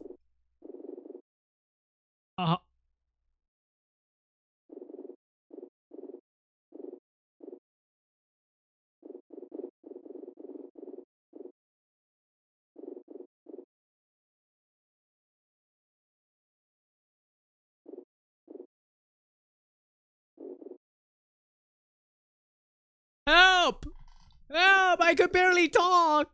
Help! Help! I could barely talk!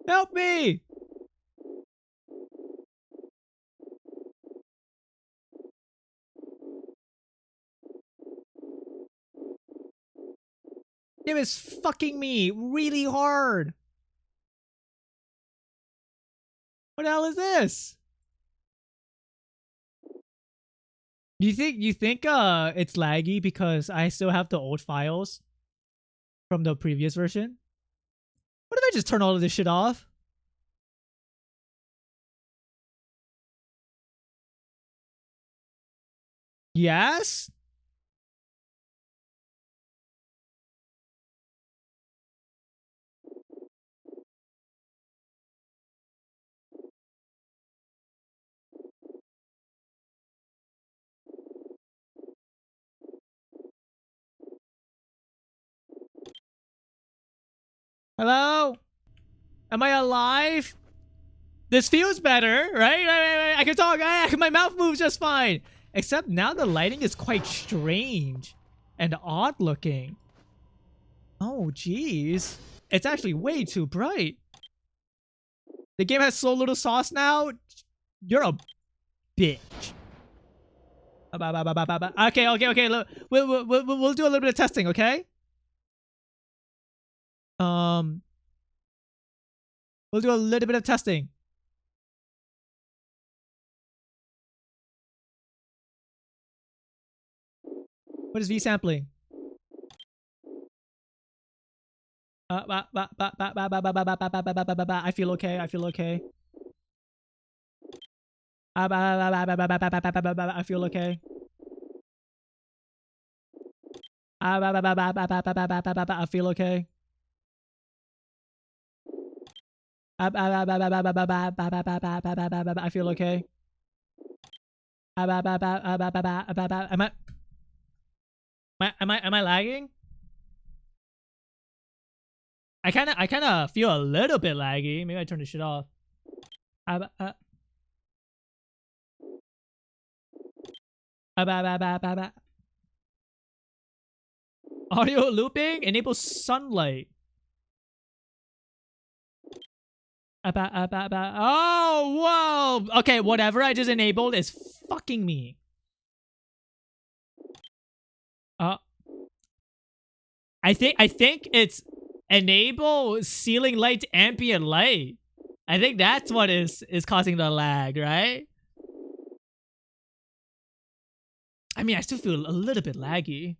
Help me! It was fucking me really hard. What the hell is this? You think it's laggy because I still have the old files from the previous version? What if I just turn all of this shit off? Yes? Hello? Am I alive? This feels better, right? I can talk. My mouth moves just fine. Except now the lighting is quite strange and odd looking. Oh, jeez. It's actually way too bright. The game has so little sauce now. You're a bitch. Okay. Look, we'll do a little bit of testing, okay? We'll do a little bit of testing. What is V sampling? I feel okay. I feel okay. I feel okay. I feel okay. I feel okay. Am I lagging? I kind of feel a little bit laggy. Maybe I turn this shit off. Audio looping enables sunlight. Oh, whoa. Okay, whatever I just enabled is fucking me. I think it's enable ceiling light ambient light. I think that's what is causing the lag, right? I mean, I still feel a little bit laggy.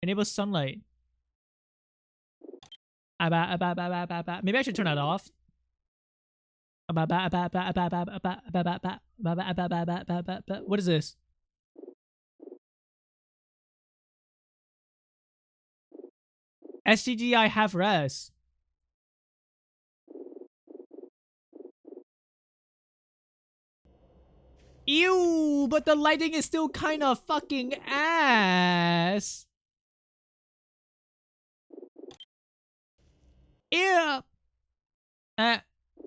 Enable sunlight. Maybe I should turn that off. What is this? SCGI half res. Ew, but the lighting is still kind of fucking ass. Yeah.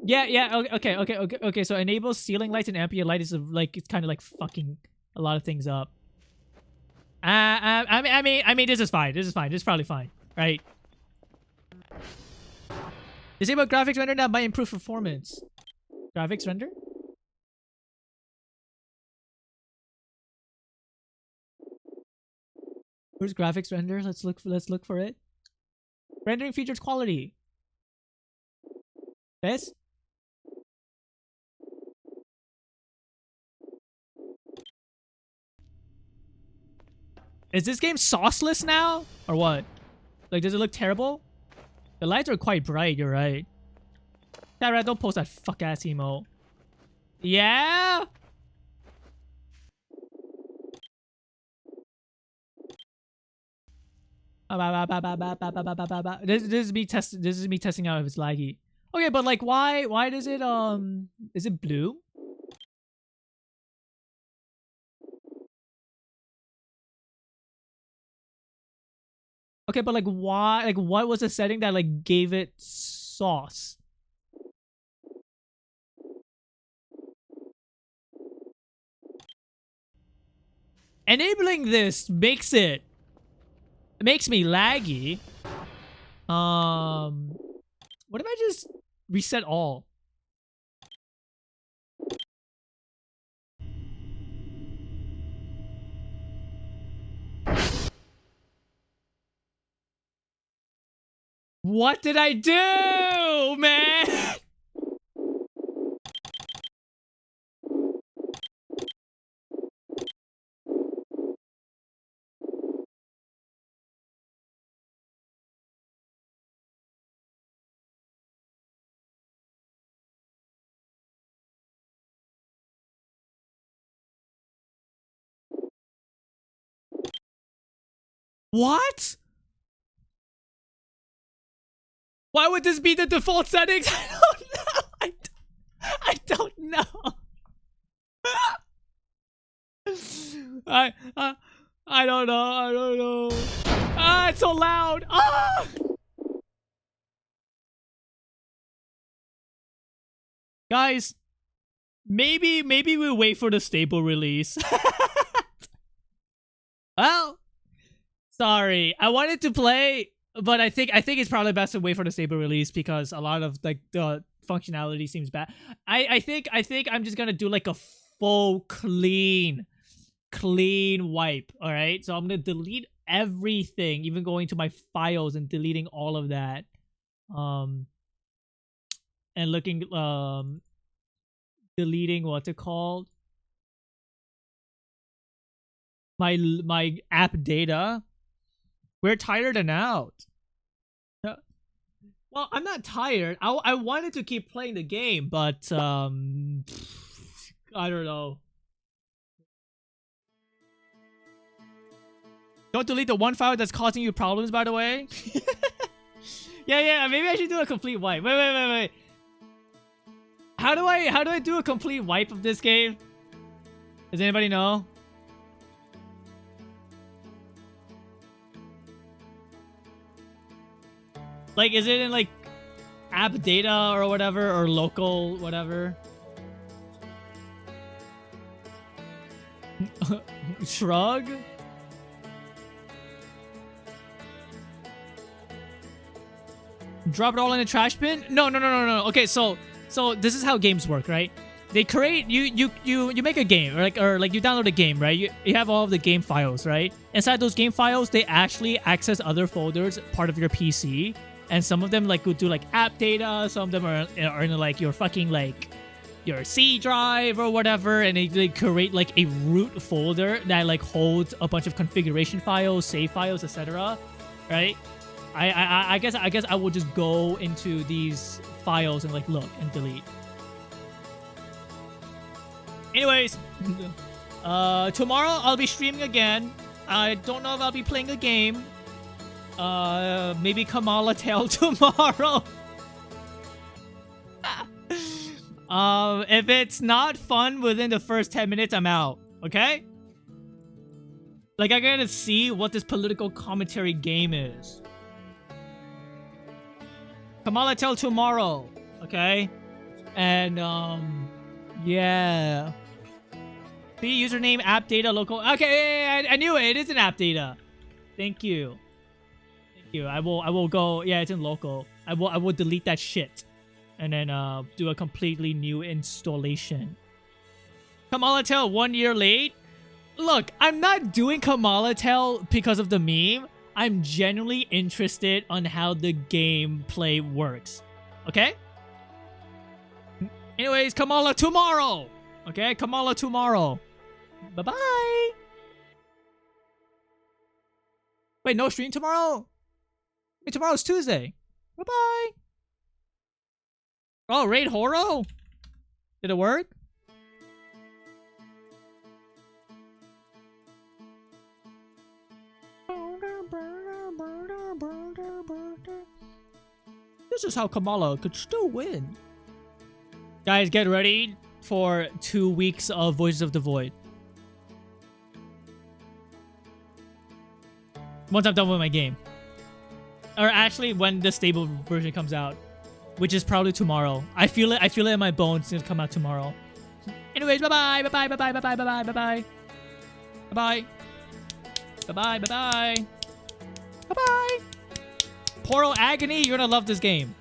Yeah. Okay. So enable ceiling lights and ambient light is like it's kind of like fucking a lot of things up. I mean, this is fine. This is probably fine, right? Disable graphics render that might improve performance. Graphics render. Where's graphics render? Let's look for it. Rendering features quality. This? Is this game sauceless now? Or what? Like, does it look terrible? The lights are quite bright, you're right. Sarah, don't post that fuck-ass emo. Yeah? This is me testing out if it's laggy. Okay, but like why does it is it blue? Okay, but like why? Like what was the setting that like gave it sauce? Enabling this makes me laggy. What if I just reset all? What did I do, man? What? Why would this be the default settings? I don't know. I don't know. I don't know. Ah, it's so loud. Ah! Guys, maybe we wait for the stable release. Well, sorry. I wanted to play, but I think it's probably best to wait for the stable release because a lot of like the functionality seems bad. I think I'm just gonna do like a full clean wipe. All right, so I'm gonna delete everything, even going to my files and deleting all of that. And looking deleting what's it called, my app data. We're tired and out. Well, I'm not tired. I wanted to keep playing the game, but I don't know. Don't delete the one file that's causing you problems, by the way. Yeah, maybe I should do a complete wipe. Wait. How do I do a complete wipe of this game? Does anybody know? Like, is it in like app data or whatever, or local whatever? Shrug? Drop it all in the trash bin? No. Okay, so this is how games work, right? They create you make a game, or like you download a game, right? You have all of the game files, right? Inside those game files, they actually access other folders part of your PC, and some of them like would do like app data, some of them are in like your fucking like your C drive or whatever, and they create like a root folder that like holds a bunch of configuration files, save files, etc. Right? I guess I will just go into these files and like look and delete. Anyways, tomorrow I'll be streaming again. I don't know if I'll be playing a game. Maybe Kamala Tale tomorrow. If it's not fun within the first 10 minutes, I'm out. Okay? Like, I gotta see what this political commentary game is. Kamala Tell tomorrow, okay? And, yeah. See, username, app data, local. Okay, I knew it. It is an app data. Thank you. Thank you. I will go. Yeah, it's in local. I will delete that shit. And then, do a completely new installation. Kamala Tell 1 year late? Look, I'm not doing Kamala Tell because of the meme. I'm genuinely interested on how the gameplay works. Okay? Anyways, Kamala tomorrow! Okay? Kamala tomorrow. Bye-bye! Wait, no stream tomorrow? Wait, tomorrow's Tuesday. Bye-bye! Oh, Raid Horo? Did it work? This is how Kamala could still win. Guys, get ready for 2 weeks of Voices of the Void. Once I'm done with my game. or actually when the stable version comes out, which is probably tomorrow. I feel it in my bones. It's gonna come out tomorrow. Anyways, bye-bye, bye-bye, bye-bye, bye-bye, bye-bye, bye-bye. Bye-bye. Bye-bye, bye-bye. Bye-bye. Portal Agony, you're gonna love this game.